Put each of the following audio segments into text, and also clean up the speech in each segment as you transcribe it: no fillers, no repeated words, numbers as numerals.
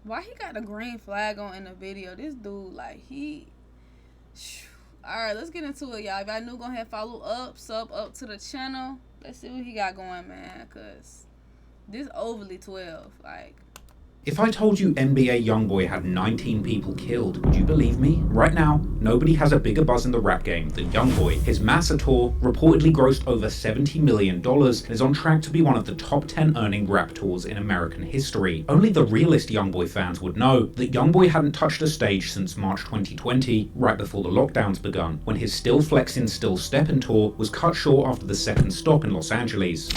Why he got a green flag on in the video? This dude, like, he. Alright, let's get into it, y'all. If y'all new, go ahead and follow up, sub up to the channel. Let's see what he got going, man. Because this overly 12. Like, If I told you NBA YoungBoy had 19 people killed, would you believe me? Right now, nobody has a bigger buzz in the rap game than YoungBoy. His Massa tour reportedly grossed over $70 million and is on track to be one of the top 10 earning rap tours in American history. Only the realest YoungBoy fans would know that YoungBoy hadn't touched a stage since March 2020, right before the lockdowns begun, when his Still Flexin' Still Steppin' tour was cut short after the second stop in Los Angeles.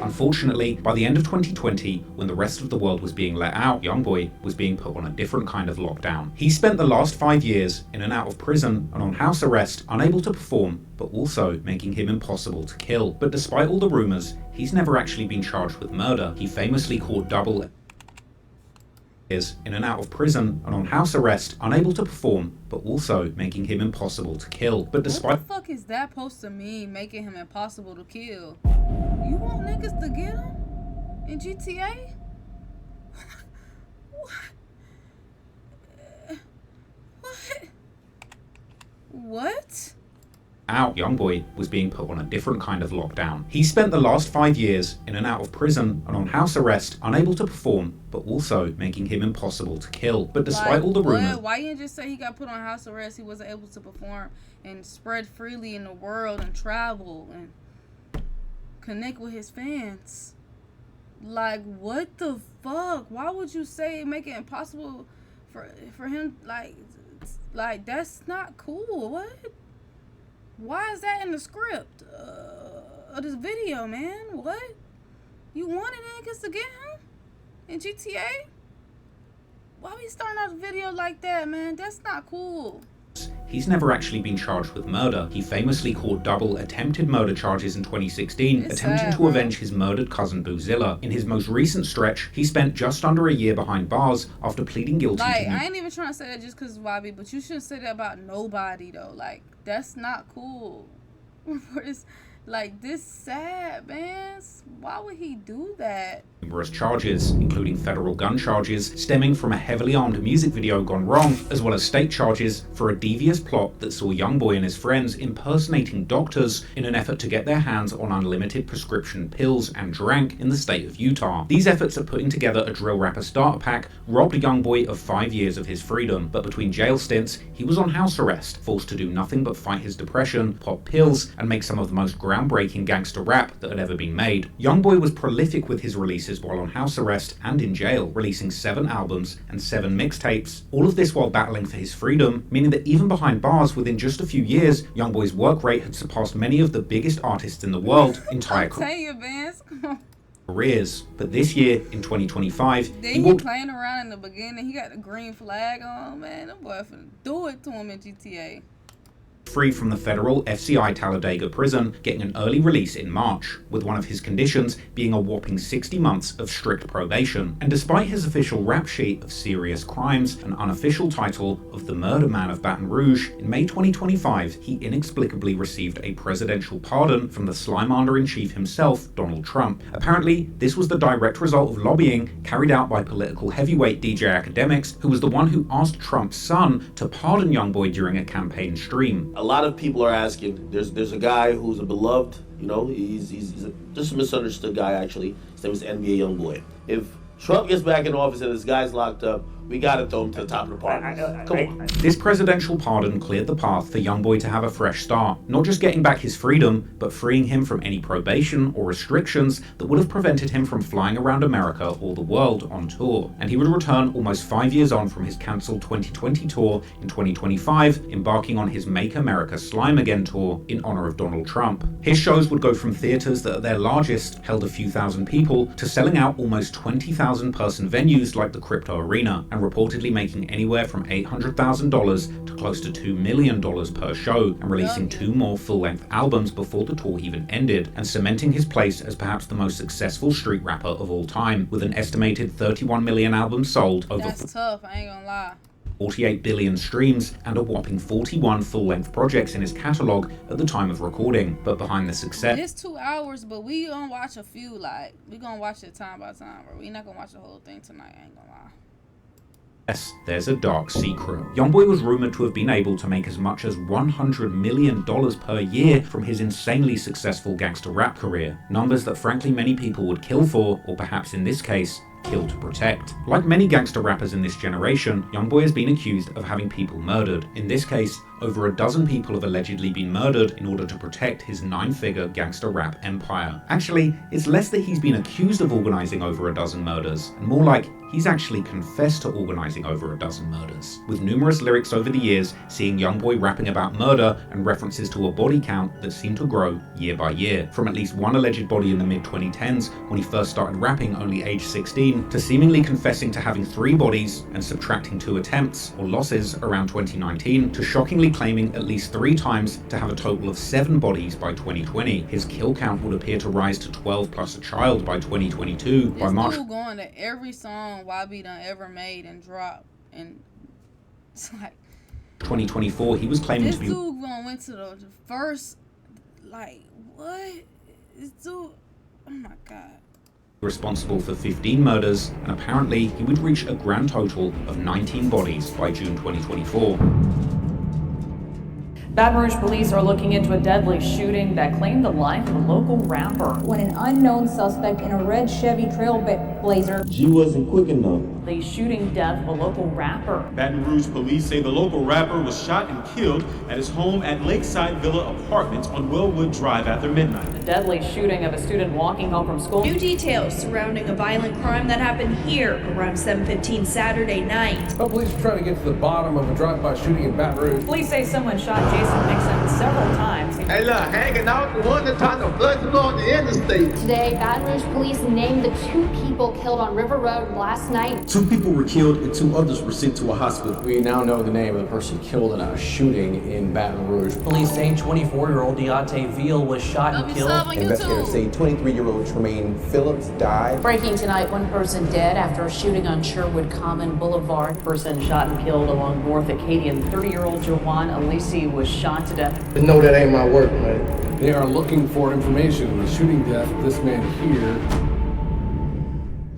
Unfortunately, by the end of 2020, when the rest of the world was being let out, YoungBoy was being put on a different kind of lockdown. He spent the last 5 years in and out of prison and on house arrest, unable to perform, but also making him impossible to kill. But despite all the rumors, he's never actually been charged with murder. He famously caught double years in and out of prison and on house arrest, unable to perform, but also making him impossible to kill. But despite what the fuck is that supposed to mean, making him impossible to kill? You want niggas to get him in GTA? What? out, YoungBoy was being put on a different kind of lockdown. He spent the last 5 years in and out of prison and on house arrest, unable to perform, but also making him impossible to kill. But despite all the rumors... Why you didn't just say he got put on house arrest, he wasn't able to perform and spread freely in the world and travel and connect with his fans? Like, what the fuck? Why would you say make it impossible for him? Like that's not cool. What? Why is that in the script of this video, man? What? You wanted niggas to get him in GTA? Why we starting out the video like that, man? That's not cool. He's never actually been charged with murder. He famously caught double attempted murder charges in 2016, attempting to avenge his murdered cousin Boozilla. In his most recent stretch, he spent just under a year behind bars after pleading guilty to... I ain't even trying to say that just because Bobby, but you shouldn't say that about nobody, though. Like, that's not cool. Like, this sad, man. Why would he do that? Numerous charges, including federal gun charges stemming from a heavily armed music video gone wrong, as well as state charges for a devious plot that saw YoungBoy and his friends impersonating doctors in an effort to get their hands on unlimited prescription pills and drank in the state of Utah. These efforts at putting together a drill rapper starter pack robbed YoungBoy of 5 years of his freedom, but between jail stints, he was on house arrest, forced to do nothing but fight his depression, pop pills, and make some of the most groundbreaking gangster rap that had ever been made. YoungBoy was prolific with his releases while on house arrest and in jail, releasing 7 albums and 7 mixtapes. All of this while battling for his freedom, meaning that even behind bars, within just a few years, YoungBoy's work rate had surpassed many of the biggest artists in the world entire careers. But this year, in 2025, he was playing around in the beginning. He got the green flag on, man. That boy finna do it to him in GTA. Free from the federal FCI Talladega prison, getting an early release in March, with one of his conditions being a whopping 60 months of strict probation. And despite his official rap sheet of serious crimes and unofficial title of the Murder Man of Baton Rouge, in May 2025, he inexplicably received a presidential pardon from the Slimander-in-Chief himself, Donald Trump. Apparently, this was the direct result of lobbying carried out by political heavyweight DJ Academics, who was the one who asked Trump's son to pardon YoungBoy during a campaign stream. A lot of people are asking, there's a guy who's a beloved, you know, he's just a misunderstood guy actually. His name is NBA YoungBoy. If Trump gets back in office and this guy's locked up, we gotta throw him to the top of the party. Come on. This presidential pardon cleared the path for YoungBoy to have a fresh start, not just getting back his freedom, but freeing him from any probation or restrictions that would have prevented him from flying around America or the world on tour. And he would return almost 5 years on from his cancelled 2020 tour in 2025, embarking on his Make America Slime Again tour in honor of Donald Trump. His shows would go from theaters that at their largest held a few thousand people to selling out almost 20,000 person venues like the Crypto Arena, and reportedly making anywhere from $800,000 to close to $2 million per show, and releasing 2 more full-length albums before the tour even ended, and cementing his place as perhaps the most successful street rapper of all time, with an estimated 31 million albums sold over... That's tough, I ain't gonna lie. 48 billion streams, and a whopping 41 full-length projects in his catalog at the time of recording. But behind the success... It's 2 hours, but we gonna watch a few, like, we gonna watch it time by time, bro. We not gonna watch the whole thing tonight, I ain't gonna lie. Yes, there's a dark secret. YoungBoy was rumored to have been able to make as much as $100 million per year from his insanely successful gangster rap career. Numbers that frankly many people would kill for, or perhaps in this case, kill to protect. Like many gangster rappers in this generation, YoungBoy has been accused of having people murdered. In this case, over a dozen people have allegedly been murdered in order to protect his 9-figure gangster rap empire. Actually, it's less that he's been accused of organizing over a dozen murders, and more like he's actually confessed to organizing over a dozen murders. With numerous lyrics over the years, seeing YoungBoy rapping about murder and references to a body count that seemed to grow year by year. From at least one alleged body in the mid-2010s, when he first started rapping only age 16, to seemingly confessing to having 3 bodies and subtracting 2 attempts or losses around 2019, to shockingly claiming at least 3 times to have a total of 7 bodies by 2020. His kill count would appear to rise to 12 plus a child by 2022. This dude going to every song YB done ever made and dropped, and it's like 2024, he was claiming to be... This dude went to the first, like, what? This dude, oh my God. Responsible for 15 murders, and apparently he would reach a grand total of 19 bodies by June 2024. Baton Rouge police are looking into a deadly shooting that claimed the life of a local rapper. When an unknown suspect in a red Chevy Trailblazer. She wasn't quick enough. The shooting death of a local rapper. Baton Rouge police say the local rapper was shot and killed at his home at Lakeside Villa Apartments on Wellwood Drive after midnight. The deadly shooting of a student walking home from school. New details surrounding a violent crime that happened here around 7:15 Saturday night. Well, police are trying to get to the bottom of a drive-by shooting in Baton Rouge. Police say someone shot Jason Nixon several times. Hey, look, hanging out the one that trying to flood along the interstate. Today, Baton Rouge police named the 2 people killed on River Road last night. 2 people were killed and 2 others were sent to a hospital. We now know the name of the person killed in a shooting in Baton Rouge. Police say 24-year-old Deontay Veal was shot and killed. Investigators say 23-year-old Tremaine Phillips died. Breaking tonight, 1 person dead after a shooting on Sherwood Common Boulevard. Person shot and killed along North Acadian. 30-year-old Jawan Alisi was shot to death. But no, that ain't my work, man. They are looking for information on the shooting death of this man here.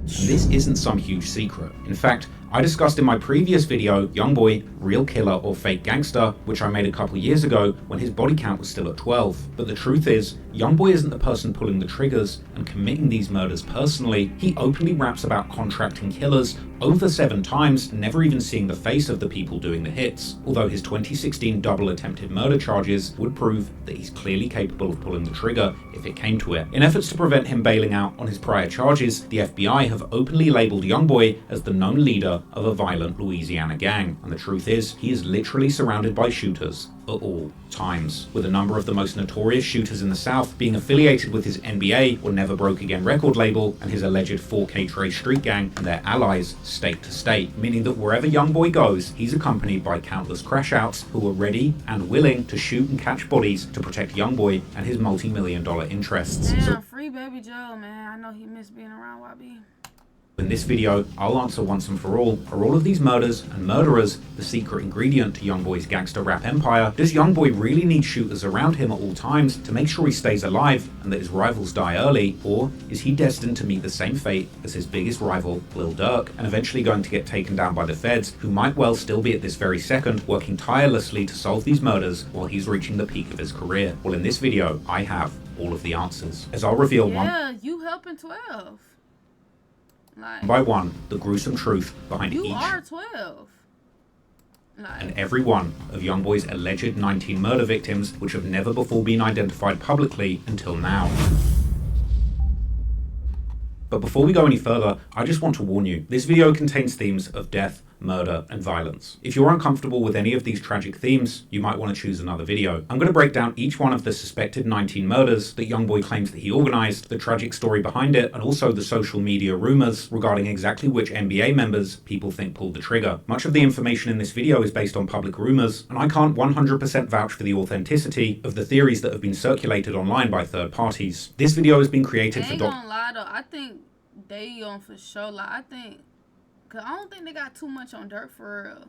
And this isn't some huge secret. In fact, I discussed in my previous video, YoungBoy, Real Killer or Fake Gangster, which I made a couple years ago when his body count was still at 12. But the truth is, YoungBoy isn't the person pulling the triggers and committing these murders personally. He openly raps about contracting killers over 7 times, never even seeing the face of the people doing the hits. Although his 2016 double attempted murder charges would prove that he's clearly capable of pulling the trigger if it came to it. In efforts to prevent him bailing out on his prior charges, the FBI have openly labeled YoungBoy as the known leader of a violent Louisiana gang. And the truth is, he is literally surrounded by shooters at all times, with a number of the most notorious shooters in the South being affiliated with his NBA or Never Broke Again record label and his alleged 4K Trey Street gang and their allies state to state, meaning that wherever YoungBoy goes, he's accompanied by countless crash outs who are ready and willing to shoot and catch bodies to protect YoungBoy and his multi-million-dollar interests. Damn, free Baby Joe, man. I know he missed being around YB. In this video, I'll answer once and for all, are all of these murders and murderers the secret ingredient to YoungBoy's gangster rap empire? Does YoungBoy really need shooters around him at all times to make sure he stays alive and that his rivals die early? Or is he destined to meet the same fate as his biggest rival, Lil Durk, and eventually going to get taken down by the feds, who might well still be at this very second working tirelessly to solve these murders while he's reaching the peak of his career? Well, in this video, I have all of the answers, as I'll reveal you helping 12. Like, by one, the gruesome truth behind you each are 12. Like, and every one of YoungBoy's alleged 19 murder victims, which have never before been identified publicly until now. But before we go any further, I just want to warn you, this video contains themes of death, murder, and violence. If you're uncomfortable with any of these tragic themes, you might want to choose another video. I'm going to break down each one of the suspected 19 murders that YoungBoy claims that he organized, the tragic story behind it, and also the social media rumors regarding exactly which NBA members people think pulled the trigger. Much of the information in this video is based on public rumors, and I can't 100% vouch for the authenticity of the theories that have been circulated online by third parties. This video has been created for gonna lie though, I think they on for sure. Like, I think, cause I don't think they got too much on Dirt for real.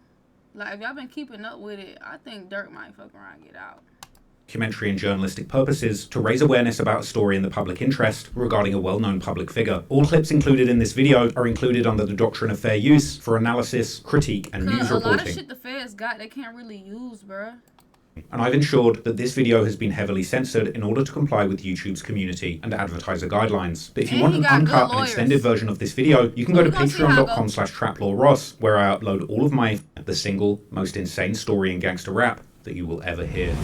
Like, if y'all been keeping up with it, I think Dirk might fuck around and get out. Documentary and journalistic purposes to raise awareness about a story in the public interest regarding a well-known public figure. All clips included in this video are included under the doctrine of fair use for analysis, critique, and news reporting. A lot of shit the feds got, they can't really use, bruh. And I've ensured that this video has been heavily censored in order to comply with YouTube's community and advertiser guidelines. But if you want an uncut and extended version of this video, you can go to patreon.com/traplawross, where I upload all of the single most insane story in gangster rap that you will ever hear.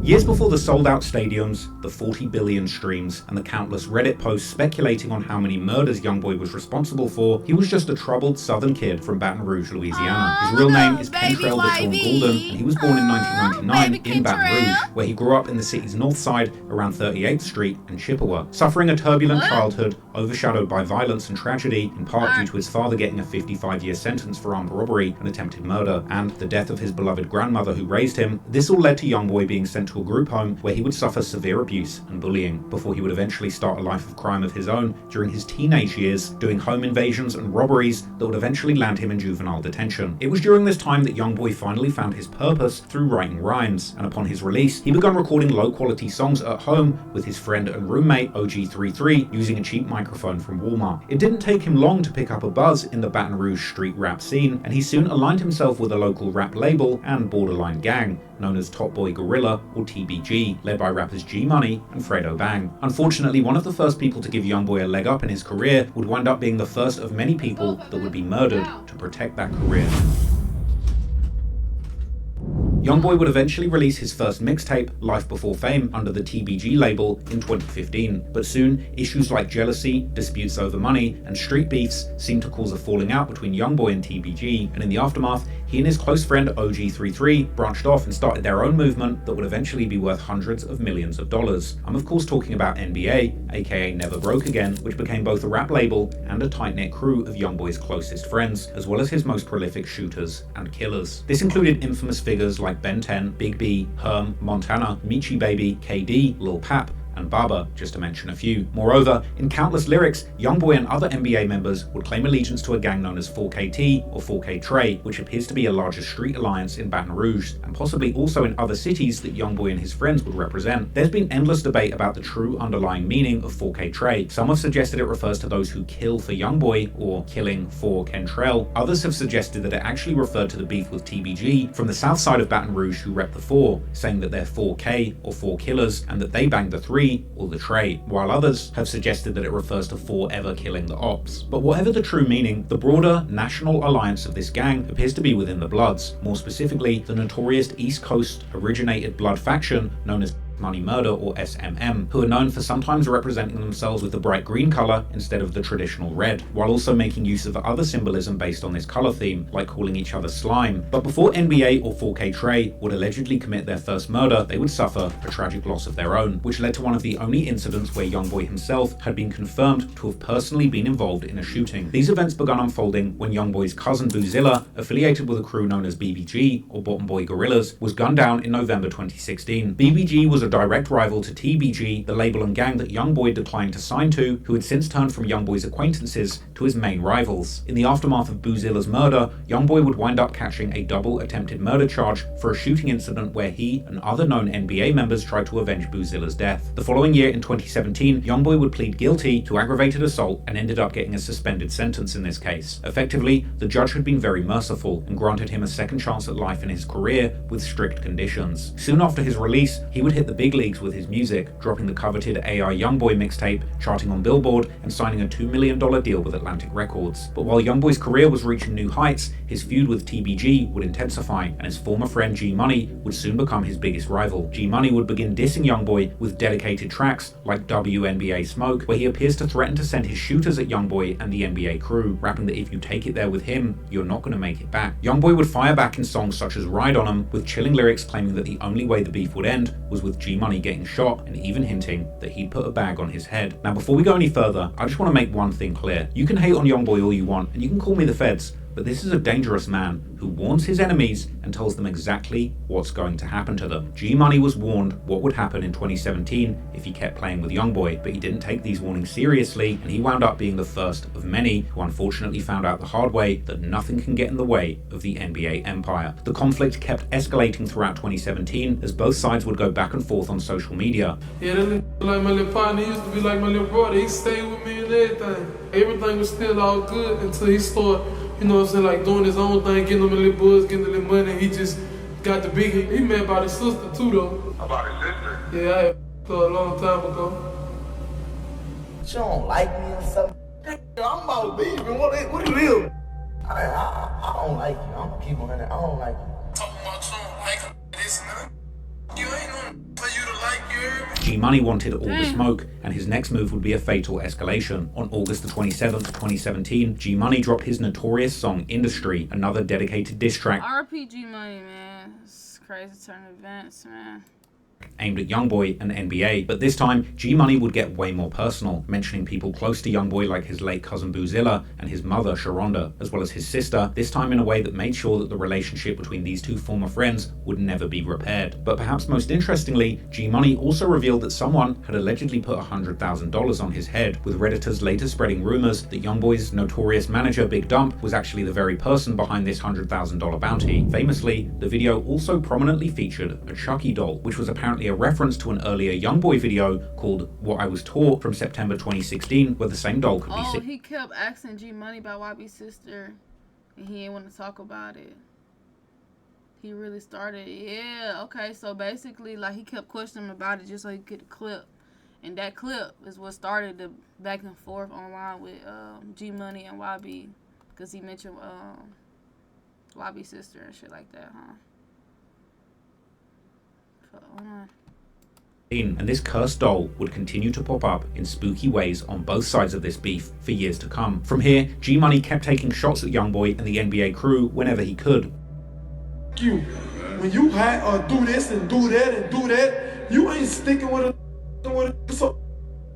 Years before the sold-out stadiums, the 40 billion streams, and the countless Reddit posts speculating on how many murders YoungBoy was responsible for, he was just a troubled southern kid from Baton Rouge, Louisiana. His real name is Kentrell DeShawn Golden, and he was born in 1999 in Baton Rouge, where he grew up in the city's north side around 38th Street and Chippewa. Suffering a turbulent childhood, overshadowed by violence and tragedy, in part due to his father getting a 55-year sentence for armed robbery and attempted murder, and the death of his beloved grandmother who raised him, this all led to YoungBoy being sent to a group home where he would suffer severe abuse and bullying before he would eventually start a life of crime of his own during his teenage years, doing home invasions and robberies that would eventually land him in juvenile detention. It was during this time that YoungBoy finally found his purpose through writing rhymes, and upon his release, he began recording low-quality songs at home with his friend and roommate OG33 using a cheap microphone from Walmart. It didn't take him long to pick up a buzz in the Baton Rouge street rap scene, and he soon aligned himself with a local rap label and borderline gang known as Top Boy Gorilla, or TBG, led by rappers G Money and Fredo Bang. Unfortunately, one of the first people to give YoungBoy a leg up in his career would wind up being the first of many people that would be murdered to protect that career. YoungBoy would eventually release his first mixtape, Life Before Fame, under the TBG label in 2015, but soon, issues like jealousy, disputes over money, and street beefs seemed to cause a falling out between YoungBoy and TBG, and in the aftermath, he and his close friend OG33 branched off and started their own movement that would eventually be worth hundreds of millions of dollars. I'm of course talking about NBA, aka Never Broke Again, which became both a rap label and a tight-knit crew of YoungBoy's closest friends, as well as his most prolific shooters and killers. This included infamous figures like Ben 10, Big B, Herm, Montana, Michi Baby, KD, Lil Pap, and Baba, just to mention a few. Moreover, in countless lyrics, YoungBoy and other NBA members would claim allegiance to a gang known as 4KT or 4K Trey, which appears to be a larger street alliance in Baton Rouge, and possibly also in other cities that YoungBoy and his friends would represent. There's been endless debate about the true underlying meaning of 4K Trey. Some have suggested it refers to those who kill for YoungBoy, or killing for Kentrell. Others have suggested that it actually referred to the beef with TBG from the south side of Baton Rouge who rep the 4, saying that they're 4K or 4 killers, and that they banged the 3 or the Trey, while others have suggested that it refers to 4 ever killing the Ops. But whatever the true meaning, the broader national alliance of this gang appears to be within the Bloods, more specifically the notorious East Coast originated Blood faction known as Money Murder, or SMM, who are known for sometimes representing themselves with the bright green color instead of the traditional red, while also making use of other symbolism based on this color theme, like calling each other slime. But before NBA or 4K Trey would allegedly commit their first murder, they would suffer a tragic loss of their own, which led to one of the only incidents where YoungBoy himself had been confirmed to have personally been involved in a shooting. These events began unfolding when YoungBoy's cousin Boozilla, affiliated with a crew known as BBG, or Bottom Boy Gorillas, was gunned down in November 2016. BBG was a direct rival to TBG, the label and gang that YoungBoy declined to sign to, who had since turned from YoungBoy's acquaintances to his main rivals. In the aftermath of Boozilla's murder, YoungBoy would wind up catching a double attempted murder charge for a shooting incident where he and other known NBA members tried to avenge Boozilla's death. The following year, in 2017, YoungBoy would plead guilty to aggravated assault and ended up getting a suspended sentence in this case. Effectively, the judge had been very merciful and granted him a second chance at life in his career with strict conditions. Soon after his release, he would hit the big leagues with his music, dropping the coveted AI YoungBoy mixtape, charting on Billboard, and signing a $2 million deal with Atlantic Records. But while YoungBoy's career was reaching new heights, his feud with TBG would intensify, and his former friend G Money would soon become his biggest rival. G Money would begin dissing YoungBoy with dedicated tracks like WNBA Smoke, where he appears to threaten to send his shooters at YoungBoy and the NBA crew, rapping that if you take it there with him, you're not going to make it back. YoungBoy would fire back in songs such as Ride On 'Em, with chilling lyrics claiming that the only way the beef would end was with G Money getting shot, and even hinting that he'd put a bag on his head. Now before we go any further, I just want to make one thing clear. You can hate on YoungBoy all you want, and you can call me the feds, but this is a dangerous man who warns his enemies and tells them exactly what's going to happen to them. G Money was warned what would happen in 2017 if he kept playing with YoungBoy, but he didn't take these warnings seriously, and he wound up being the first of many who unfortunately found out the hard way that nothing can get in the way of the NBA empire. The conflict kept escalating throughout 2017 as both sides would go back and forth on social media. Yeah, that nigga like my little partner. He used to be like my little brother. He stayed with me and everything. Everything was still all good until he started, you know what I'm saying, like doing his own thing, getting him a little buzz, getting a little money. He just got the big. He met by his sister too, though. About his sister? Yeah, I had her a long time ago. She don't like me or something. I'm about to leave. What do you live? I don't like you. I'm gonna keep on it. I don't like you. Talking about you don't like this and that. You ain't gonna for you to like you. G Money wanted all the smoke, and his next move would be a fatal escalation. On August the 27th, 2017, G Money dropped his notorious song Industry, another dedicated diss track RPG Money, man. It's crazy turn of events, man. Aimed at YoungBoy and NBA, but this time G Money would get way more personal, mentioning people close to YoungBoy like his late cousin Boozilla and his mother Sharonda, as well as his sister, this time in a way that made sure that the relationship between these two former friends would never be repaired. But perhaps most interestingly, G Money also revealed that someone had allegedly put $100,000 on his head, with Redditors later spreading rumors that YoungBoy's notorious manager Big Dump was actually the very person behind this $100,000 bounty. Famously, the video also prominently featured a Chucky doll, which was apparently a reference to an earlier YoungBoy video called What I Was Taught from September 2016, where the same doll could be seen. He kept asking G Money about YB's sister, and he didn't want to talk about it. He really started, yeah, okay, so basically, like, he kept questioning him about it just so he could get a clip. And that clip is what started the back and forth online with G Money and YB, because he mentioned YB's sister and shit like that, huh? And this cursed doll would continue to pop up in spooky ways on both sides of this beef for years to come. From here, G Money kept taking shots at YoungBoy and the NBA crew whenever he could. You, when you do this and do that and do that, you ain't sticking with it. So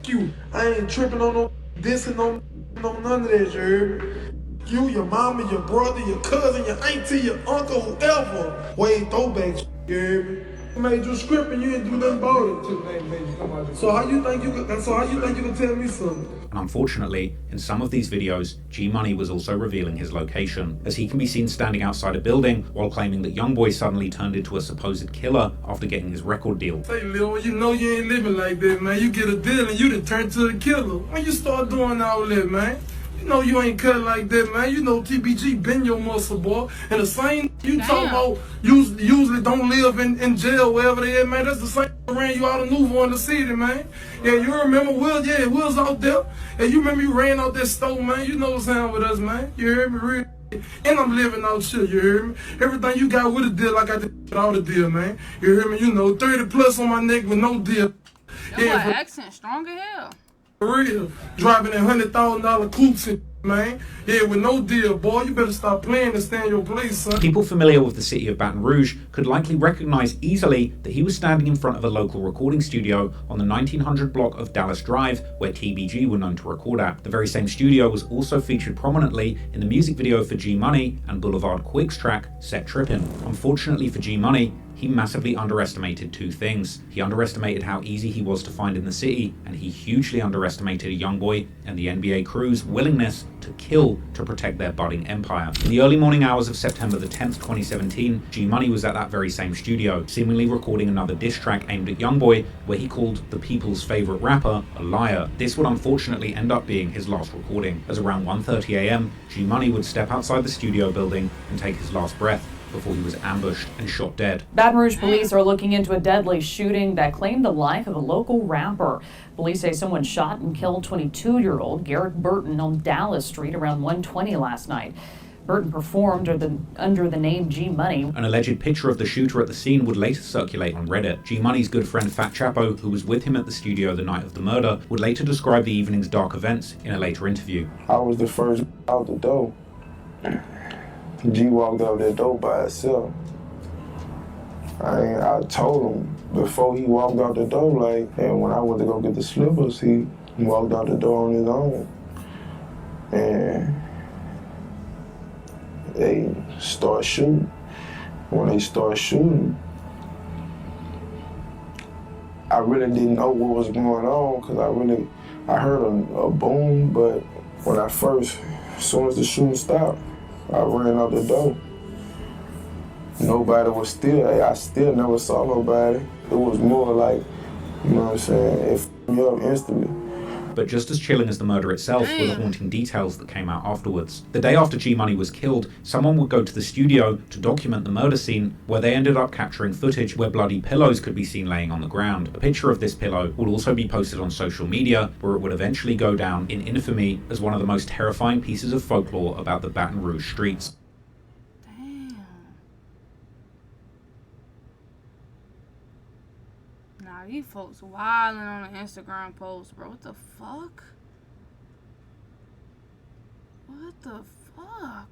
you, I ain't tripping on no this and no none of that, you heard me? You, your mama, your brother, your cousin, your auntie, your uncle, whoever, way throwback, you heard me? Made you script and you didn't do nothing about it. So how you think you can tell me something? And unfortunately, in some of these videos, G Money was also revealing his location, as he can be seen standing outside a building while claiming that YoungBoy suddenly turned into a supposed killer after getting his record deal. Say, Lil, you know you ain't living like that, man. You get a deal and you done turn to a killer. When you start doing all that, man, you know you ain't cut like that, man. You know TBG been your muscle, boy. And the same you talking about usually don't live in jail, wherever they at, man. That's the same ran you out of Nouveau in the city, man. Yeah, you remember Will? Yeah, Will's out there. And you remember you ran out that store, man. You know what's happening with us, man. You heard me, real. And I'm living out shit, you heard me? Everything you got with a deal, I got without a deal, man. You heard me? You know, 30 plus on my neck with no deal. That boy accent strong as hell. For real, driving in $100,000 coupes and man. Yeah, with no deal, boy. You better stop playing and stay in your place, son. People familiar with the city of Baton Rouge could likely recognize easily that he was standing in front of a local recording studio on the 1900 block of Dallas Drive, where TBG were known to record at. The very same studio was also featured prominently in the music video for G Money and Boulevard Quick's track, Set Trippin'. Unfortunately for G Money, he massively underestimated two things. He underestimated how easy he was to find in the city, and he hugely underestimated YoungBoy and the NBA crew's willingness to kill to protect their budding empire. In the early morning hours of September the 10th, 2017, G Money was at that very same studio, seemingly recording another diss track aimed at YoungBoy, where he called the people's favorite rapper a liar. This would unfortunately end up being his last recording, as around 1:30 a.m., G Money would step outside the studio building and take his last breath before he was ambushed and shot dead. Baton Rouge police are looking into a deadly shooting that claimed the life of a local rapper. Police say someone shot and killed 22-year-old Garrett Burton on Dallas Street around 1:20 last night. Burton performed under the name G Money. An alleged picture of the shooter at the scene would later circulate on Reddit. G Money's good friend Fat Chapo, who was with him at the studio the night of the murder, would later describe the evening's dark events in a later interview. I was the first out the door. G walked out that door by himself. I told him before he walked out the door, like, and when I went to go get the slippers, he walked out the door on his own. And they start shooting. When they start shooting, I really didn't know what was going on because I heard a boom, but when as soon as the shooting stopped, I ran out the door. Nobody was still, I still never saw nobody. It was more like, you know what I'm saying, it f***ed me up instantly. But just as chilling as the murder itself were the haunting details that came out afterwards. The day after G Money was killed, someone would go to the studio to document the murder scene, where they ended up capturing footage where bloody pillows could be seen laying on the ground. A picture of this pillow would also be posted on social media, where it would eventually go down in infamy as one of the most terrifying pieces of folklore about the Baton Rouge streets. Nah, these folks wilding on an Instagram post, bro. What the fuck? What the fuck?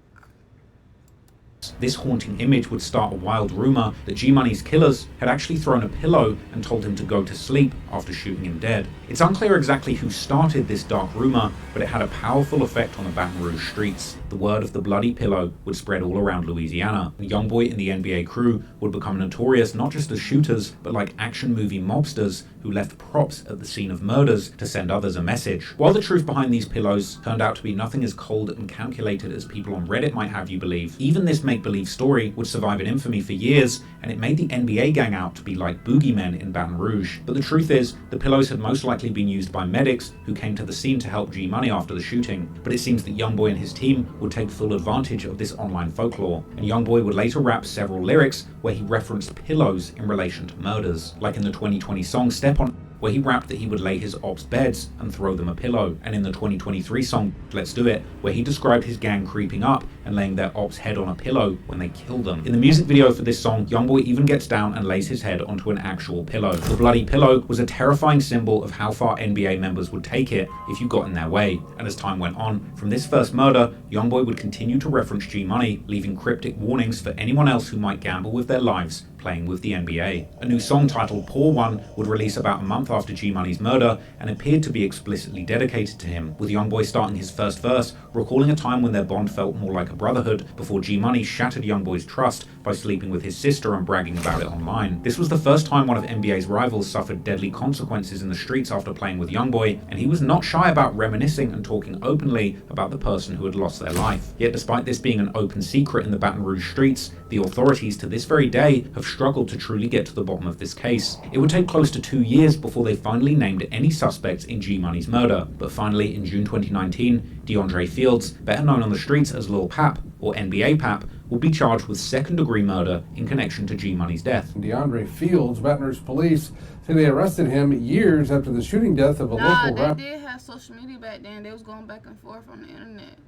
This haunting image would start a wild rumor that G Money's killers had actually thrown a pillow and told him to go to sleep after shooting him dead. It's unclear exactly who started this dark rumor, but it had a powerful effect on the Baton Rouge streets. The word of the bloody pillow would spread all around Louisiana. YoungBoy and the NBA crew would become notorious not just as shooters, but like action movie mobsters who left props at the scene of murders to send others a message. While the truth behind these pillows turned out to be nothing as cold and calculated as people on Reddit might have you believe, even this make-believe story would survive in infamy for years, and it made the NBA gang out to be like boogeymen in Baton Rouge. But the truth is, the pillows had most likely been used by medics who came to the scene to help G Money after the shooting. But it seems that YoungBoy and his team would take full advantage of this online folklore, and YoungBoy would later rap several lyrics where he referenced pillows in relation to murders, like in the 2020 song Step On, where he rapped that he would lay his ops' beds and throw them a pillow, and in the 2023 song Let's Do It, where he described his gang creeping up and laying their ops' head on a pillow when they killed them. In the music video for this song, YoungBoy even gets down and lays his head onto an actual pillow. The bloody pillow was a terrifying symbol of how far NBA members would take it if you got in their way, and as time went on, from this first murder, YoungBoy would continue to reference G Money, leaving cryptic warnings for anyone else who might gamble with their lives playing with the NBA. A new song titled Poor One would release about a month after G Money's murder and appeared to be explicitly dedicated to him, with YoungBoy starting his first verse, recalling a time when their bond felt more like a brotherhood before G Money shattered YoungBoy's trust by sleeping with his sister and bragging about it online. This was the first time one of NBA's rivals suffered deadly consequences in the streets after playing with YoungBoy, and he was not shy about reminiscing and talking openly about the person who had lost their life. Yet despite this being an open secret in the Baton Rouge streets, the authorities to this very day have struggled to truly get to the bottom of this case. It would take close to 2 years before they finally named any suspects in G Money's murder, but finally in June 2019, DeAndre Fields, better known on the streets as Lil Pap, or NBA Pap, will be charged with second-degree murder in connection to G Money's death. DeAndre Fields, Baton Rouge police say they arrested him years after the shooting death of a local rapper. They did have social media back then. They was going back and forth on the internet.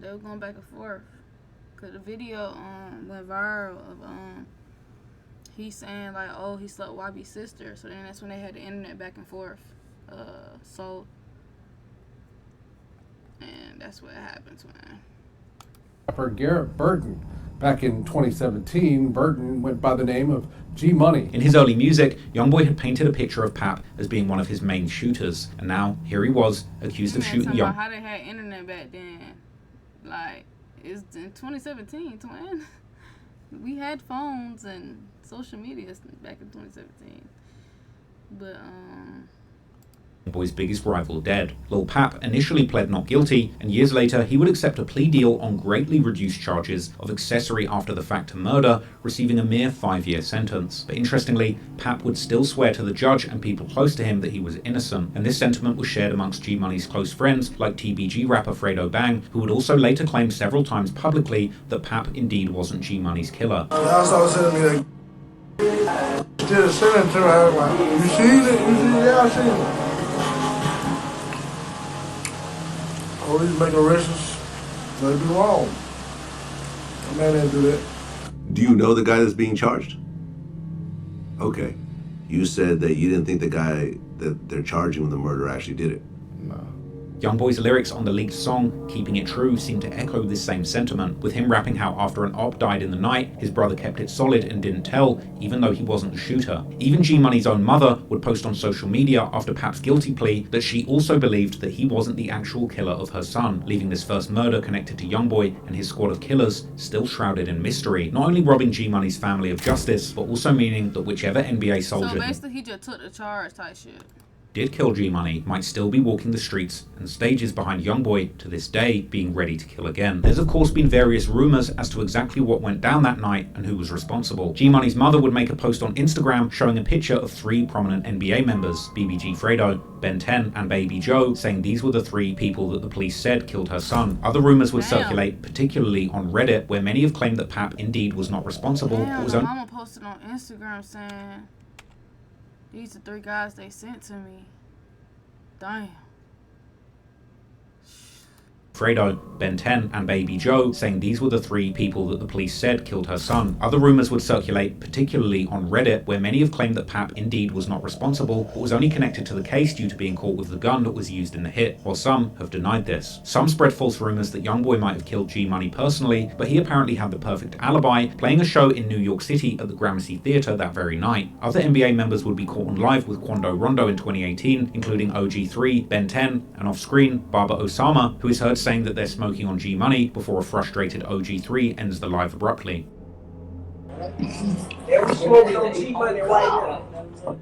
They were going back and forth. Cause the video went viral of he saying like, oh, he slept with YB's sister. So then that's when they had the internet back and forth. And that's what happened to him. Rapper Garrett Burton. Back in 2017, Burton went by the name of G Money. In his early music, YoungBoy had painted a picture of Pap as being one of his main shooters, and now here he was, accused of shooting Young. How they had internet back then, like it's in 2017, twin. We had phones and social media back in 2017, but Boy's biggest rival dead. Lil Pap initially pled not guilty, and years later he would accept a plea deal on greatly reduced charges of accessory after the fact to murder, receiving a mere 5-year sentence. But interestingly, Pap would still swear to the judge and people close to him that he was innocent, and this sentiment was shared amongst G Money's close friends like TBG rapper Fredo Bang, who would also later claim several times publicly that Pap indeed wasn't G Money's killer. Y'all sending me that. Just sending to her like, you seen it? You seen it? Yeah, I seen it. Police make arrests, so they be wrong. A man didn't do that. Do you know the guy that's being charged? Okay. You said that you didn't think the guy that they're charging with the murder actually did it. No. YoungBoy's lyrics on the leaked song, Keeping It True, seem to echo this same sentiment, with him rapping how after an op died in the night, his brother kept it solid and didn't tell, even though he wasn't the shooter. Even G Money's own mother would post on social media after Pap's guilty plea that she also believed that he wasn't the actual killer of her son, leaving this first murder connected to YoungBoy and his squad of killers still shrouded in mystery, not only robbing G Money's family of justice, but also meaning that whichever NBA soldier So basically he just took the charge type shit. Did kill G Money might still be walking the streets and stages behind YoungBoy to this day, being ready to kill again. There's of course been various rumors as to exactly what went down that night and who was responsible. G Money's mother would make a post on Instagram showing a picture of 3 prominent NBA members, BBG Fredo, Ben 10, and Baby Joe, saying these were the 3 people that the police said killed her son. Other rumors would circulate, particularly on Reddit, where many have claimed that Pap indeed was not responsible. Damn, mama posted on Instagram saying these are 3 guys they sent to me. Damn. Fredo, Ben 10, and Baby Joe, saying these were the 3 people that the police said killed her son. Other rumors would circulate, particularly on Reddit, where many have claimed that Pap indeed was not responsible, but was only connected to the case due to being caught with the gun that was used in the hit, while some have denied this. Some spread false rumors that YoungBoy might have killed G Money personally, but he apparently had the perfect alibi, playing a show in New York City at the Gramercy Theatre that very night. Other NBA members would be caught on live with Quando Rondo in 2018, including OG3, Ben 10, and off-screen, Baba Osama, who is heard saying that they're smoking on G Money before a frustrated OG3 ends the live abruptly. They were smoking on G Money right now.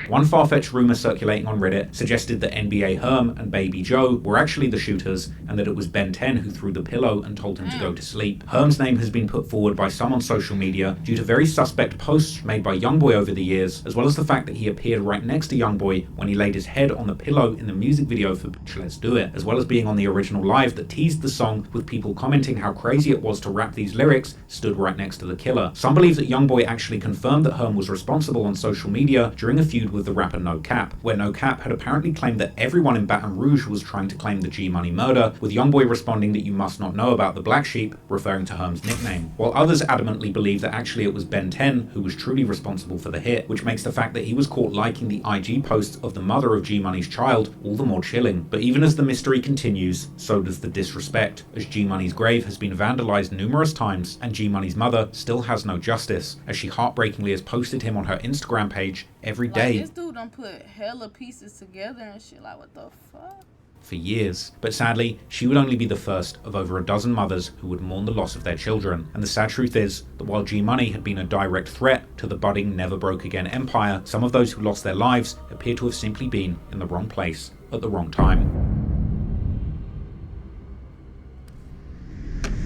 One far-fetched rumor circulating on Reddit suggested that NBA Herm and Baby Joe were actually the shooters and that it was Ben 10 who threw the pillow and told him to go to sleep. Herm's name has been put forward by some on social media due to very suspect posts made by YoungBoy over the years, as well as the fact that he appeared right next to YoungBoy when he laid his head on the pillow in the music video for Let's Do It, as well as being on the original live that teased the song, with people commenting how crazy it was to rap these lyrics stood right next to the killer. Some believe that YoungBoy actually confirmed that Herm was responsible on social media during a feud with the rapper No Cap, where No Cap had apparently claimed that everyone in Baton Rouge was trying to claim the G Money murder, with YoungBoy responding that you must not know about the Black Sheep, referring to Herm's nickname, while others adamantly believe that actually it was Ben 10 who was truly responsible for the hit, which makes the fact that he was caught liking the IG posts of the mother of G Money's child all the more chilling. But even as the mystery continues, so does the disrespect, as G Money's grave has been vandalized numerous times and G Money's mother still has no justice, as she heartbreakingly has posted him on her Instagram page every day. This dude done put hella pieces together and shit, like what the fuck? For years. But sadly, she would only be the first of over a dozen mothers who would mourn the loss of their children. And the sad truth is that while G Money had been a direct threat to the budding Never Broke Again empire, some of those who lost their lives appear to have simply been in the wrong place at the wrong time.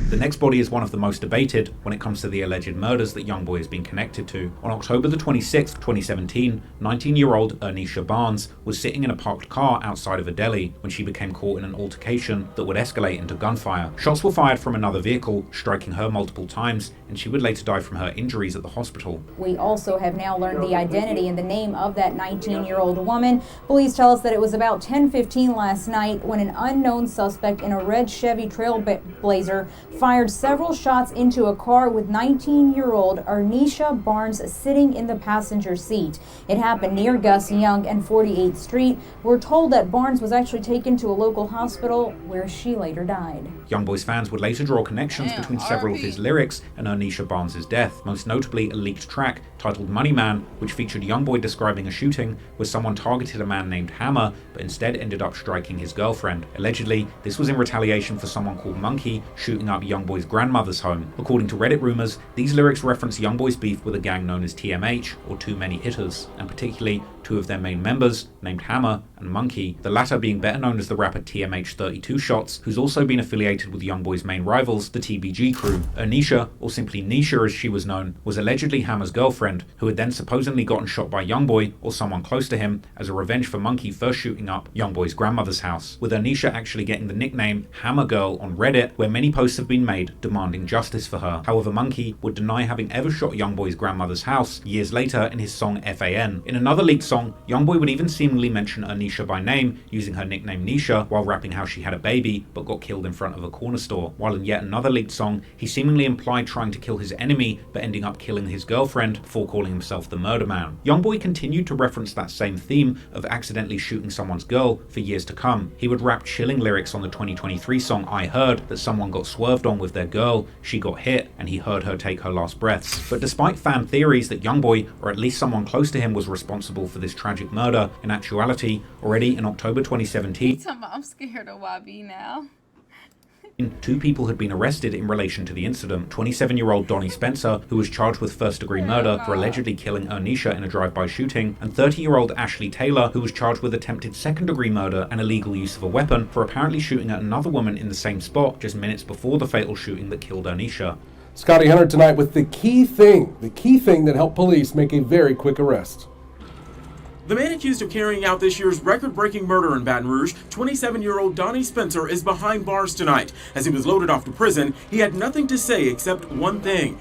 The next body is one of the most debated when it comes to the alleged murders that YoungBoy has been connected to. On October the 26th, 2017, 19-year-old Ernisha Barnes was sitting in a parked car outside of a deli when she became caught in an altercation that would escalate into gunfire. Shots were fired from another vehicle, striking her multiple times, and she would later die from her injuries at the hospital. We also have now learned the identity and the name of that 19-year-old woman. Police tell us that it was about 10:15 last night when an unknown suspect in a red Chevy Trailblazer fired several shots into a car with 19-year-old Ernisha Barnes sitting in the passenger seat. It happened near Gus Young and 48th Street. We're told that Barnes was actually taken to a local hospital where she later died. YoungBoy's fans would later draw connections between several of his lyrics and Ernisha Barnes' death, most notably a leaked track titled Money Man, which featured YoungBoy describing a shooting where someone targeted a man named Hammer, but instead ended up striking his girlfriend. Allegedly, this was in retaliation for someone called Monkey shooting up YoungBoy's grandmother's home. According to Reddit rumors, these lyrics reference YoungBoy's beef with a gang known as TMH, or Too Many Hitters, and particularly 2 of their main members, named Hammer and Monkey, the latter being better known as the rapper TMH 32 Shots, who's also been affiliated with YoungBoy's main rivals, the TBG crew. Ernisha, or simply Nisha as she was known, was allegedly Hammer's girlfriend, who had then supposedly gotten shot by YoungBoy or someone close to him as a revenge for Monkey first shooting up YoungBoy's grandmother's house, with Ernisha actually getting the nickname Hammer Girl on Reddit, where many posts have been made demanding justice for her. However, Monkey would deny having ever shot YoungBoy's grandmother's house years later in his song FAN. In another leaked song, YoungBoy would even seemingly mention Ernisha by name, using her nickname Nisha, while rapping how she had a baby but got killed in front of a a corner store, while in yet another leaked song, he seemingly implied trying to kill his enemy, but ending up killing his girlfriend before calling himself the Murder Man. YoungBoy continued to reference that same theme of accidentally shooting someone's girl for years to come. He would rap chilling lyrics on the 2023 song I Heard that someone got swerved on with their girl, she got hit, and he heard her take her last breaths. But despite fan theories that YoungBoy, or at least someone close to him, was responsible for this tragic murder, in actuality, already in October 2017, I'm scared of YB now. 2 people had been arrested in relation to the incident. 27-year-old Donnie Spencer, who was charged with first-degree murder for allegedly killing Ernisha in a drive-by shooting, and 30-year-old Ashley Taylor, who was charged with attempted second-degree murder and illegal use of a weapon for apparently shooting at another woman in the same spot just minutes before the fatal shooting that killed Ernisha. Scotty Hunter tonight with the key thing that helped police make a very quick arrest. The man accused of carrying out this year's record-breaking murder in Baton Rouge, 27-year-old Donnie Spencer, is behind bars tonight. As he was loaded off to prison, he had nothing to say except one thing: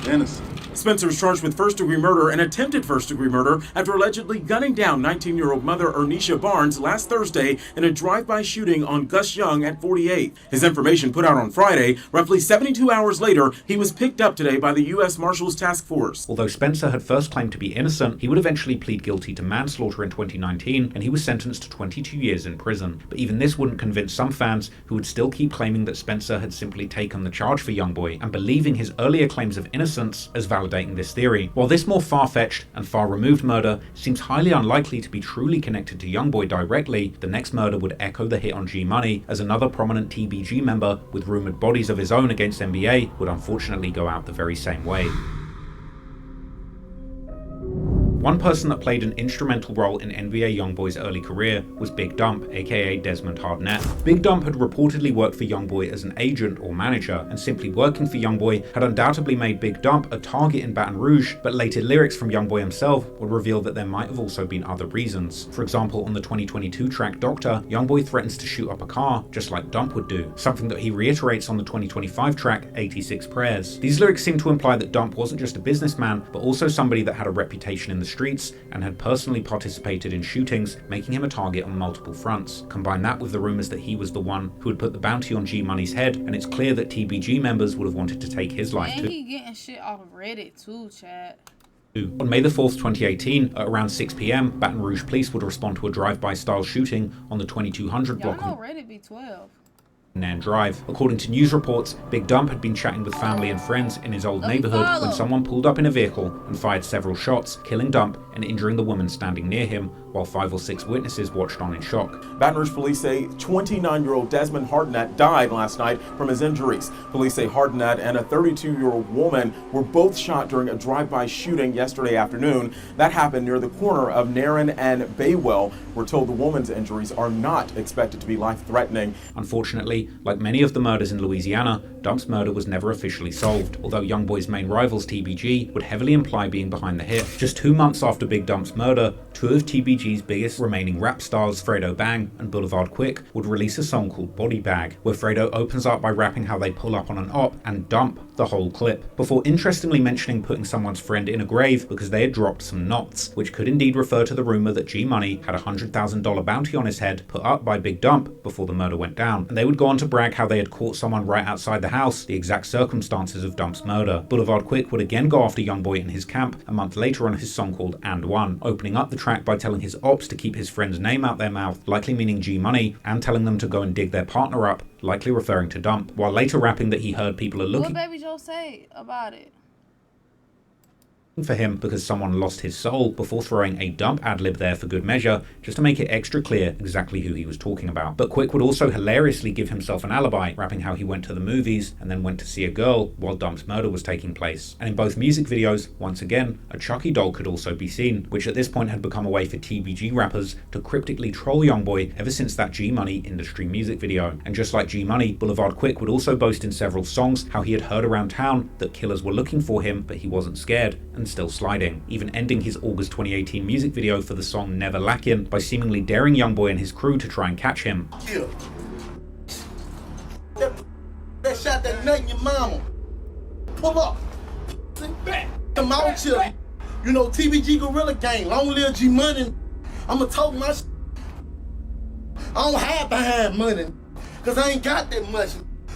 innocent. Spencer is charged with first-degree murder and attempted first-degree murder after allegedly gunning down 19-year-old mother Ernisha Barnes last Thursday in a drive-by shooting on Gus Young at 48th. His information put out on Friday. Roughly 72 hours later, he was picked up today by the U.S. Marshals Task Force. Although Spencer had first claimed to be innocent, he would eventually plead guilty to manslaughter in 2019, and he was sentenced to 22 years in prison. But even this wouldn't convince some fans, who would still keep claiming that Spencer had simply taken the charge for YoungBoy and believing his earlier claims of innocence as validating this theory. While this more far-fetched and far-removed murder seems highly unlikely to be truly connected to YoungBoy directly, the next murder would echo the hit on G Money, as another prominent TBG member with rumored bodies of his own against NBA would unfortunately go out the very same way. One person that played an instrumental role in NBA YoungBoy's early career was Big Dump, aka Desmond Hardnett. Big Dump had reportedly worked for YoungBoy as an agent or manager, and simply working for YoungBoy had undoubtedly made Big Dump a target in Baton Rouge, but later lyrics from YoungBoy himself would reveal that there might have also been other reasons. For example, on the 2022 track Doctor, YoungBoy threatens to shoot up a car, just like Dump would do, something that he reiterates on the 2025 track 86 Prayers. These lyrics seem to imply that Dump wasn't just a businessman, but also somebody that had a reputation in the streets and had personally participated in shootings, making him a target on multiple fronts. Combine that with the rumors that he was the one who had put the bounty on G Money's head, and it's clear that TBG members would have wanted to take his life too. And he getting shit off Reddit too, chat. On May the 4th, 2018, at around 6 p.m, Baton Rouge police would respond to a drive-by style shooting on the 2200 block. Y'all know Reddit be 12. Nan Drive. According to news reports, Big Dump had been chatting with family and friends in his old neighborhood when someone pulled up in a vehicle and fired several shots, killing Dump and injuring the woman standing near him, while 5 or 6 witnesses watched on in shock. Baton Rouge police say 29-year-old Desmond Hardnett died last night from his injuries. Police say Hardnett and a 32-year-old woman were both shot during a drive-by shooting yesterday afternoon. That happened near the corner of Narren and Baywell. We're told the woman's injuries are not expected to be life-threatening. Unfortunately, like many of the murders in Louisiana, Dump's murder was never officially solved, although YoungBoy's main rivals TBG would heavily imply being behind the hit. Just 2 months after Big Dump's murder, 2 of TBG's biggest remaining rap stars, Fredo Bang and Boulevard Quick, would release a song called Body Bag, where Fredo opens up by rapping how they pull up on an op and dump the whole clip, before interestingly mentioning putting someone's friend in a grave because they had dropped some knots, which could indeed refer to the rumor that G Money had a $100,000 bounty on his head put up by Big Dump before the murder went down, and they would go on to brag how they had caught someone right outside the house, the exact circumstances of Dump's murder. Boulevard Quick would again go after YoungBoy in his camp a month later on his song called And One, opening up the track by telling his ops to keep his friend's name out their mouth, likely meaning G Money, and telling them to go and dig their partner up, likely referring to Dump, while later rapping that he heard people are looking. What Baby Joe say about it? For him because someone lost his soul, before throwing a Dump ad-lib there for good measure, just to make it extra clear exactly who he was talking about. But Quick would also hilariously give himself an alibi, rapping how he went to the movies and then went to see a girl while Dump's murder was taking place. And in both music videos, once again, a Chucky doll could also be seen, which at this point had become a way for TBG rappers to cryptically troll YoungBoy ever since that G Money industry music video. And just like G Money, Boulevard Quick would also boast in several songs how he had heard around town that killers were looking for him, but he wasn't scared and still sliding, even ending his August 2018 music video for the song Never Lackin' by seemingly daring YoungBoy and his crew to try and catch him. Yeah. That shot that nut in your mama. Pull up. Sit back. Come out here. You know, TBG Gorilla Gang, long live G Money. I'ma talk my shit. I don't hide behind money, cause I ain't got that much.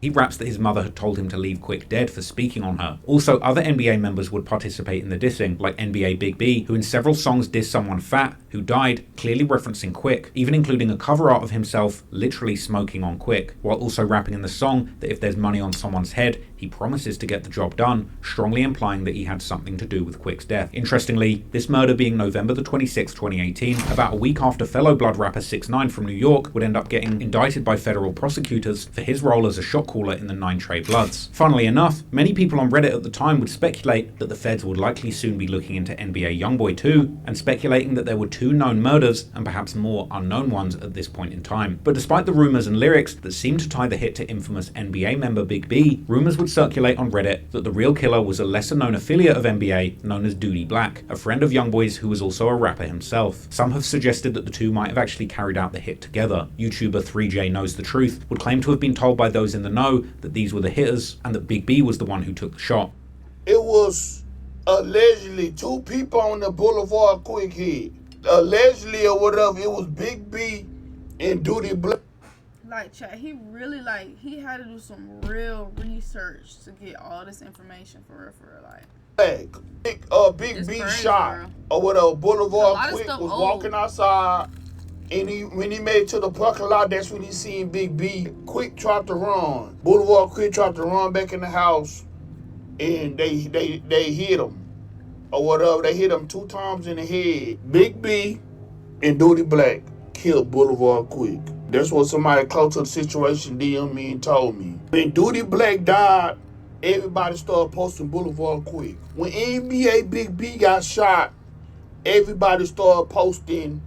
He raps that his mother had told him to leave Quick dead for speaking on her. Also, other NBA members would participate in the dissing, like NBA Big B, who in several songs dissed someone fat who died, clearly referencing Quick, even including a cover art of himself literally smoking on Quick, while also rapping in the song that if there's money on someone's head, he promises to get the job done, strongly implying that he had something to do with Quick's death. Interestingly, this murder being November the 26th, 2018, about a week after fellow blood rapper 6ix9ine from New York would end up getting indicted by federal prosecutors for his role as a shot caller in the 9 Trey Bloods. Funnily enough, many people on Reddit at the time would speculate that the feds would likely soon be looking into NBA YoungBoy too, and speculating that there were 2 known murders and perhaps more unknown ones at this point in time. But despite the rumors and lyrics that seemed to tie the hit to infamous NBA member Big B, rumors would circulate on Reddit that the real killer was a lesser known affiliate of NBA known as Duty Black, a friend of YoungBoy's who was also a rapper himself. Some have suggested that the two might have actually carried out the hit together. YouTuber 3J Knows the Truth would claim to have been told by those in the know that these were the hitters and that Big B was the one who took the shot. It was allegedly 2 people on the Boulevard Quick hit. Allegedly or whatever, it was Big B and Duty Black. Like, chat, he really, like, he had to do some real research to get all this information for real, like. Big B shot or whatever. Boulevard Quick was walking outside, and when he made it to the parking lot, that's when he seen Big B. Quick tried to run. Boulevard Quick tried to run back in the house, and they hit him or whatever. They hit him 2 times in the head. Big B and Duty Black killed Boulevard Quick. That's what somebody close to the situation DM'd me and told me. When Duty Black died, everybody started posting Boulevard Quick. When NBA Big B got shot, everybody started posting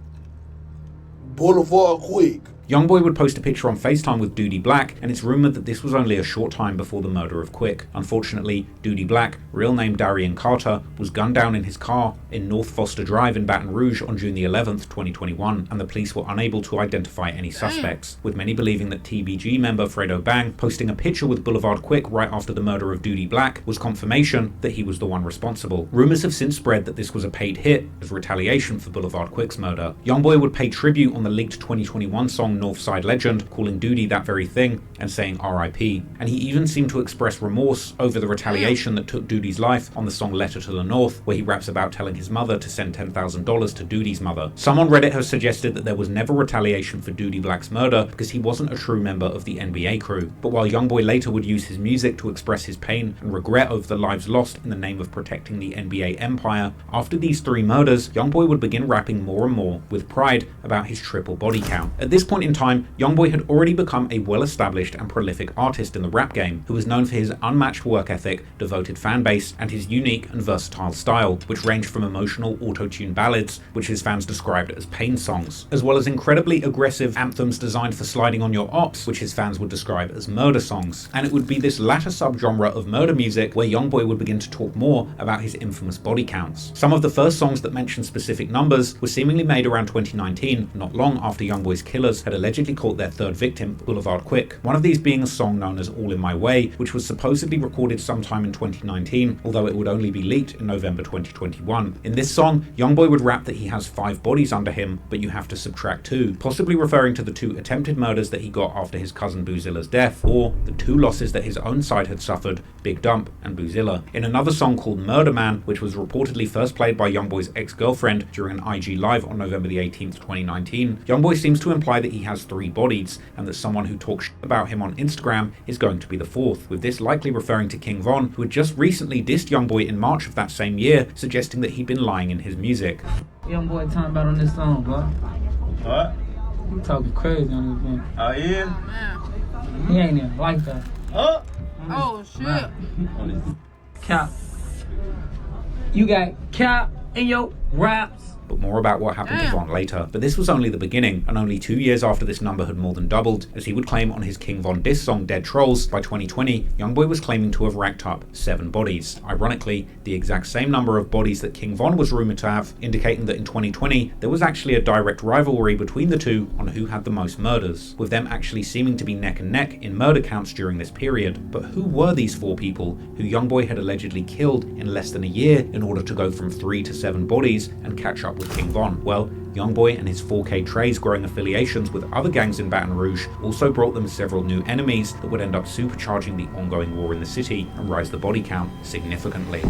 Boulevard Quick. YoungBoy would post a picture on FaceTime with Duty Black, and it's rumored that this was only a short time before the murder of Quick. Unfortunately, Duty Black, real name Darian Carter, was gunned down in his car in North Foster Drive in Baton Rouge on June the 11th, 2021, and the police were unable to identify any suspects, with many believing that TBG member Fredo Bang posting a picture with Boulevard Quick right after the murder of Duty Black was confirmation that he was the one responsible. Rumors have since spread that this was a paid hit as retaliation for Boulevard Quick's murder. YoungBoy would pay tribute on the leaked 2021 song Northside Legend, calling Duty that very thing and saying RIP. And he even seemed to express remorse over the retaliation that took Duty's life on the song Letter to the North, where he raps about telling his mother to send $10,000 to Duty's mother. Some on Reddit have suggested that there was never retaliation for Duty Black's murder because he wasn't a true member of the NBA crew. But while YoungBoy later would use his music to express his pain and regret over the lives lost in the name of protecting the NBA empire, after these 3 murders, YoungBoy would begin rapping more and more with pride about his triple body count. At this point in time, YoungBoy had already become a well-established and prolific artist in the rap game, who was known for his unmatched work ethic, devoted fan base, and his unique and versatile style, which ranged from emotional auto-tune ballads, which his fans described as pain songs, as well as incredibly aggressive anthems designed for sliding on your ops, which his fans would describe as murder songs. And it would be this latter subgenre of murder music where YoungBoy would begin to talk more about his infamous body counts. Some of the first songs that mentioned specific numbers were seemingly made around 2019, not long after YoungBoy's killers had allegedly caught their 3rd victim, Boulevard Quick. One of these being a song known as All in My Way, which was supposedly recorded sometime in 2019, although it would only be leaked in November 2021. In this song, YoungBoy would rap that he has 5 bodies under him, but you have to subtract 2, possibly referring to the 2 attempted murders that he got after his cousin Boozilla's death, or the 2 losses that his own side had suffered, Big Dump and Boozilla. In another song called Murder Man, which was reportedly first played by YoungBoy's ex-girlfriend during an IG live on November the 18th, 2019, YoungBoy seems to imply that he has 3 bodies, and that someone who talks shit about him on Instagram is going to be the 4th, with this likely referring to King Von, who had just recently dissed YoungBoy in March of that same year, suggesting that he'd been lying in his music. YoungBoy talking about on this song, bro. What? You talking crazy on this man. Oh yeah? He ain't even like that. Oh shit. Cap. You got cap in your raps. But more about what happened to Von later. But this was only the beginning, and only 2 years after this number had more than doubled, as he would claim on his King Von diss song Dead Trolls. By 2020, YoungBoy was claiming to have racked up 7 bodies. Ironically, the exact same number of bodies that King Von was rumoured to have, indicating that in 2020, there was actually a direct rivalry between the two on who had the most murders, with them actually seeming to be neck and neck in murder counts during this period. But who were these 4 people who YoungBoy had allegedly killed in less than a year in order to go from 3 to 7 bodies and catch up with King Von? Well, YoungBoy and his 4K Trey's growing affiliations with other gangs in Baton Rouge also brought them several new enemies that would end up supercharging the ongoing war in the city and rise the body count significantly.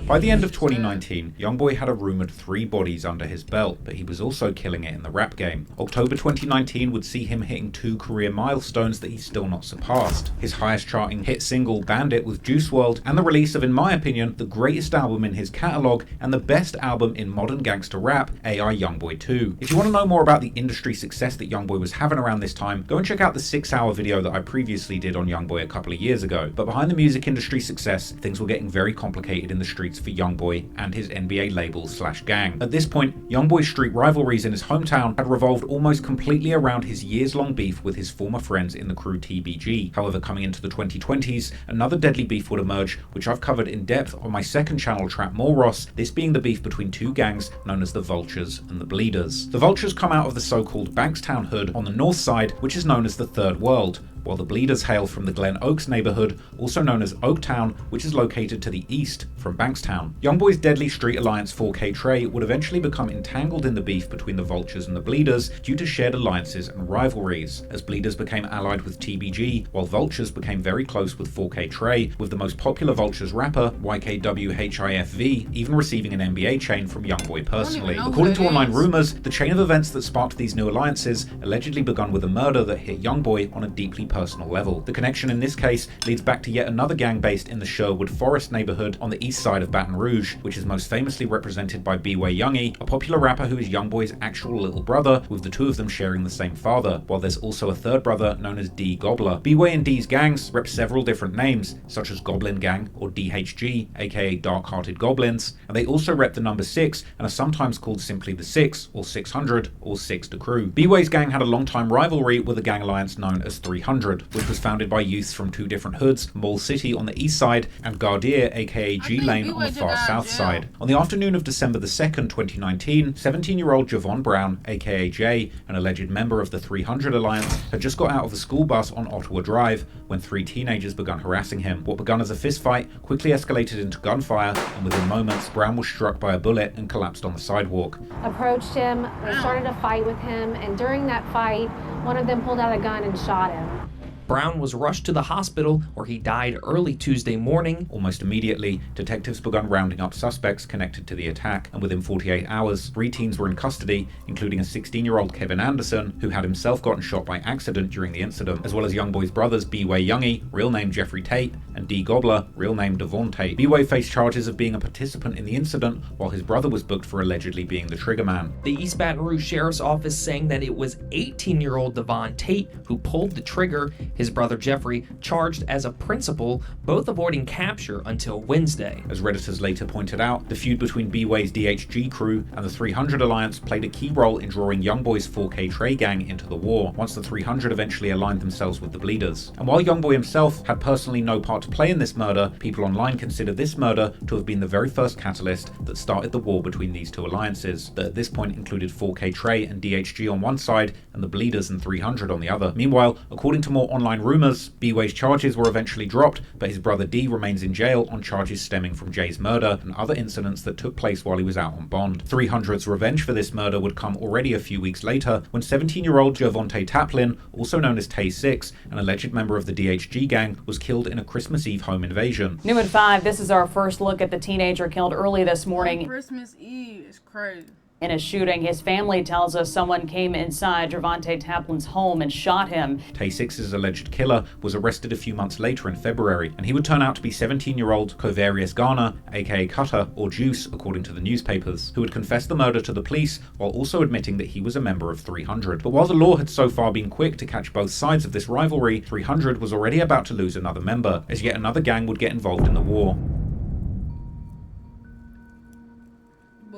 By the end of 2019, YoungBoy had a rumored 3 bodies under his belt, but he was also killing it in the rap game. October 2019 would see him hitting 2 career milestones that he's still not surpassed. His highest charting hit single, Bandit, with Juice WRLD, and the release of, in my opinion, the greatest album in his catalogue and the best album in modern gangster rap, AI YoungBoy 2. If you want to know more about the industry success that YoungBoy was having around this time, go and check out the 6-hour video that I previously did on YoungBoy a couple of years ago. But behind the music industry success, things were getting very complicated in the streets for YoungBoy and his NBA label/gang. At this point, YoungBoy's street rivalries in his hometown had revolved almost completely around his years-long beef with his former friends in the crew TBG. However, coming into the 2020s, another deadly beef would emerge, which I've covered in depth on my second channel, Trap More Ross, this being the beef between 2 gangs known as the Vultures and the Bleeders. The Vultures come out of the so-called Bankstown hood on the north side, which is known as the Third World, while the Bleeders hail from the Glen Oaks neighborhood, also known as Oaktown, which is located to the east from Bankstown. YoungBoy's deadly street alliance 4K Trey would eventually become entangled in the beef between the Vultures and the Bleeders due to shared alliances and rivalries, as Bleeders became allied with TBG, while Vultures became very close with 4K Trey, with the most popular Vultures rapper, YKWHIFV, even receiving an NBA chain from YoungBoy personally. According to online rumors, the chain of events that sparked these new alliances allegedly begun with a murder that hit YoungBoy on a deeply personal level. The connection in this case leads back to yet another gang based in the Sherwood Forest neighborhood on the east side of Baton Rouge, which is most famously represented by BwyYoungie, a popular rapper who is YoungBoy's actual little brother, with the 2 of them sharing the same father, while there's also a third brother known as D Gobbler. Bwy and D's gangs rep several different names, such as Goblin Gang or DHG, aka Dark Hearted Goblins, and they also rep the number 6 and are sometimes called simply the 6 or 600 or 6 to Crew. Bwy's gang had a long-time rivalry with a gang alliance known as 300, which was founded by youths from 2 different hoods, Mall City on the east side and Gardier aka G Lane on the far south side. On the afternoon of December the 2nd, 2019, 17-year-old Javon Brown aka Jay, an alleged member of the 300 Alliance, had just got out of the school bus on Ottawa Drive when 3 teenagers began harassing him. What began as a fistfight quickly escalated into gunfire, and within moments, Brown was struck by a bullet and collapsed on the sidewalk. Approached him, they started a fight with him, and during that fight, one of them pulled out a gun and shot him. Brown was rushed to the hospital where he died early Tuesday morning. Almost immediately, detectives began rounding up suspects connected to the attack, and within 48 hours, 3 teens were in custody, including a 16-year-old Kevin Anderson, who had himself gotten shot by accident during the incident, as well as YoungBoy's brothers BwyYoungie, real name Jeffrey Tate, and D Gobbler, real name Devon Tate. Bwy faced charges of being a participant in the incident, while his brother was booked for allegedly being the triggerman. The East Baton Rouge Sheriff's Office saying that it was 18-year-old Devon Tate who pulled the trigger. His brother Jeffrey charged as a principal, both avoiding capture until Wednesday. As Redditors later pointed out, the feud between Bwy's DHG crew and the 300 Alliance played a key role in drawing YoungBoy's 4K Trey gang into the war, once the 300 eventually aligned themselves with the Bleeders. And while YoungBoy himself had personally no part to play in this murder, people online consider this murder to have been the very first catalyst that started the war between these 2 alliances, that at this point included 4K Trey and DHG on one side and the Bleeders and 300 on the other. Meanwhile, according to more online rumors, Bwy's charges were eventually dropped, but his brother D remains in jail on charges stemming from Jay's murder and other incidents that took place while he was out on bond. 300's revenge for this murder would come already a few weeks later when 17-year-old Gervonta Taplin, also known as Tay6, an alleged member of the DHG gang, was killed in a Christmas Eve home invasion. New at 5, this is our first look at the teenager killed early this morning. Christmas Eve is crazy. In a shooting, his family tells us someone came inside Gervonta Taplin's home and shot him. Tay6's alleged killer was arrested a few months later in February, and he would turn out to be 17-year-old Covarius Garner, aka Cutter, or Juice, according to the newspapers, who had confessed the murder to the police while also admitting that he was a member of 300. But while the law had so far been quick to catch both sides of this rivalry, 300 was already about to lose another member, as yet another gang would get involved in the war.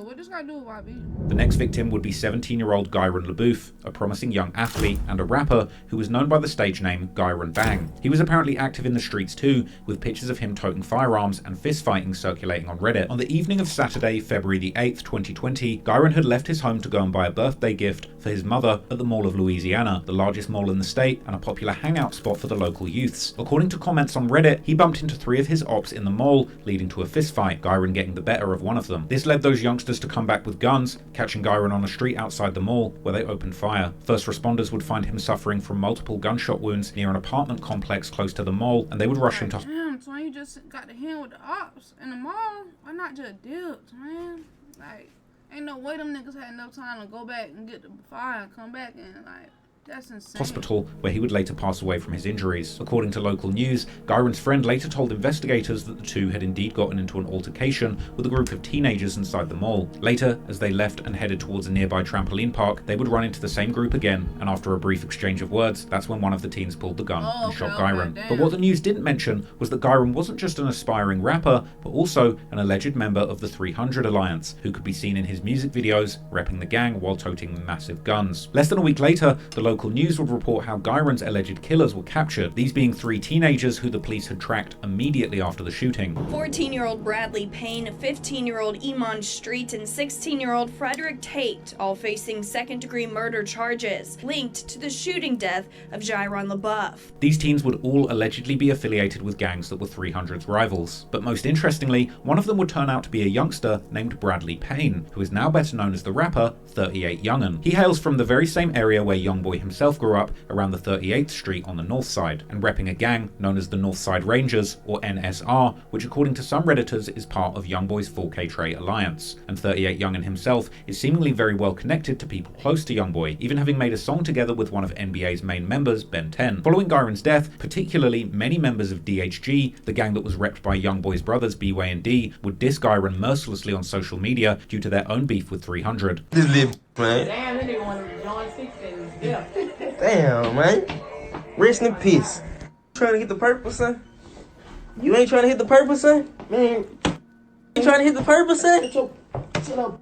what this got to do with YB? The next victim would be 17-year-old Gyron LaBouffe, a promising young athlete and a rapper who was known by the stage name Gyron Bang. He was apparently active in the streets too, with pictures of him toting firearms and fist fighting circulating on Reddit. On the evening of Saturday, February the 8th, 2020, Gyron had left his home to go and buy a birthday gift for his mother at the Mall of Louisiana, the largest mall in the state and a popular hangout spot for the local youths. According to comments on Reddit, he bumped into 3 of his ops in the mall, leading to a fist fight, Gyron getting the better of one of them. This led those youngsters to come back with guns, catching Gyron on a street outside the mall, where they opened fire. First responders would find him suffering from multiple gunshot wounds near an apartment complex close to the mall, and they would rush him to... Damn, so you just got the hand with the ops in the mall? Why not just dipped, man? Like, ain't no way them niggas had no time to go back and get the fire and come back and, like... That's insane. Hospital, where he would later pass away from his injuries. According to local news, Gyron's friend later told investigators that the two had indeed gotten into an altercation with a group of teenagers inside the mall. Later, as they left and headed towards a nearby trampoline park, they would run into the same group again, and after a brief exchange of words, that's when one of the teens pulled the gun and shot Gyron. But what the news didn't mention was that Gyron wasn't just an aspiring rapper, but also an alleged member of the 300 Alliance, who could be seen in his music videos, repping the gang while toting massive guns. Less than a week later, the local news would report how Gyron's alleged killers were captured, these being 3 teenagers who the police had tracked immediately after the shooting. 14-year-old Bradley Payne, 15-year-old Iman Street, and 16-year-old Frederick Tate, all facing second-degree murder charges linked to the shooting death of Gyron LaBouffe. These teens would all allegedly be affiliated with gangs that were 300's rivals. But most interestingly, one of them would turn out to be a youngster named Bradley Payne, who is now better known as the rapper 38 Young'un. He hails from the very same area where YoungBoy himself grew up, around the 38th Street on the north side, and repping a gang known as the Northside Rangers, or NSR, which according to some Redditors is part of YoungBoy's 4K Trey Alliance. And 38 Young'un himself is seemingly very well connected to people close to YoungBoy, even having made a song together with one of NBA's main members, Ben 10. Following Gyron's death, particularly many members of DHG, the gang that was repped by YoungBoy's brothers B-Way and D, would diss Gyron mercilessly on social media due to their own beef with 300. Just live, man. Damn, that nigga wanted to join 6 and yeah. Damn, man. Rest in peace. Trying to get the purple, son? You ain't trying to hit the purple, son? Man. You trying to hit the purple, son? Shut up.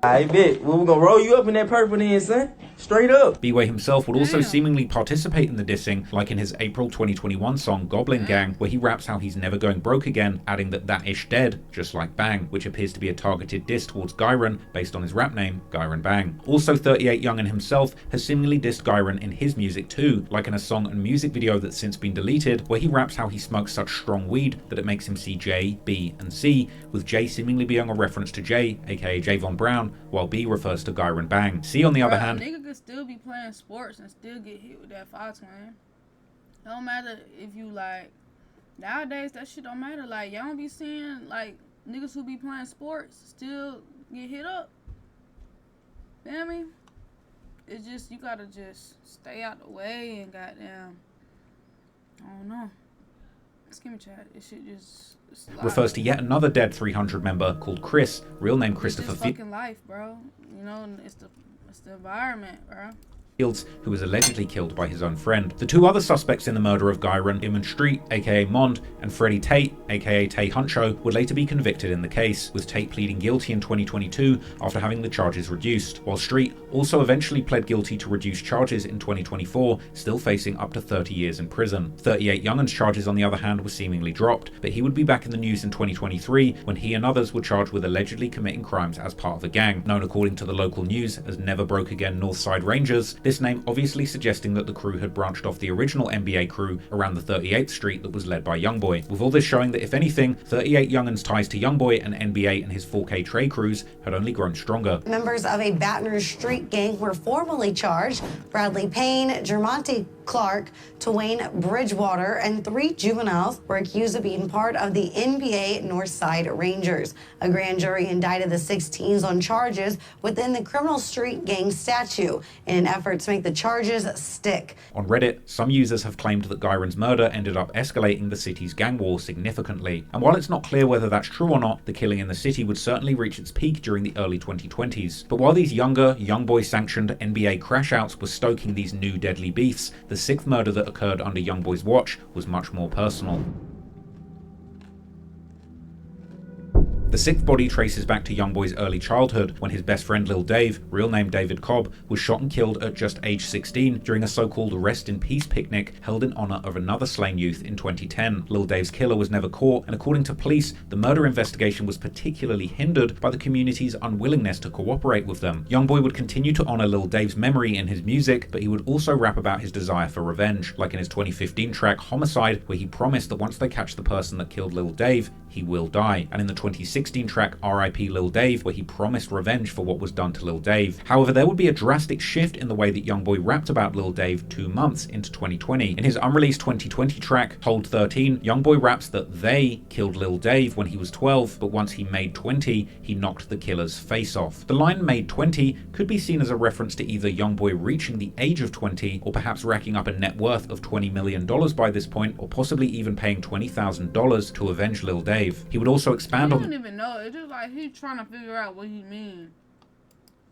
I bet. Well, we're gonna roll you up in that purple then, son. Straight up. B-Way himself would also seemingly participate in the dissing, like in his April 2021 song Goblin Gang, where he raps how he's never going broke again, adding that ish dead, just like Bang, which appears to be a targeted diss towards Gyron based on his rap name, Gyron Bang. Also, 38 Young'un himself has seemingly dissed Gyron in his music too, like in a song and music video that's since been deleted, where he raps how he smokes such strong weed that it makes him see J, B, and C, with J seemingly being a reference to J, aka Javon Brown, while B refers to Gyron Bang. C, on the other hand, nigga could still be playing sports and still get hit with that 5-twin. Don't matter if you like, nowadays that shit don't matter. Like, y'all don't be seeing like niggas who be playing sports still get hit up. You know what I mean? It's just, you gotta just stay out the way and goddamn, I don't know. Give me chat. It should just refers to yet another dead 300 member called Chris, real name Christopher Fields. Fucking life, bro. You know, it's the environment, bro. Fields, who was allegedly killed by his own friend. The 2 other suspects in the murder of Gyron, Iman Street, aka Mond, and Freddie Tate, aka Tay Huncho, would later be convicted in the case, with Tate pleading guilty in 2022 after having the charges reduced, while Street also eventually pled guilty to reduced charges in 2024, still facing up to 30 years in prison. 38 Young'un's charges, on the other hand, were seemingly dropped, but he would be back in the news in 2023 when he and others were charged with allegedly committing crimes as part of a gang, known according to the local news as Never Broke Again Northside Rangers, this name obviously suggesting that the crew had branched off the original NBA crew around the 38th Street that was led by YoungBoy, with all this showing that if anything, 38 Young'un's ties to YoungBoy and NBA and his 4K Trey crews had only grown stronger. Members of a Baton Rouge street gang were formally charged. Bradley Payne, Jermonte Clark, Twain Bridgewater, and 3 juveniles were accused of being part of the NBA Northside Rangers. A grand jury indicted the 6 teens on charges within the criminal street gang statute in an effort to make the charges stick. On Reddit, some users have claimed that Gyron's murder ended up escalating the city's gang war significantly. And while it's not clear whether that's true or not, the killing in the city would certainly reach its peak during the early 2020s. But while these younger, YoungBoy-sanctioned NBA crash-outs were stoking these new deadly beefs, the 6th murder that occurred under YoungBoy's watch was much more personal. The sixth body traces back to YoungBoy's early childhood, when his best friend Lil Dave, real name David Cobb, was shot and killed at just age 16 during a so-called Rest in Peace picnic held in honor of another slain youth in 2010. Lil Dave's killer was never caught, and according to police, the murder investigation was particularly hindered by the community's unwillingness to cooperate with them. YoungBoy would continue to honor Lil Dave's memory in his music, but he would also rap about his desire for revenge, like in his 2015 track Homicide, where he promised that once they catch the person that killed Lil Dave, he will die, and in the 2016 track R.I.P. Lil Dave, where he promised revenge for what was done to Lil Dave. However, there would be a drastic shift in the way that YoungBoy rapped about Lil Dave 2 months into 2020. In his unreleased 2020 track, Hold 13, YoungBoy raps that they killed Lil Dave when he was 12, but once he made 20, he knocked the killer's face off. The line made 20 could be seen as a reference to either YoungBoy reaching the age of 20, or perhaps racking up a net worth of $20 million by this point, or possibly even paying $20,000 to avenge Lil Dave. He would also expand on... I don't even know. It's just like he's trying to figure out what he means.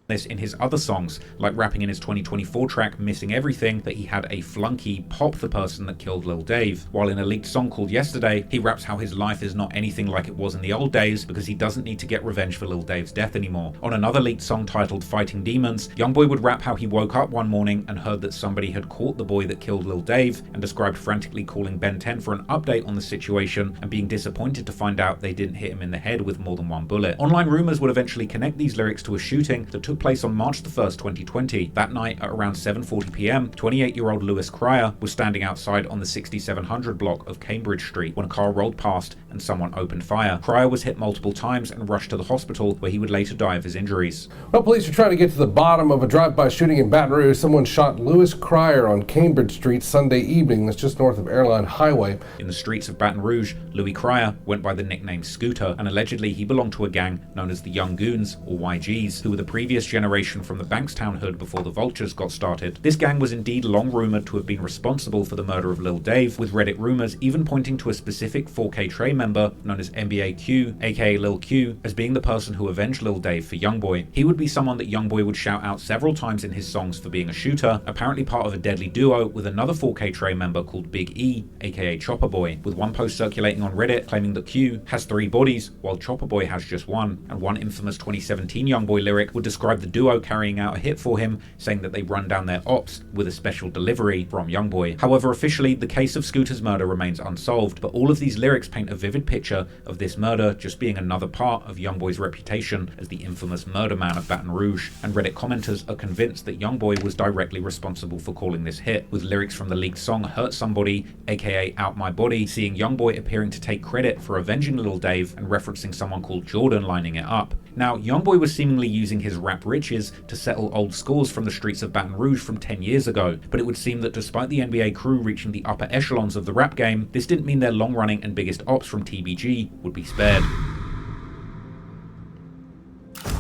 This in his other songs, like rapping in his 2024 track Missing Everything that he had a flunky pop the person that killed Lil Dave, while in a leaked song called Yesterday, he raps how his life is not anything like it was in the old days because he doesn't need to get revenge for Lil Dave's death anymore. On another leaked song titled Fighting Demons, YoungBoy would rap how he woke up one morning and heard that somebody had caught the boy that killed Lil Dave, and described frantically calling Ben 10 for an update on the situation and being disappointed to find out they didn't hit him in the head with more than one bullet. Online rumors would eventually connect these lyrics to a shooting that took place on March 1st, 2020. That night at around 7:40 p.m, 28-year-old Lewis Cryer was standing outside on the 6700 block of Cambridge Street when a car rolled past and someone opened fire. Cryer was hit multiple times and rushed to the hospital, where he would later die of his injuries. Well, police are trying to get to the bottom of a drive-by shooting in Baton Rouge. Someone shot Lewis Cryer on Cambridge Street Sunday evening. That's just north of Airline Highway. In the streets of Baton Rouge, Louis Cryer went by the nickname Scooter, and allegedly he belonged to a gang known as the Young Goons, or YGs, who were the previous generation from the Bankstown hood before the Vultures got started. This gang was indeed long rumored to have been responsible for the murder of Lil Dave, with Reddit rumors even pointing to a specific 4K Trey member known as NBA Q, aka Lil Q, as being the person who avenged Lil Dave for YoungBoy. He would be someone that YoungBoy would shout out several times in his songs for being a shooter, apparently part of a deadly duo with another 4K Trey member called Big E, aka Chopper Boy, with one post circulating on Reddit claiming that Q has 3 bodies while Chopper Boy has just one, and one infamous 2017 YoungBoy lyric would describe the duo carrying out a hit for him, saying that they run down their ops with a special delivery from YoungBoy. However, officially, the case of Scooter's murder remains unsolved, but all of these lyrics paint a vivid picture of this murder just being another part of YoungBoy's reputation as the infamous murder man of Baton Rouge, and Reddit commenters are convinced that YoungBoy was directly responsible for calling this hit, with lyrics from the leaked song Hurt Somebody, aka Out My Body, seeing YoungBoy appearing to take credit for avenging Lil Dave and referencing someone called Jordan lining it up. Now, YoungBoy was seemingly using his rap riches to settle old scores from the streets of Baton Rouge from 10 years ago, but it would seem that despite the NBA crew reaching the upper echelons of the rap game, this didn't mean their long-running and biggest ops from TBG would be spared.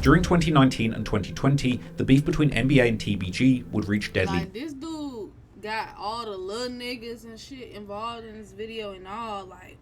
During 2019 and 2020, the beef between NBA and TBG would reach deadly. Like, this dude got all the little niggas and shit involved in this video and all, like,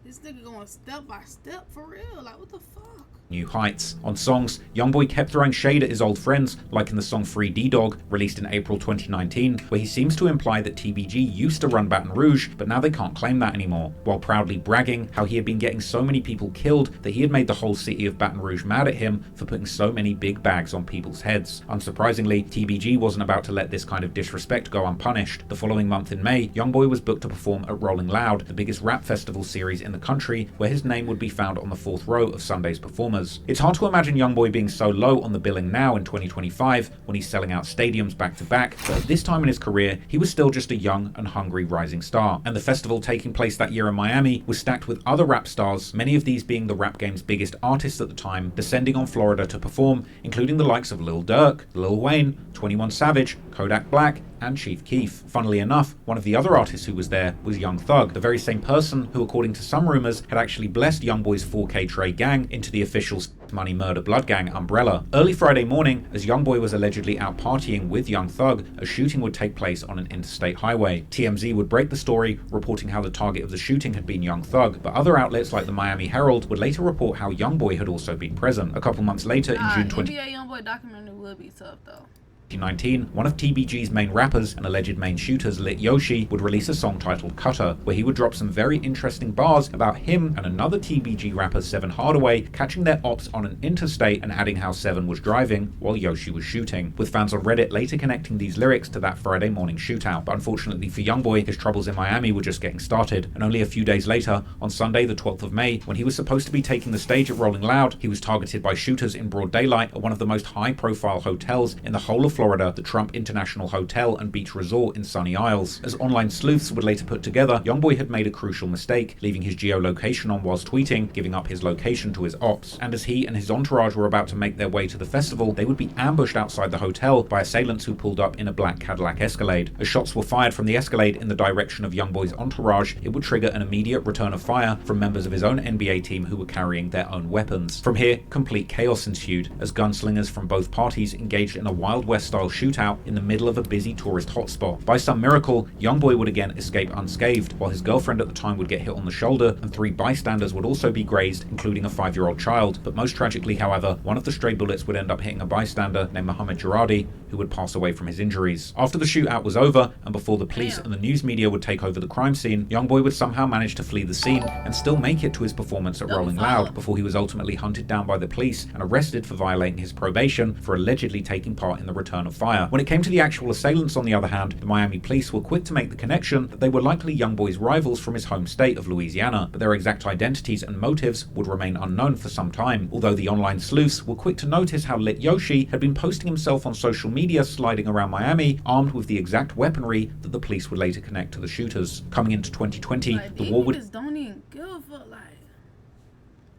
this nigga going step by step for real, like, what the fuck? New heights. On songs, YoungBoy kept throwing shade at his old friends, like in the song Free D-Dog, released in April 2019, where he seems to imply that TBG used to run Baton Rouge, but now they can't claim that anymore, while proudly bragging how he had been getting so many people killed that he had made the whole city of Baton Rouge mad at him for putting so many big bags on people's heads. Unsurprisingly, TBG wasn't about to let this kind of disrespect go unpunished. The following month in May, YoungBoy was booked to perform at Rolling Loud, the biggest rap festival series in the country, where his name would be found on the 4th row of Sunday's performers. It's hard to imagine YoungBoy being so low on the billing now in 2025 when he's selling out stadiums back to back, but at this time in his career, he was still just a young and hungry rising star. And the festival taking place that year in Miami was stacked with other rap stars, many of these being the rap game's biggest artists at the time, descending on Florida to perform, including the likes of Lil Durk, Lil Wayne, 21 Savage, Kodak Black, and Chief Keef. Funnily enough, one of the other artists who was there was Young Thug, the very same person who, according to some rumors, had actually blessed YoungBoy's 4K Trey gang into the official Money Murder Blood Gang umbrella. Early Friday morning, as YoungBoy was allegedly out partying with Young Thug, a shooting would take place on an interstate highway. TMZ would break the story, reporting how the target of the shooting had been Young Thug, but other outlets like the Miami Herald would later report how YoungBoy had also been present. A couple months later, in June 20... NBA YoungBoy documentary would be tough, though. 2019, one of TBG's main rappers and alleged main shooters, Lit Yoshi, would release a song titled Cutter, where he would drop some very interesting bars about him and another TBG rapper, Seven Hardaway, catching their ops on an interstate and adding how Seven was driving while Yoshi was shooting, with fans on Reddit later connecting these lyrics to that Friday morning shootout. But unfortunately for YoungBoy, his troubles in Miami were just getting started, and only a few days later, on Sunday the 12th of May, when he was supposed to be taking the stage at Rolling Loud, he was targeted by shooters in broad daylight at one of the most high-profile hotels in the whole of Florida, the Trump International Hotel and Beach Resort in Sunny Isles. As online sleuths would later put together, YoungBoy had made a crucial mistake, leaving his geolocation on whilst tweeting, giving up his location to his ops. And as he and his entourage were about to make their way to the festival, they would be ambushed outside the hotel by assailants who pulled up in a black Cadillac Escalade. As shots were fired from the Escalade in the direction of YoungBoy's entourage, it would trigger an immediate return of fire from members of his own NBA team who were carrying their own weapons. From here, complete chaos ensued, as gunslingers from both parties engaged in a Wild West-style shootout in the middle of a busy tourist hotspot. By some miracle, YoungBoy would again escape unscathed, while his girlfriend at the time would get hit on the shoulder, and 3 bystanders would also be grazed, including a 5-year-old child. But most tragically, however, one of the stray bullets would end up hitting a bystander named Mohammed Jaradi, who would pass away from his injuries. After the shootout was over, and before the police and the news media would take over the crime scene, YoungBoy would somehow manage to flee the scene and still make it to his performance at Rolling Loud, before he was ultimately hunted down by the police and arrested for violating his probation for allegedly taking part in the return of fire. When it came to the actual assailants, on the other hand, the Miami police were quick to make the connection that they were likely YoungBoy's rivals from his home state of Louisiana, but their exact identities and motives would remain unknown for some time, although the online sleuths were quick to notice how Lit Yoshi had been posting himself on social media sliding around Miami, armed with the exact weaponry that the police would later connect to the shooters. Coming into 2020, the war would... don't even give a fuck, like,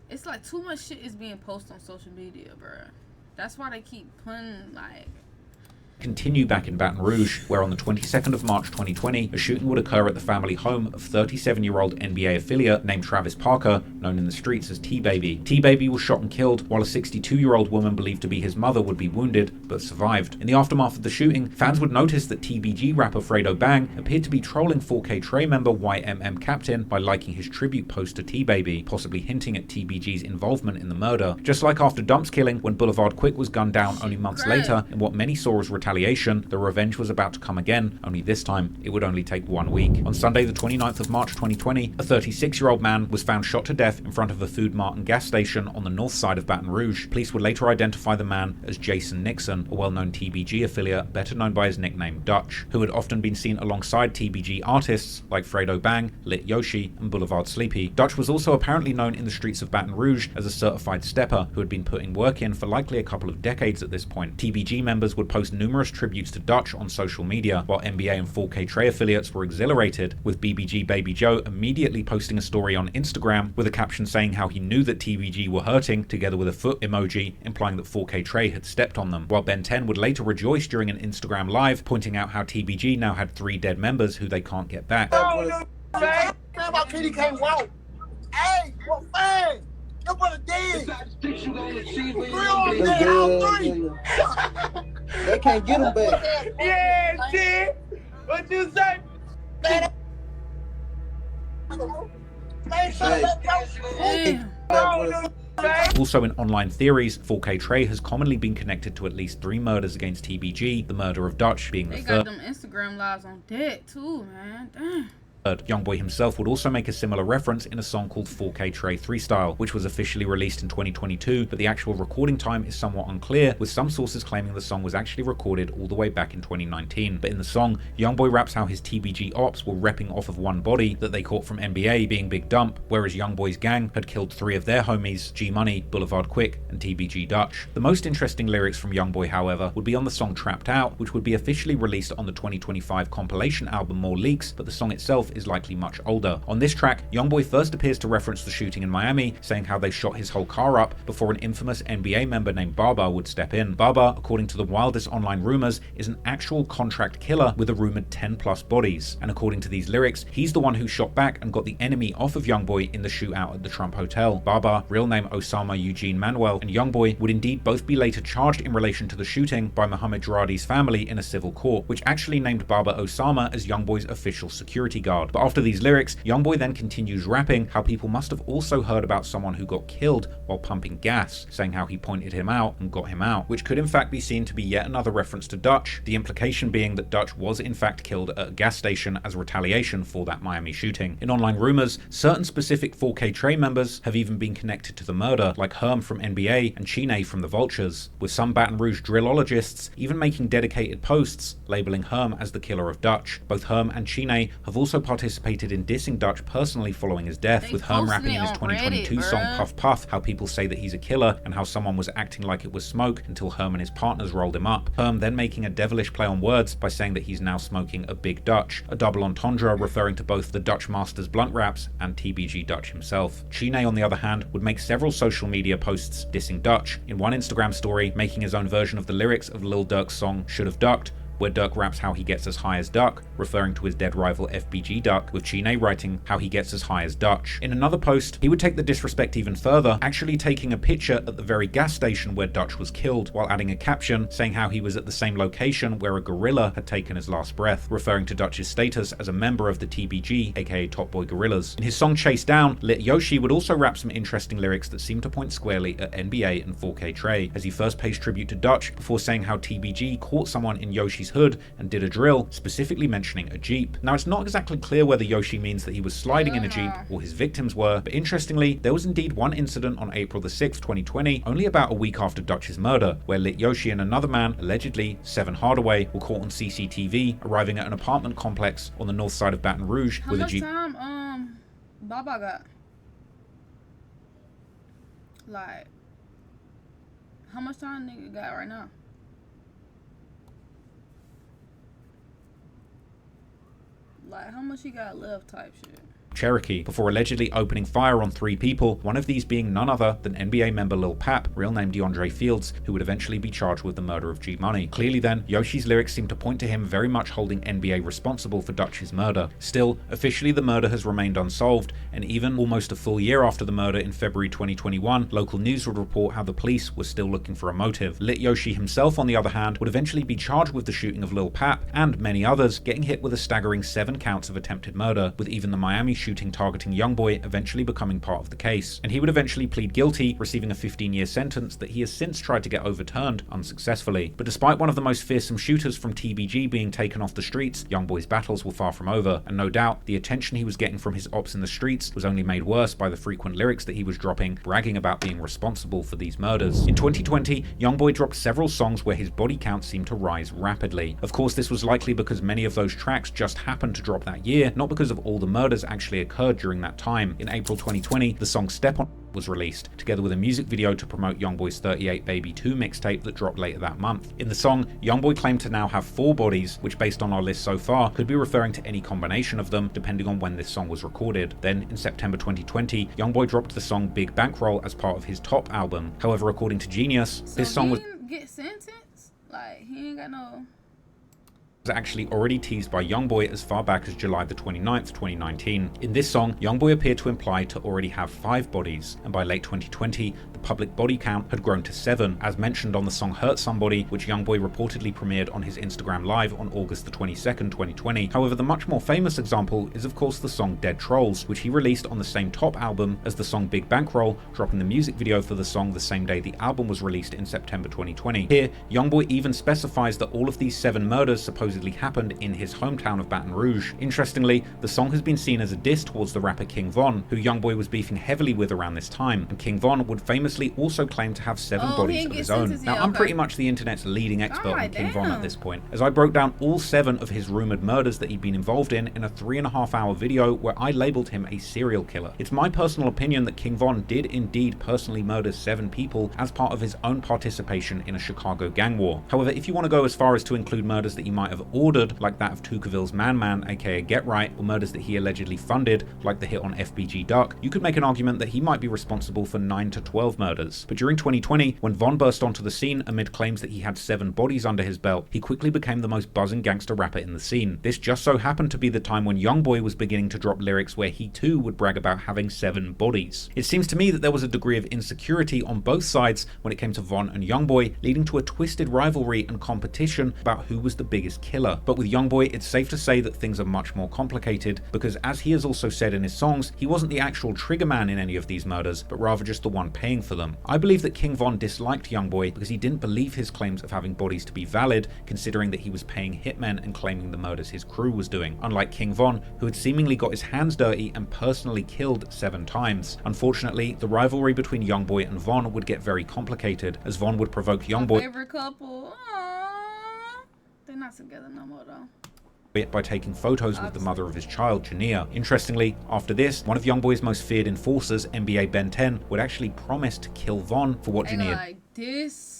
it's like too much shit is being posted on social media, bruh. That's why they keep putting, like... continue back in Baton Rouge, where on the 22nd of March 2020, a shooting would occur at the family home of 37-year-old NBA affiliate named Travis Parker, known in the streets as T-Baby. T-Baby was shot and killed, while a 62-year-old woman believed to be his mother would be wounded, but survived. In the aftermath of the shooting, fans would notice that TBG rapper Fredo Bang appeared to be trolling 4K Trey member YMM Captain by liking his tribute post to T-Baby, possibly hinting at TBG's involvement in the murder. Just like after Dump's killing, when Boulevard Quick was gunned down only months later, in what many saw as retaliation, the revenge was about to come again, only this time it would only take 1 week. On Sunday the 29th of March 2020, a 36-year-old man was found shot to death in front of a Food Mart and gas station on the north side of Baton Rouge. Police would later identify the man as Jason Nixon, a well-known TBG affiliate better known by his nickname Dutch, who had often been seen alongside TBG artists like Fredo Bang, Lit Yoshi, and Boulevard Sleepy. Dutch was also apparently known in the streets of Baton Rouge as a certified stepper who had been putting work in for likely a couple of decades at this point. TBG members would post numerous tributes to Dutch on social media, while NBA and 4K Trey affiliates were exhilarated, with BBG Baby Joe immediately posting a story on Instagram with a caption saying how he knew that TBG were hurting, together with a foot emoji implying that 4K Trey had stepped on them, while Ben 10 would later rejoice during an Instagram live, pointing out how TBG now had 3 dead members who they can't get back. Hey, what fan? Your brother dead. 3 on dead, how 3? They can't get him back. Yeah, shit. What you say? Also in online theories, 4K Trey has commonly been connected to at least 3 murders against TBG, the murder of Dutch being the third. They got them Instagram lives on deck too, man. Damn. YoungBoy himself would also make a similar reference in a song called 4K Trey 3-Style, which was officially released in 2022, but the actual recording time is somewhat unclear, with some sources claiming the song was actually recorded all the way back in 2019. But in the song, YoungBoy raps how his TBG ops were repping off of one body that they caught from NBA, being Big Dump, whereas YoungBoy's gang had killed 3 of their homies, G-Money, Boulevard Quick, and TBG Dutch. The most interesting lyrics from YoungBoy, however, would be on the song Trapped Out, which would be officially released on the 2025 compilation album More Leaks, but the song itself is likely much older. On this track, YoungBoy first appears to reference the shooting in Miami, saying how they shot his whole car up before an infamous NBA member named Baba would step in. Baba, according to the wildest online rumors, is an actual contract killer with a rumored 10+ bodies. And according to these lyrics, he's the one who shot back and got the enemy off of YoungBoy in the shootout at the Trump Hotel. Baba, real name Osama Eugene Manuel, and YoungBoy would indeed both be later charged in relation to the shooting by Mohammed Jaradi's family in a civil court, which actually named Baba Osama as YoungBoy's official security guard. hard. But after these lyrics, YoungBoy then continues rapping how people must have also heard about someone who got killed while pumping gas, saying how he pointed him out and got him out, which could in fact be seen to be yet another reference to Dutch, the implication being that Dutch was in fact killed at a gas station as retaliation for that Miami shooting. In online rumors, certain specific 4K Trey members have even been connected to the murder, like Herm from NBA and Chine from the Vultures, with some Baton Rouge drillologists even making dedicated posts labeling Herm as the killer of Dutch. Both Herm and Chine have also participated in dissing Dutch personally following his death, with Herm rapping in his 2022 song Puff Puff how people say that he's a killer and how someone was acting like it was smoke until Herm and his partners rolled him up. Herm then making a devilish play on words by saying that he's now smoking a big Dutch, a double entendre referring to both the Dutch Master's blunt raps and TBG Dutch himself. Chine, on the other hand, would make several social media posts dissing Dutch, in one Instagram story making his own version of the lyrics of Lil Durk's song Should've Ducked, where Durk raps how he gets as high as Duck, referring to his dead rival FBG Duck, with Chine writing how he gets as high as Dutch. In another post, he would take the disrespect even further, actually taking a picture at the very gas station where Dutch was killed, while adding a caption saying how he was at the same location where a gorilla had taken his last breath, referring to Dutch's status as a member of the TBG, aka Top Boy Gorillas. In his song Chase Down, Lit Yoshi would also rap some interesting lyrics that seem to point squarely at NBA and 4K Trey, as he first pays tribute to Dutch before saying how TBG caught someone in Yoshi's hood and did a drill, specifically mentioning a Jeep. Now, it's not exactly clear whether Yoshi means that he was sliding in a Jeep or his victims were, but interestingly, there was indeed one incident on April the 6th, 2020, only about a week after Dutch's murder, where Lit Yoshi and another man, allegedly Seven Hardaway, were caught on CCTV arriving at an apartment complex on the north side of Baton Rouge with a Jeep. How much time, Baba got? Like, how much time nigga got right now? Like, how much he got left type shit. Cherokee, before allegedly opening fire on 3 people, one of these being none other than NBA member Lil Pap, real name DeAndre Fields, who would eventually be charged with the murder of G Money. Clearly then, Yoshi's lyrics seem to point to him very much holding NBA responsible for Dutch's murder. Still, officially the murder has remained unsolved, and even almost a full year after the murder in February 2021, local news would report how the police were still looking for a motive. Lit Yoshi himself, on the other hand, would eventually be charged with the shooting of Lil Pap, and many others, getting hit with a staggering 7 counts of attempted murder, with even the Miami shooting targeting YoungBoy eventually becoming part of the case. And he would eventually plead guilty, receiving a 15-year sentence that he has since tried to get overturned unsuccessfully. But despite one of the most fearsome shooters from TBG being taken off the streets, YoungBoy's battles were far from over, and no doubt the attention he was getting from his ops in the streets was only made worse by the frequent lyrics that he was dropping, bragging about being responsible for these murders. In 2020, YoungBoy dropped several songs where his body count seemed to rise rapidly. Of course, this was likely because many of those tracks just happened to drop that year, not because of all the murders actually occurred during that time. In April 2020, the song Step On was released, together with a music video to promote YoungBoy's 38 Baby 2 mixtape that dropped later that month. In the song, YoungBoy claimed to now have 4 bodies, which based on our list so far, could be referring to any combination of them depending on when this song was recorded. Then, in September 2020, YoungBoy dropped the song Big Bankroll as part of his Top album. However, according to Genius, this song was get sentenced? Like, he ain't got no... was actually already teased by YoungBoy as far back as July the 29th, 2019. In this song, YoungBoy appeared to imply to already have 5 bodies, and by late 2020, the public body count had grown to 7, as mentioned on the song Hurt Somebody, which YoungBoy reportedly premiered on his Instagram Live on August the 22nd, 2020. However, the much more famous example is of course the song Dead Trolls, which he released on the same Top album as the song Big Bankroll, dropping the music video for the song the same day the album was released in September 2020. Here, YoungBoy even specifies that all of these 7 murders supposedly happened in his hometown of Baton Rouge. Interestingly, the song has been seen as a diss towards the rapper King Von, who YoungBoy was beefing heavily with around this time, and King Von would famously also claim to have 7 bodies of his own. Now, I'm pretty much the internet's leading expert on King Von at this point, as I broke down all 7 of his rumored murders that he'd been involved in a 3.5-hour video where I labeled him a serial killer. It's my personal opinion that King Von did indeed personally murder 7 people as part of his own participation in a Chicago gang war. However, if you want to go as far as to include murders that he might have ordered, like that of Tucaville's Man Man, aka Get Right, or murders that he allegedly funded, like the hit on FBG Duck, you could make an argument that he might be responsible for 9 to 12 murders. But during 2020, when Von burst onto the scene amid claims that he had 7 bodies under his belt, he quickly became the most buzzing gangster rapper in the scene. This just so happened to be the time when YoungBoy was beginning to drop lyrics where he too would brag about having 7 bodies. It seems to me that there was a degree of insecurity on both sides when it came to Von and YoungBoy, leading to a twisted rivalry and competition about who was the biggest killer. But with YoungBoy, it's safe to say that things are much more complicated, because as he has also said in his songs, he wasn't the actual triggerman in any of these murders, but rather just the one paying for them. I believe that King Von disliked YoungBoy because he didn't believe his claims of having bodies to be valid, considering that he was paying hitmen and claiming the murders his crew was doing, unlike King Von, who had seemingly got his hands dirty and personally killed 7 times. Unfortunately, the rivalry between YoungBoy and Von would get very complicated, as Von would provoke YoungBoy. My favorite couple. Aww. They're not together no more though. By taking photos with the mother of his child, Jania. Interestingly, after this, one of YoungBoy's most feared enforcers, NBA Ben 10, would actually promise to kill Von for what Jania like this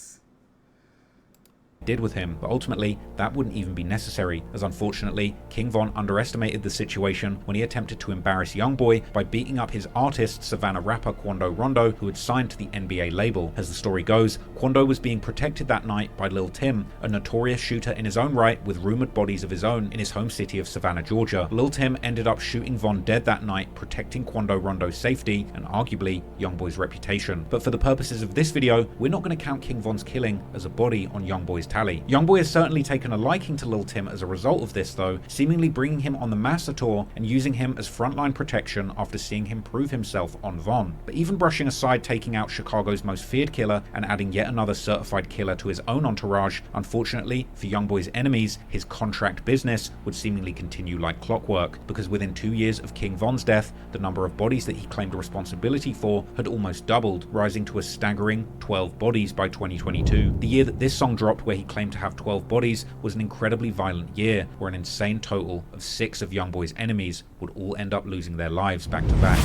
did with him, but ultimately that wouldn't even be necessary, as unfortunately King Von underestimated the situation when he attempted to embarrass YoungBoy by beating up his artist, Savannah rapper Quando Rondo, who had signed to the NBA label. As the story goes, Quando was being protected that night by Lil Tim, a notorious shooter in his own right with rumored bodies of his own in his home city of Savannah, Georgia. Lil Tim ended up shooting Von dead that night, protecting Quando Rondo's safety and arguably YoungBoy's reputation. But for the purposes of this video, we're not going to count King Von's killing as a body on YoungBoy's tally. YoungBoy has certainly taken a liking to Lil Tim as a result of this though, seemingly bringing him on the Massa tour and using him as frontline protection after seeing him prove himself on Von. But even brushing aside taking out Chicago's most feared killer and adding yet another certified killer to his own entourage, unfortunately for YoungBoy's enemies, his contract business would seemingly continue like clockwork, because within 2 years of King Von's death, the number of bodies that he claimed responsibility for had almost doubled, rising to a staggering 12 bodies by 2022. The year that this song dropped, where he claimed to have 12 bodies, was an incredibly violent year, where an insane total of 6 of YoungBoy's enemies would all end up losing their lives back to back.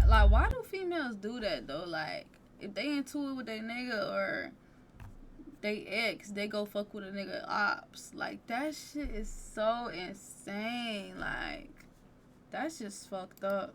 Like, why do females do that though? Like, if they into it with their nigga or they ex, they go fuck with a nigga ops. Like, that shit is so insane. Like, that's just fucked up.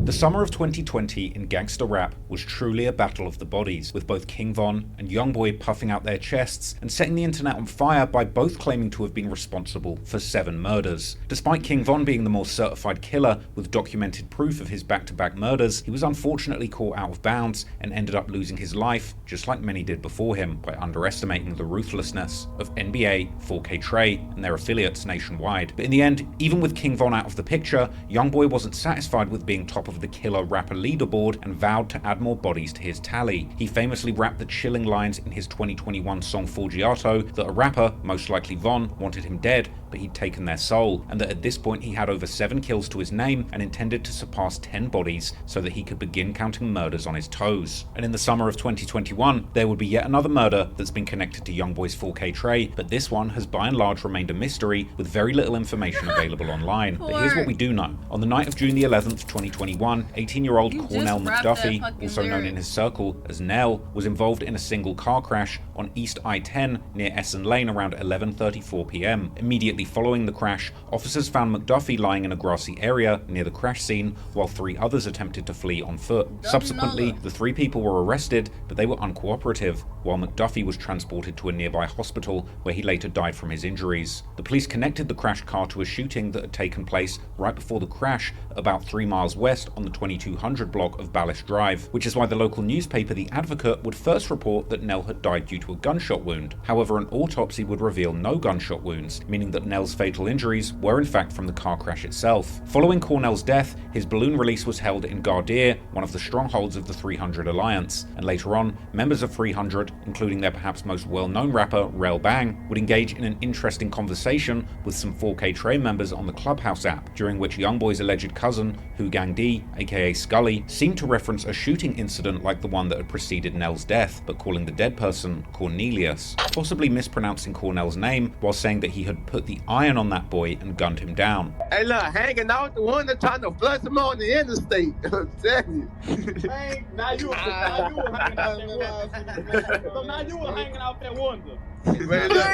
The summer of 2020 in gangster rap was truly a battle of the bodies, with both King Von and YoungBoy puffing out their chests and setting the internet on fire by both claiming to have been responsible for 7 murders. Despite King Von being the more certified killer with documented proof of his back-to-back murders, he was unfortunately caught out of bounds and ended up losing his life, just like many did before him, by underestimating the ruthlessness of NBA, 4K Trey, and their affiliates nationwide. But in the end, even with King Von out of the picture, YoungBoy wasn't satisfied with being top of the killer rapper leaderboard and vowed to add more bodies to his tally. He famously rapped the chilling lines in his 2021 song Forgiato that a rapper, most likely Von, wanted him dead, but he'd taken their soul, and that at this point he had over 7 kills to his name and intended to surpass 10 bodies so that he could begin counting murders on his toes. And in the summer of 2021, there would be yet another murder that's been connected to YoungBoy's 4K Trey, but this one has by and large remained a mystery with very little information available online. But here's what we do know. On the night of June the 11th, 2021, 18-year-old Cornell McDuffie, also known in his circle as Nell, was involved in a single car crash on East I-10 near Essen Lane around 11:34 p.m. Immediately following the crash, officers found McDuffie lying in a grassy area near the crash scene, while 3 others attempted to flee on foot. Subsequently, the 3 people were arrested, but they were uncooperative, while McDuffie was transported to a nearby hospital where he later died from his injuries. The police connected the crashed car to a shooting that had taken place right before the crash, about 3 miles west on the 2200 block of Ballish Drive, which is why the local newspaper The Advocate would first report that Nell had died due to a gunshot wound. However, an autopsy would reveal no gunshot wounds, meaning that Nell's fatal injuries were in fact from the car crash itself. Following Cornell's death, his balloon release was held in Gardeer, one of the strongholds of the 300 Alliance, and later on, members of 300, including their perhaps most well-known rapper, Rel Bang, would engage in an interesting conversation with some 4K Trey members on the Clubhouse app, during which YoungBoy's alleged cousin, Hu Gang D, aka Scully, seemed to reference a shooting incident like the one that had preceded Nell's death, but calling the dead person Cornelius, possibly mispronouncing Cornell's name while saying that he had put the iron on that boy and gunned him down. Hey, look, hanging out the one that's trying to flush him on the interstate. I'm telling you. Hey, now you were hanging out that window. So now you were hanging out that window. Man, look.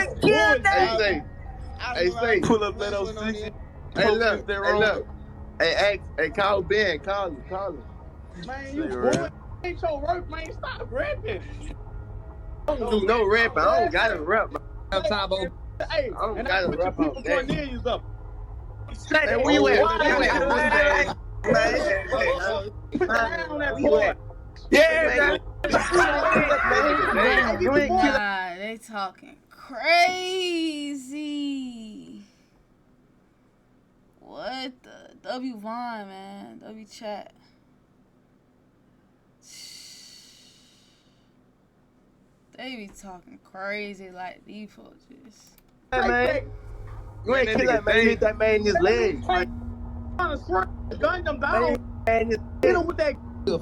Hey, say. Pull up that OC. Hey, look. Hey, call Ben. Call him. Man, you boy. Ain't your work, man. Stop rapping. I don't do no rapping. I don't got to rap. Hey, and I put your people Cornelius up. Hey, where you at? Yeah, They talking crazy. What the BbyLon, man? W chat. They be talking crazy like these folks just. Hey, man. You ain't kill that man. You hit that man in his leg. Gun them down. Hit him with that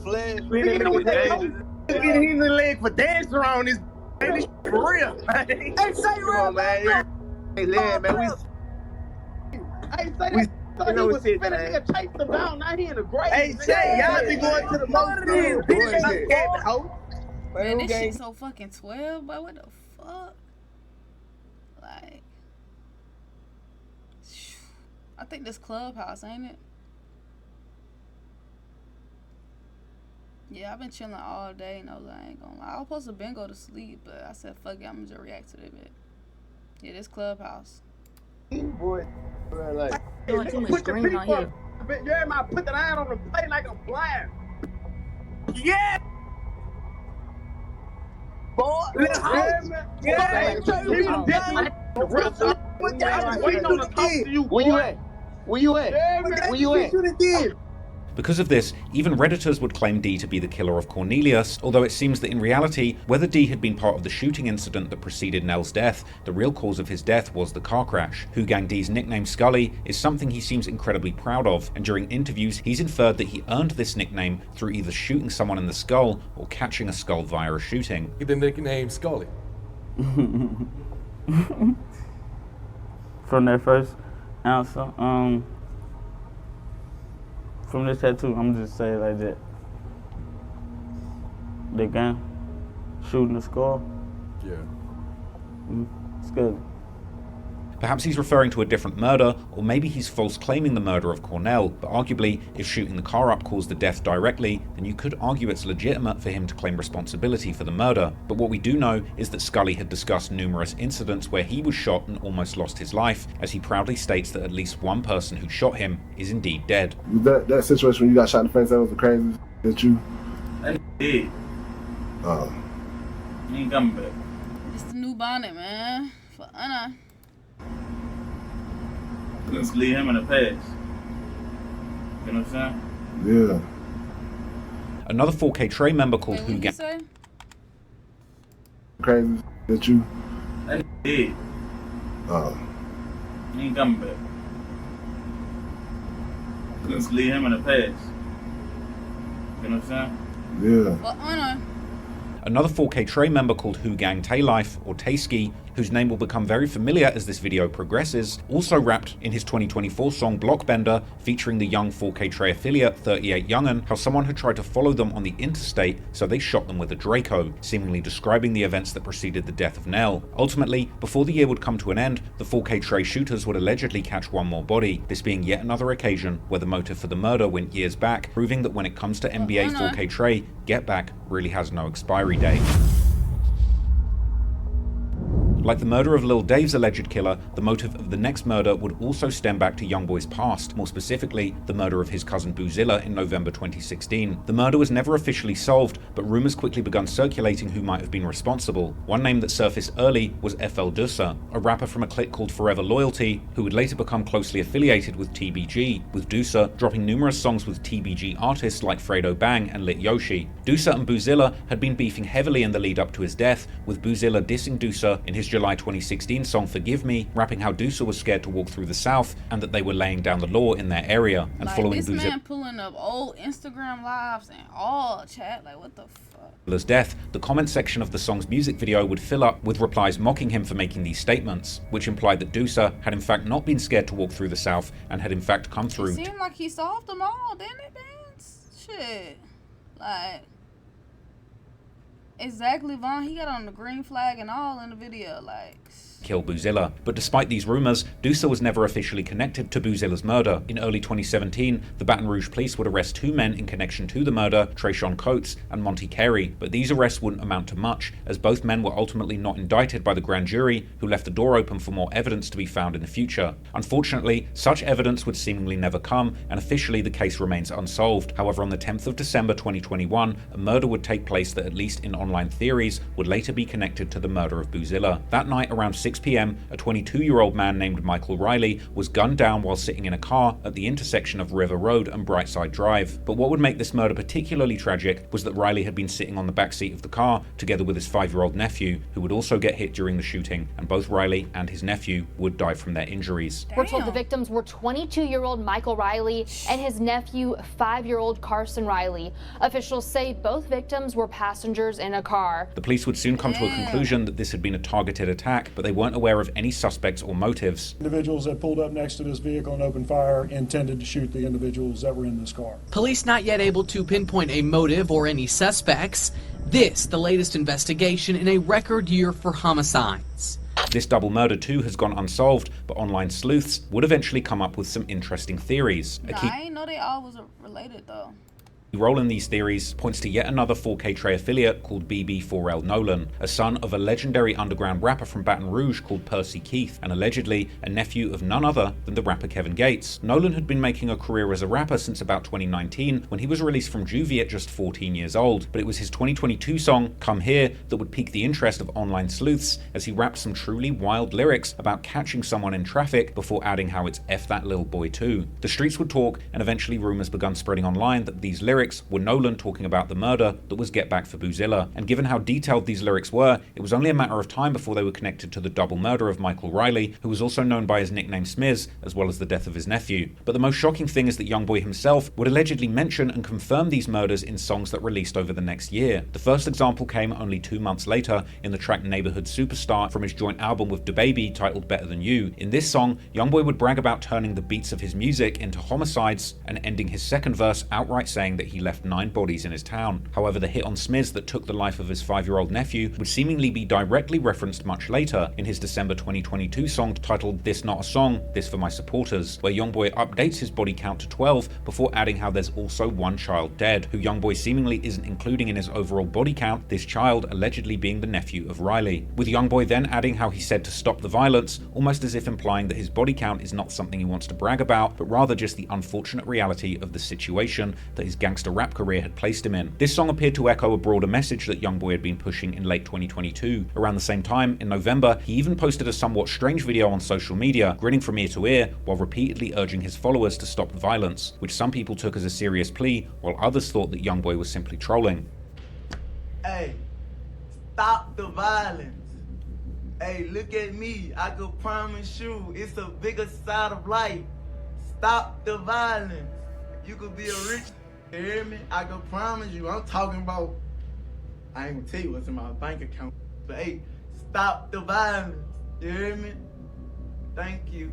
flash. hit him with that coat. Get him in the leg for dancing around this. Man, this for real, man. Hey, say Come on, man. Hey, Lynn, man. Hey, say that. Thought he was spinning there, chasing them down. Now he in the grave. Hey, Shay, y'all be going to the most Man, this shit so fucking 12, but what the fuck? Like, I think this Clubhouse, ain't it? Yeah, I've been chilling all day. No, I ain't gonna lie. I was supposed to go to sleep, but I said, fuck it, I'm gonna just react to it a bit. Yeah, this Clubhouse. Boy, like, put the people up. Yeah, man, put the iron on the plate like a blind. Yeah! Boy, let's go. Yeah, where you at? Where you at? Where you at? Because of this, even Redditors would claim D to be the killer of Cornelius, although it seems that in reality, whether D had been part of the shooting incident that preceded Nell's death, the real cause of his death was the car crash. Who Gang D's nickname Scully is something he seems incredibly proud of, and during interviews he's inferred that he earned this nickname through either shooting someone in the skull or catching a skull via a shooting. The nickname Scully. From that first answer, from this tattoo, I'm just saying it like that. The gun, shooting the skull. Yeah. It's good. Perhaps he's referring to a different murder, or maybe he's false claiming the murder of Cornell, but arguably, if shooting the car up caused the death directly, then you could argue it's legitimate for him to claim responsibility for the murder. But what we do know is that Scully had discussed numerous incidents where he was shot and almost lost his life, as he proudly states that at least one person who shot him is indeed dead. That situation when you got shot in the face, that was the craziest that you... That did. He ain't coming back. It's the new bonnet, man. For Anna. Let's leave him in the past. You know what I'm saying? Yeah. Another 4K Trey member called Who Gang. Crazy that you. That did. He ain't coming back. Let's leave him in the past. You know what I'm saying? Yeah. For Anna. Another 4K Trey member called Who Gang Taylife, or Tayski, whose name will become very familiar as this video progresses, also rapped in his 2024 song Blockbender, featuring the young 4K Trey affiliate 38 Young'un, how someone had tried to follow them on the interstate, so they shot them with a Draco, seemingly describing the events that preceded the death of Nell. Ultimately, before the year would come to an end, the 4K Trey shooters would allegedly catch one more body, this being yet another occasion where the motive for the murder went years back, proving that when it comes to NBA 4K Trey, Get Back really has no expiry date. Like the murder of Lil Dave's alleged killer, the motive of the next murder would also stem back to YoungBoy's past, more specifically, the murder of his cousin Boozilla in November 2016. The murder was never officially solved, but rumors quickly begun circulating who might have been responsible. One name that surfaced early was FL Dusa, a rapper from a clique called Forever Loyalty, who would later become closely affiliated with TBG, with Dusa dropping numerous songs with TBG artists like Fredo Bang and Lit Yoshi. Dusa and Boozilla had been beefing heavily in the lead up to his death, with Boozilla dissing Dusa in his July 2016 song Forgive Me, rapping how Dusa was scared to walk through the South and that they were laying down the law in their area. And like, following this Boozilla's man pulling up old Instagram lives and all chat, like what the fuck? Death, the comment section of the song's music video would fill up with replies mocking him for making these statements, which implied that Dusa had in fact not been scared to walk through the South and had in fact come through. It seemed like he solved them all, didn't it, Vince? Shit. Like, exactly, Von, he got on the green flag and all in the video, like. Kill Boozilla. But despite these rumors, Dusa was never officially connected to Boozilla's murder. In early 2017, the Baton Rouge police would arrest two men in connection to the murder, Trayshawn Coates and Monty Carey, but these arrests wouldn't amount to much, as both men were ultimately not indicted by the grand jury, who left the door open for more evidence to be found in the future. Unfortunately, such evidence would seemingly never come, and officially the case remains unsolved. However, on the 10th of December 2021, a murder would take place that, at least in honor online theories would later be connected to the murder of Buzilla. That night around 6 p.m, a 22-year-old man named Michael Riley was gunned down while sitting in a car at the intersection of River Road and Brightside Drive. But what would make this murder particularly tragic was that Riley had been sitting on the back seat of the car together with his 5-year-old nephew, who would also get hit during the shooting, and both Riley and his nephew would die from their injuries. We're told the victims were 22-year-old Michael Riley and his nephew, 5-year-old Carson Riley. Officials say both victims were passengers in a car. The police would soon come to a conclusion that this had been a targeted attack, but they weren't aware of any suspects or motives. Individuals that pulled up next to this vehicle and opened fire intended to shoot the individuals that were in this car. Police not yet able to pinpoint a motive or any suspects. This, the latest investigation in a record year for homicides. This double murder too has gone unsolved, but online sleuths would eventually come up with some interesting theories. I didn't know they all was related though. The role in these theories points to yet another 4K Trey affiliate called BB4L Nolan, a son of a legendary underground rapper from Baton Rouge called Percy Keith, and allegedly a nephew of none other than the rapper Kevin Gates. Nolan had been making a career as a rapper since about 2019, when he was released from juvie at just 14 years old, but it was his 2022 song, Come Here, that would pique the interest of online sleuths as he rapped some truly wild lyrics about catching someone in traffic before adding how it's F that little boy too. The streets would talk, and eventually rumors begun spreading online that these lyrics were Nolan talking about the murder that was Get Back for Buzilla, and given how detailed these lyrics were, it was only a matter of time before they were connected to the double murder of Michael Riley, who was also known by his nickname Smiz, as well as the death of his nephew. But the most shocking thing is that YoungBoy himself would allegedly mention and confirm these murders in songs that released over the next year. The first example came only 2 months later in the track Neighborhood Superstar from his joint album with DaBaby titled Better Than You. In this song, YoungBoy would brag about turning the beats of his music into homicides and ending his second verse outright saying that he left 9 bodies in his town. However, the hit on Smiz that took the life of his 5-year-old nephew would seemingly be directly referenced much later in his December 2022 song titled This Not a Song, This For My Supporters, where YoungBoy updates his body count to 12 before adding how there's also 1 child dead, who YoungBoy seemingly isn't including in his overall body count, this child allegedly being the nephew of Riley. With YoungBoy then adding how he said to stop the violence, almost as if implying that his body count is not something he wants to brag about, but rather just the unfortunate reality of the situation that his gangster rap career had placed him in. This song appeared to echo a broader message that YoungBoy had been pushing in late 2022. Around the same time, in November, he even posted a somewhat strange video on social media, grinning from ear to ear while repeatedly urging his followers to stop the violence, which some people took as a serious plea, while others thought that YoungBoy was simply trolling. Hey, stop the violence. Hey, look at me. I could promise you it's a bigger side of life. Stop the violence. You could be a rich, you hear me? I can promise you. I'm talking about, I ain't gonna tell you what's in my bank account, but hey, stop the violence. You hear me? Thank you.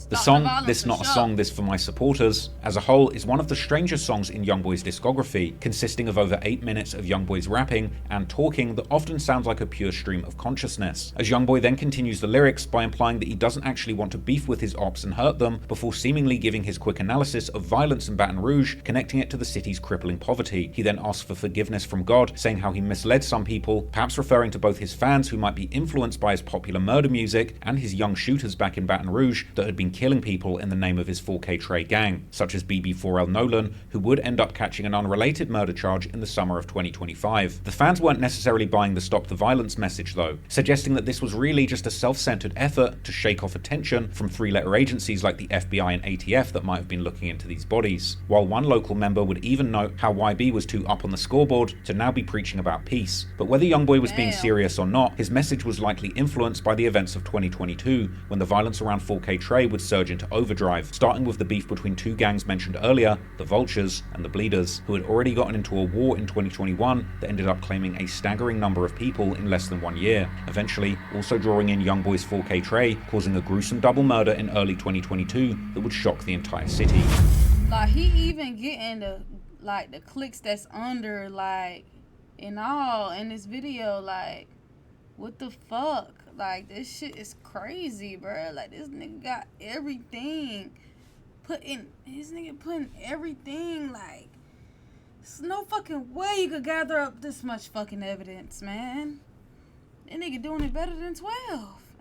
The song, This Not a Song, This For My Supporters, as a whole is one of the strangest songs in YoungBoy's discography, consisting of over 8 minutes of YoungBoy's rapping and talking that often sounds like a pure stream of consciousness, as YoungBoy then continues the lyrics by implying that he doesn't actually want to beef with his ops and hurt them, before seemingly giving his quick analysis of violence in Baton Rouge, connecting it to the city's crippling poverty. He then asks for forgiveness from God, saying how he misled some people, perhaps referring to both his fans who might be influenced by his popular murder music and his young shooters back in Baton Rouge that had been killing people in the name of his 4K Trey gang, such as BB4L Nolan, who would end up catching an unrelated murder charge in the summer of 2025. The fans weren't necessarily buying the stop the violence message though, suggesting that this was really just a self-centered effort to shake off attention from 3-letter agencies like the FBI and ATF that might have been looking into these bodies, while one local member would even note how YB was too up on the scoreboard to now be preaching about peace. But whether YoungBoy was being serious or not, his message was likely influenced by the events of 2022, when the violence around 4K Trey would surge into overdrive, starting with the beef between 2 gangs mentioned earlier, the Vultures and the Bleeders, who had already gotten into a war in 2021 that ended up claiming a staggering number of people in less than 1 year, eventually also drawing in YoungBoy's 4K Trey, causing a gruesome double murder in early 2022 that would shock the entire city. Like, he even getting the clicks that's under, like, in this video, like, what the fuck? Like, this shit is crazy, bro. Like, this nigga got everything putting everything, like, there's no fucking way you could gather up this much fucking evidence, man. That nigga doing it better than 12,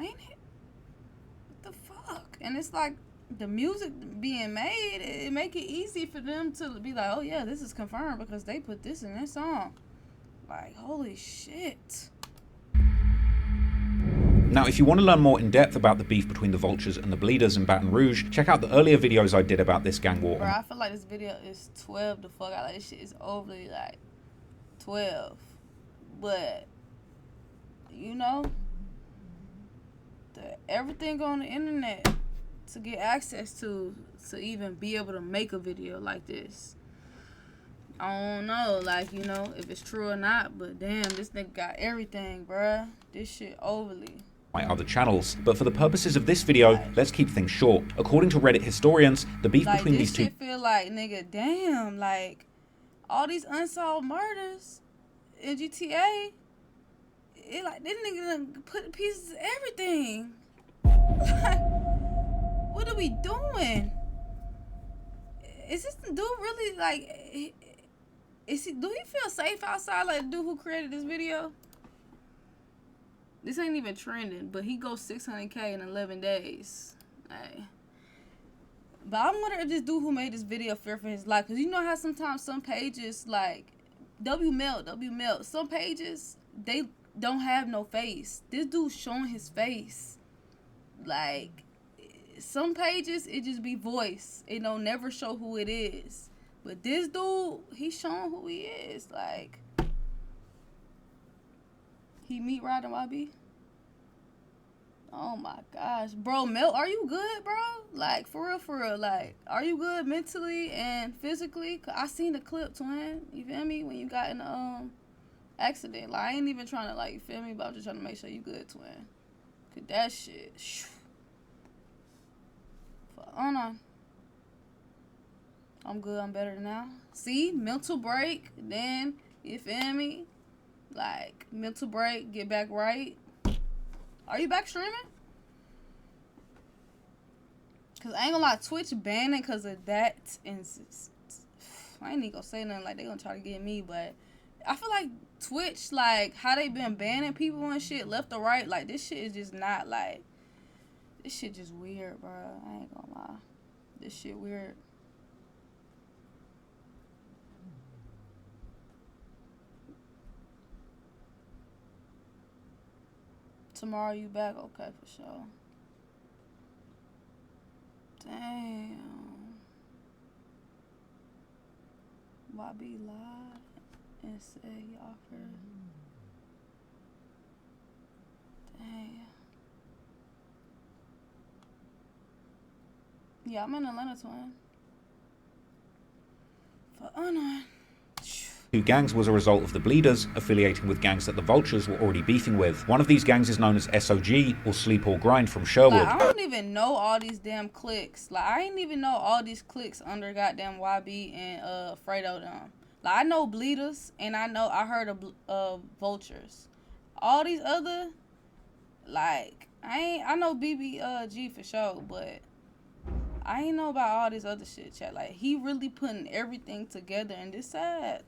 ain't it? What the fuck? And it's like, the music being made, it make it easy for them to be like, oh yeah, this is confirmed because they put this in their song. Like, holy shit. Now, if you want to learn more in depth about the beef between the Vultures and the Bleeders in Baton Rouge, check out the earlier videos I did about this gang war. Bro, I feel like this video is 12 the fuck out. Like, this shit is overly, like, 12. But, you know, everything on the internet to get access to even be able to make a video like this. I don't know, like, you know, if it's true or not, but damn, this nigga got everything, bruh. This shit overly. My other channels, but for the purposes of this video, let's keep things short. According to Reddit historians, the beef Like, between this these two shit feel like, nigga, damn, like, all these unsolved murders in GTA, it like, this nigga done put pieces of everything. Like, what are we doing? Is this dude really, like, do he feel safe outside like the dude who created this video? This ain't even trending, but he goes 600K in 11 days. Hey. But I'm wondering if this dude who made this video fear for his life. Because you know how sometimes some pages, like, WMelt, some pages, they don't have no face. This dude's showing his face. Like, some pages, it just be voice. It don't never show who it is. But this dude, he's showing who he is. Like, he meat riding YB. Oh my gosh. Bro, Mel, are you good, bro? Like, for real, like, are you good mentally and physically? 'Cause I seen the clip, twin. You feel me? When you got in the accident. Like, I ain't even trying to, like, you feel me? But I'm just trying to make sure you good, twin. 'Cause that shit, on. I'm good, I'm better now. See? Mental break. Then, you feel me? Like, mental break, get back right. Are you back streaming? Cause I ain't gonna lie, Twitch banning cause of that. And I ain't even gonna say nothing like they gonna try to get me, but I feel like Twitch, like how they been banning people and shit left or right, like this shit is just not like, this shit just weird, bro. I ain't gonna lie, this shit weird. Tomorrow you back? Okay, for sure. Damn. BbyLon and say he offered. Damn. Yeah, I'm in Atlanta, twin. For Unknown. two gangs was a result of the Bleeders affiliating with gangs that the Vultures were already beefing with. One of these gangs is known as SOG, or Sleep or Grind, from Sherwood. Like, I don't even know all these damn cliques. Like, I ain't even know all these cliques under goddamn YB and Fredo them. Like, I know Bleeders, and I heard of Vultures. All these other, like, I know BBG for sure, but I ain't know about all this other shit, chat. Like, he really putting everything together, and this sad.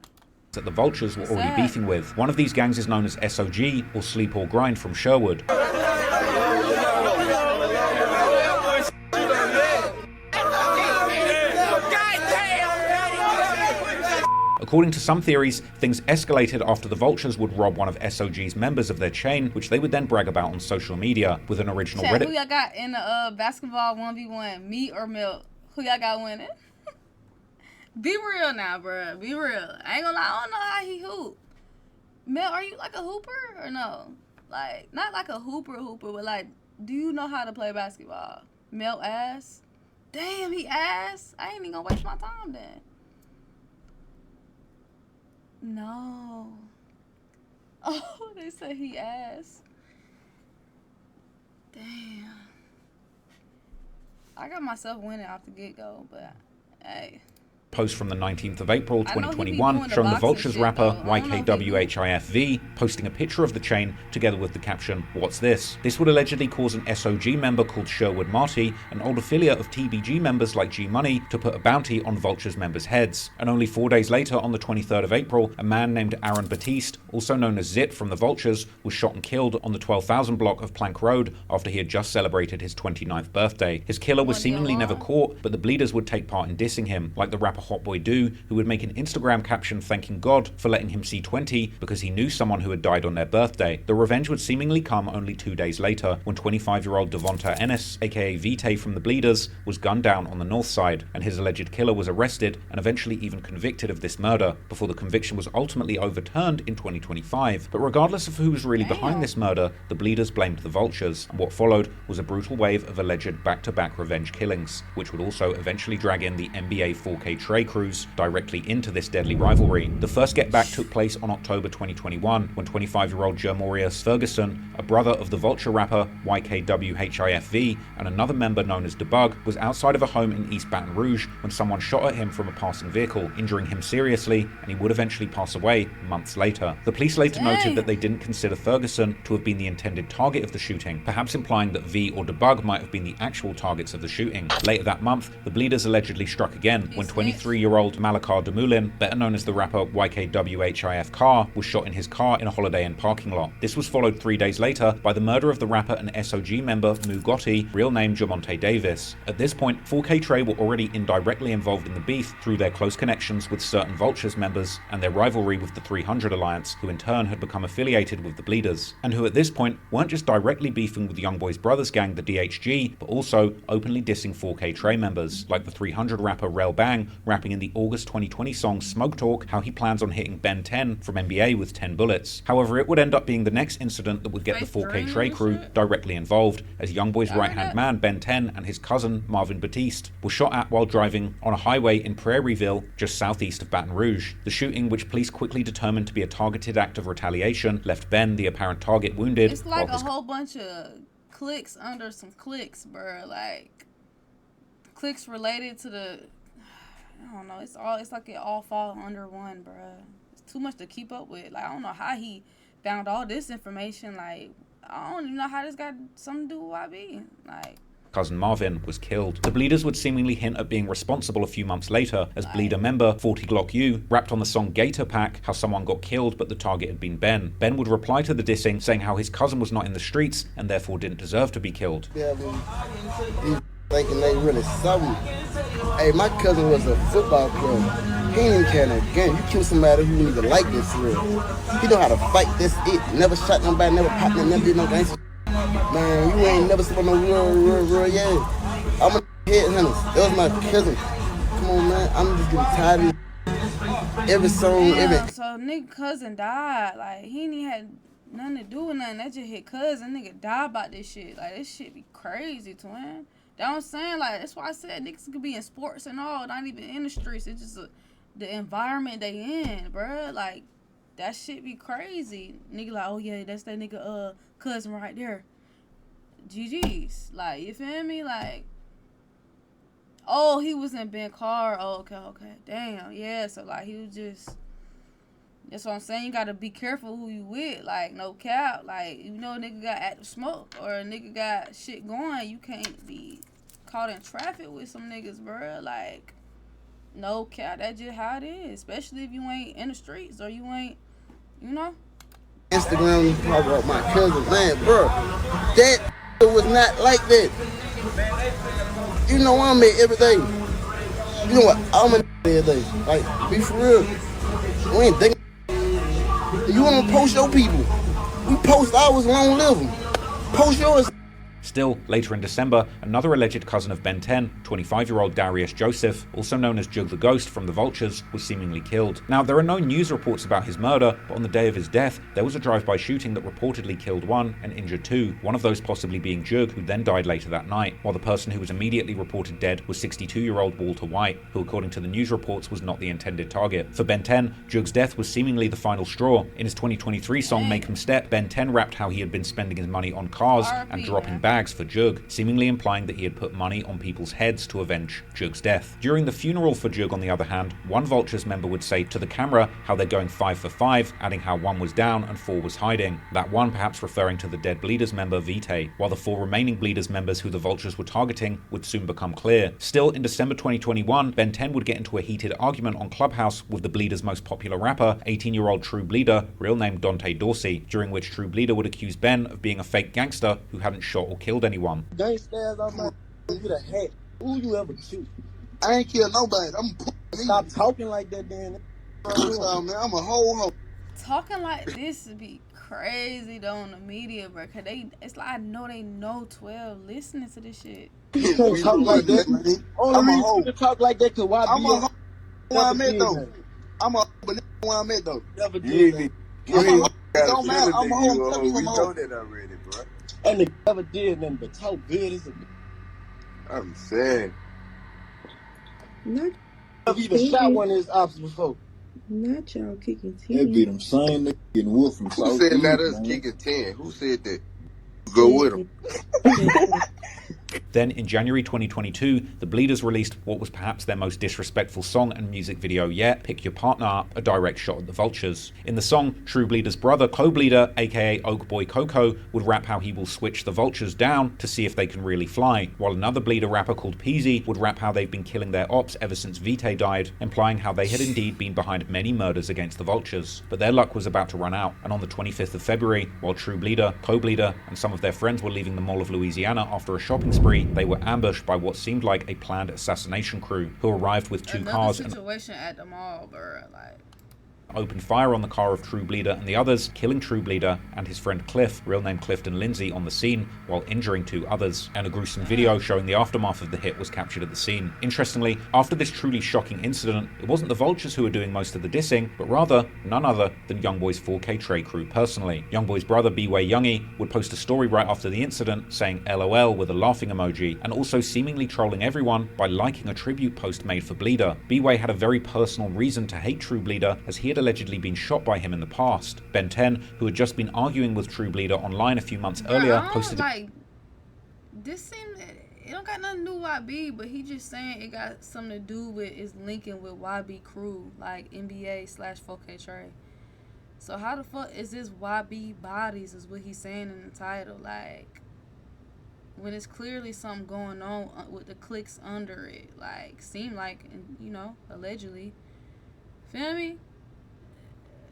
That the Vultures were already beefing with. One of these gangs is known as SOG, or Sleep or Grind, from Sherwood. According to some theories, things escalated after the Vultures would rob one of SOG's members of their chain, which they would then brag about on social media with an original Reddit. Who y'all got in the basketball 1v1, me or Milk? Who y'all got winning? Be real now, bro. Be real. I ain't gonna lie, I don't know how he hoop. Mel, are you like a hooper or no? Like, not like a hooper, but like, do you know how to play basketball? Mel ass? Damn, he ass? I ain't even gonna waste my time then. No. Oh, they say he ass. Damn. I got myself winning off the get-go, but hey. Post from the 19th of April 2021 showing the Vultures rapper YKWHIFV posting a picture of the chain together with the caption, "What's this?" This would allegedly cause an SOG member called Sherwood Marty, an old affiliate of TBG members like G Money, to put a bounty on Vultures members' heads. And only 4 days later, on the 23rd of April, a man named Aaron Batiste, also known as Zit from the Vultures, was shot and killed on the 12,000 block of Plank Road after he had just celebrated his 29th birthday. His killer was seemingly never caught, but the Bleeders would take part in dissing him, like the rapper hot boy do who would make an Instagram caption thanking God for letting him see 20 because he knew someone who had died on their birthday. The revenge would seemingly come only 2 days later when 25-year-old Devonta Ennis, aka Vitae from the Bleeders, was gunned down on the north side, and his alleged killer was arrested and eventually even convicted of this murder before the conviction was ultimately overturned in 2025. But regardless of who was really behind this murder, the Bleeders blamed the Vultures, and what followed was a brutal wave of alleged back-to-back revenge killings, which would also eventually drag in the NBA 4K Trey crews directly into this deadly rivalry. The first get back took place on October 2021 when 25-year-old Jermorius Ferguson, a brother of the Vulture rapper YKWHIFV and another member known as Debug, was outside of a home in East Baton Rouge when someone shot at him from a passing vehicle, injuring him seriously, and he would eventually pass away months later. The police later noted that they didn't consider Ferguson to have been the intended target of the shooting, perhaps implying that V or Debug might have been the actual targets of the shooting. Later that month, the Bleeders allegedly struck again when 23-year-old Malakar Demulin, better known as the rapper YKWHIF Car, was shot in his car in a Holiday Inn parking lot. This was followed 3 days later by the murder of the rapper and SOG member Mu Gotti, real name Jamonte Davis. At this point, 4K Trey were already indirectly involved in the beef through their close connections with certain Vultures members and their rivalry with the 300 Alliance, who in turn had become affiliated with the Bleeders, and who at this point weren't just directly beefing with YoungBoy's brothers gang, the DHG, but also openly dissing 4K Trey members, like the 300 rapper Rel Bang rapping in the August 2020 song Smoke Talk how he plans on hitting Ben 10 from NBA with 10 bullets. However, it would end up being the next incident that would get the 4K Trey crew directly involved, as YoungBoy's right-hand man Ben 10 and his cousin Marvin Batiste were shot at while driving on a highway in Prairieville, just southeast of Baton Rouge. The shooting, which police quickly determined to be a targeted act of retaliation, left Ben, the apparent target, wounded. It's like a whole bunch of clicks under some clicks, bro. Like clicks related to the, I don't know. It's like it all fall under one, bro. It's too much to keep up with. Like I don't know how he found all this information. Like I don't even know how this got something to do with YB. Like. Cousin Marvin was killed. The Bleeders would seemingly hint at being responsible a few months later, as Bleeder member 40 Glock U rapped on the song Gator Pack how someone got killed but the target had been Ben. Ben would reply to the dissing saying how his cousin was not in the streets and therefore didn't deserve to be killed. Yeah, you thinking they really something. Hey, my cousin was a football player. He ain't even carrying a gun. You kill somebody who even like this for real. He know how to fight, that's it. Never shot nobody, never popped, never did no gangster. Man, you ain't never seen no real, yeah. I'm a headhunter. That was my cousin. Come on, man. I'm just getting tired of every song, every. So nigga cousin died. Like he ain't even had nothing to do with nothing. That just hit cousin. Nigga died about this shit. Like this shit be crazy, twin. That what I'm saying. Like that's why I said niggas could be in sports and all, not even in the streets. It's just the environment they in, bruh. Like that shit be crazy. Nigga like, oh yeah, that's that nigga cousin right there. GG's, like, you feel me? Like, oh, he was in Ben Carr. Oh, okay. Damn, yeah. So, like, he was just, that's what I'm saying. You gotta be careful who you with. Like, no cap. Like, you know a nigga got active smoke or a nigga got shit going, you can't be caught in traffic with some niggas, bro. Like, no cap. That's just how it is. Especially if you ain't in the streets or you ain't, you know? Instagram, you talk about my cousin. Man, bro, that was not like that. You know I'm at everything. You know what? I'm in everything. Like, be for real. We ain't thinking. You wanna post your people. We post ours and don't live them. Post yours. Still, later in December, another alleged cousin of Ben 10, 25-year-old Darius Joseph, also known as Jug the Ghost from the Vultures, was seemingly killed. Now, there are no news reports about his murder, but on the day of his death, there was a drive-by shooting that reportedly killed one and injured two, one of those possibly being Jug, who then died later that night, while the person who was immediately reported dead was 62-year-old Walter White, who according to the news reports was not the intended target. For Ben 10, Jug's death was seemingly the final straw. In his 2023 song Make 'Em Step, Ben 10 rapped how he had been spending his money on cars and dropping bags for Jug, seemingly implying that he had put money on people's heads to avenge Jug's death. During the funeral for Jug, on the other hand, one Vultures member would say to the camera how they're going 5 for 5, adding how 1 was down and 4 was hiding. That 1 perhaps referring to the dead Bleeders member Vitae, while the 4 remaining Bleeders members who the Vultures were targeting would soon become clear. Still, in December 2021, Ben 10 would get into a heated argument on Clubhouse with the Bleeders' most popular rapper, 18-year-old True Bleeder, real name Dante Dorsey, during which True Bleeder would accuse Ben of being a fake gangster who hadn't shot or killed anyone. Gangsters, I'm like, you the hat. Who you ever shoot? I ain't kill nobody. Stop talking like that, then. Man, I'm a whole hoe. Talking like this would be crazy though on the media, bro. Cause it's like I know they know 12 listening to this shit. You can't talk like that, man. Only reason you can talk like that cause why I'm a hoe where I'm at though. I'm a hoe where I'm at though. Never did that. It don't matter. I'm a hoe. We know that already, bro. And they never did nothing but talk good as a. I'm saying. I've even shot one of his ops before. Not y'all kicking 10. That be them same niggas getting wolf from South. Who said not us kicking 10? Who said that? Go with them. Then in January 2022, the Bleeders released what was perhaps their most disrespectful song and music video yet, Pick Your Partner Up, a direct shot at the Vultures. In the song, True Bleeder's brother, co-bleeder, aka Oakboy Coco, would rap how he will switch the Vultures down to see if they can really fly, while another Bleeder rapper called Peasy would rap how they've been killing their ops ever since Vitae died, implying how they had indeed been behind many murders against the Vultures. But their luck was about to run out, and on the 25th of February, while True Bleeder, co-bleeder, and some of their friends were leaving the Mall of Louisiana after a shopping spree, they were ambushed by what seemed like a planned assassination crew, who arrived with two cars and situation at the mall, bro. Like, opened fire on the car of True Bleeder and the others, killing True Bleeder and his friend Cliff, real name Clifton Lindsay, on the scene, while injuring two others. And a gruesome video showing the aftermath of the hit was captured at the scene. Interestingly, after this truly shocking incident, it wasn't the Vultures who were doing most of the dissing, but rather none other than YoungBoy's 4K Trey crew personally. YoungBoy's brother BwyYoungie would post a story right after the incident saying LOL with a laughing emoji, and also seemingly trolling everyone by liking a tribute post made for Bleeder. Bwy had a very personal reason to hate True Bleeder, as he had allegedly been shot by him in the past. Ben 10, who had just been arguing with True Bleeder online a few months earlier, posted like, this seems, it don't got nothing to do with YB, but he just saying it got something to do with is linking with YB crew, like NBA/4K Trey. So how the fuck is this YB bodies is what he's saying in the title, like, when it's clearly something going on with the clicks under it, like, seem like, you know, allegedly. Feel me?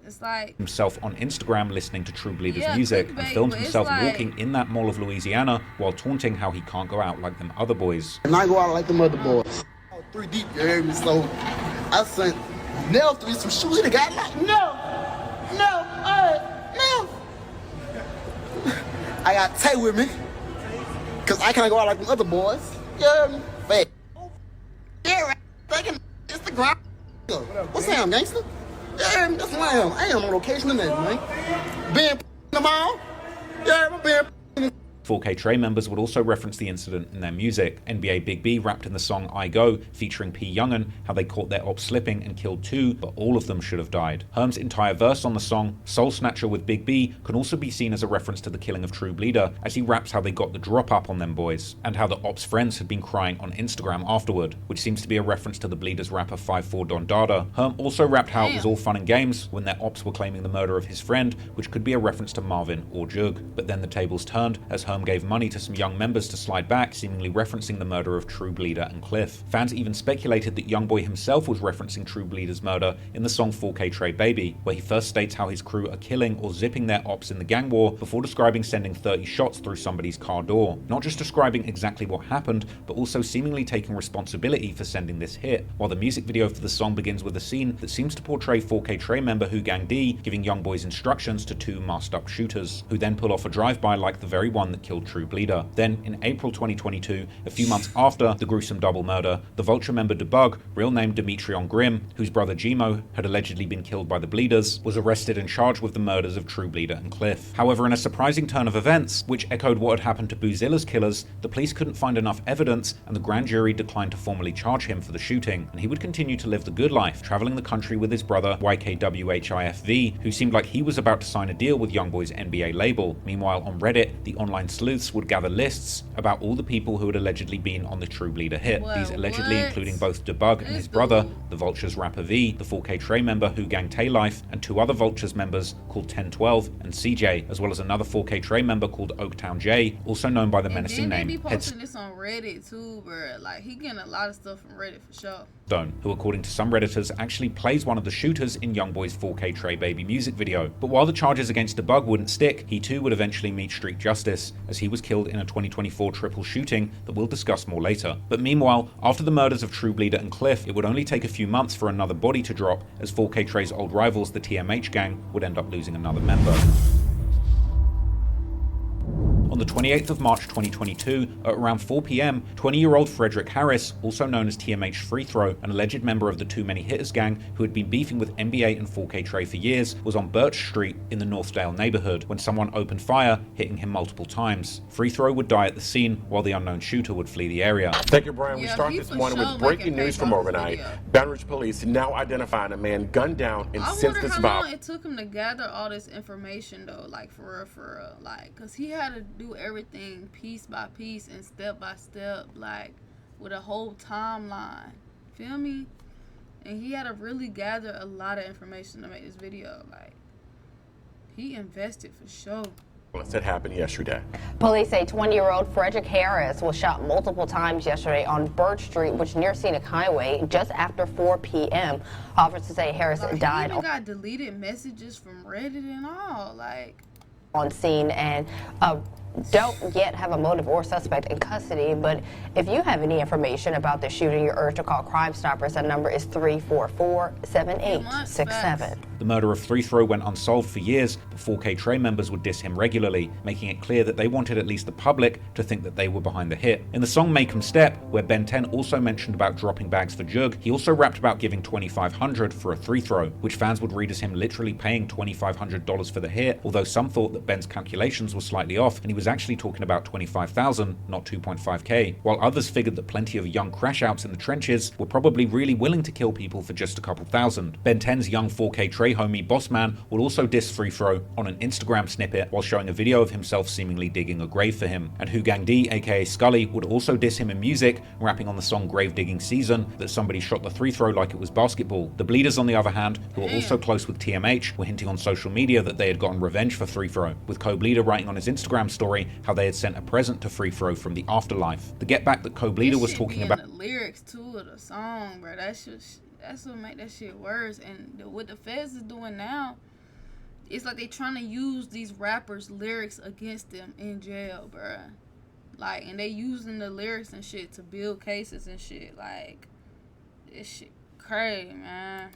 It's like himself on Instagram listening to True Bleeder's music and filmed himself walking in that Mall of Louisiana while taunting how he can't go out like them other boys. And I go out like them other boys. 3 deep, you heard me? So I sent Nell through some shoes. He got like, no, I got Tay with me, cause I can't go out like them other boys. You heard me? Fat. Yeah, right. Thinking Instagram. What's that, gangster? Yeah, that's who I am. I am on location in that, man. Being in the mall. Yeah, I'm being 4K Trey members would also reference the incident in their music. NBA Big B rapped in the song I Go, featuring P. Youngin, how they caught their ops slipping and killed 2, but all of them should have died. Herm's entire verse on the song, Soul Snatcher with Big B, can also be seen as a reference to the killing of True Bleeder, as he raps how they got the drop up on them boys, and how the ops' friends had been crying on Instagram afterward, which seems to be a reference to the Bleeders rapper 5'4" Don Dada. Herm also rapped how it was all fun and games when their ops were claiming the murder of his friend, which could be a reference to Marvin or Jug. But then the tables turned, as Herm gave money to some young members to slide back, seemingly referencing the murder of True Bleeder and Cliff. Fans even speculated that YoungBoy himself was referencing True Bleeder's murder in the song 4K Trey Baby, where he first states how his crew are killing or zipping their ops in the gang war before describing sending 30 shots through somebody's car door. Not just describing exactly what happened, but also seemingly taking responsibility for sending this hit, while the music video for the song begins with a scene that seems to portray 4K Trey member Who Gang D giving YoungBoy's instructions to 2 masked up shooters, who then pull off a drive-by like the very one that killed True Bleeder. Then, in April 2022, a few months after the gruesome double murder, the Vulture member Debug, real name Demetrion Grimm, whose brother Gmo had allegedly been killed by the Bleeders, was arrested and charged with the murders of True Bleeder and Cliff. However, in a surprising turn of events, which echoed what had happened to Boozilla's killers, the police couldn't find enough evidence, and the grand jury declined to formally charge him for the shooting, and he would continue to live the good life, traveling the country with his brother YKWHIFV, who seemed like he was about to sign a deal with YoungBoy's NBA label. Meanwhile, on Reddit, the online sleuths would gather lists about all the people who had allegedly been on the True Bleeder hit. These allegedly including both Debug and his brother, the Vultures rapper V, the 4K Trey member Who Gang Tay Life, and 2 other Vultures members called 1012 and CJ, as well as another 4K Trey member called Oaktown J, also known by the menacing name He posting this on Reddit too, bro. Like, he getting a lot of stuff from Reddit for sure. Stone, who according to some Redditors actually plays one of the shooters in YoungBoy's 4K Trey Baby music video. But while the charges against Debug wouldn't stick, he too would eventually meet street justice, as he was killed in a 2024 triple shooting that we'll discuss more later. But meanwhile, after the murders of True Bleeder and Cliff, it would only take a few months for another body to drop, as 4K Trey's old rivals, the TMH gang, would end up losing another member. On the 28th of March 2022, at around 4 p.m, 20-year-old Frederick Harris, also known as TMH Free Throw, an alleged member of the Too Many Hitters gang who had been beefing with NBA and 4K Trey for years, was on Birch Street in the Northdale neighborhood when someone opened fire, hitting him multiple times. Free Throw would die at the scene, while the unknown shooter would flee the area. Thank you, Brian. We start this morning with breaking news from overnight. Baton Rouge police now identifying a man gunned down and senseless violence. I wonder how long it took him to gather all this information, though, like, for real, like, because he had to do everything piece by piece and step by step, like, with a whole timeline. Feel me? And he had to really gather a lot of information to make this video. Like, he invested for sure. That happened yesterday. Police say 20-year-old Frederick Harris was shot multiple times yesterday on Birch Street, which near Scenic Highway, just after 4 p.m. Officers say Harris died. He even got deleted messages from Reddit and all, like, on scene, and don't yet have a motive or suspect in custody, but if you have any information about the shooting, you're urged to call Crime Stoppers. That number is 344-7867. The murder of Free Throw went unsolved for years, but 4K Trey members would diss him regularly, making it clear that they wanted at least the public to think that they were behind the hit. In the song Make 'Em Step, where Ben 10 also mentioned about dropping bags for Jug, he also rapped about giving $2,500 for a free throw, which fans would read as him literally paying $2,500 for the hit, although some thought that Ben's calculations were slightly off and he was actually talking about $25,000, not $2.5K, while others figured that plenty of young crash outs in the trenches were probably really willing to kill people for just a couple thousand. Ben 10's young 4K Trey homie Bossman would also diss Free Throw on an Instagram snippet while showing a video of himself seemingly digging a grave for him. And Who Gang D, aka Scully, would also diss him in music, rapping on the song Grave Digging Season that somebody shot the free throw like it was basketball. The Bleeders, on the other hand, who are also close with TMH, were hinting on social media that they had gotten revenge for Free Throw, with Co-Bleeder writing on his Instagram story how they had sent a present to Free Throw from the afterlife. The get back that Co-Bleeder was talking about. The lyrics too of the song, bro. That's what make that shit worse. And what the feds is doing now, it's like they trying to use these rappers' lyrics against them in jail, bro. Like, and they using the lyrics and shit to build cases and shit. Like, this shit crazy, man.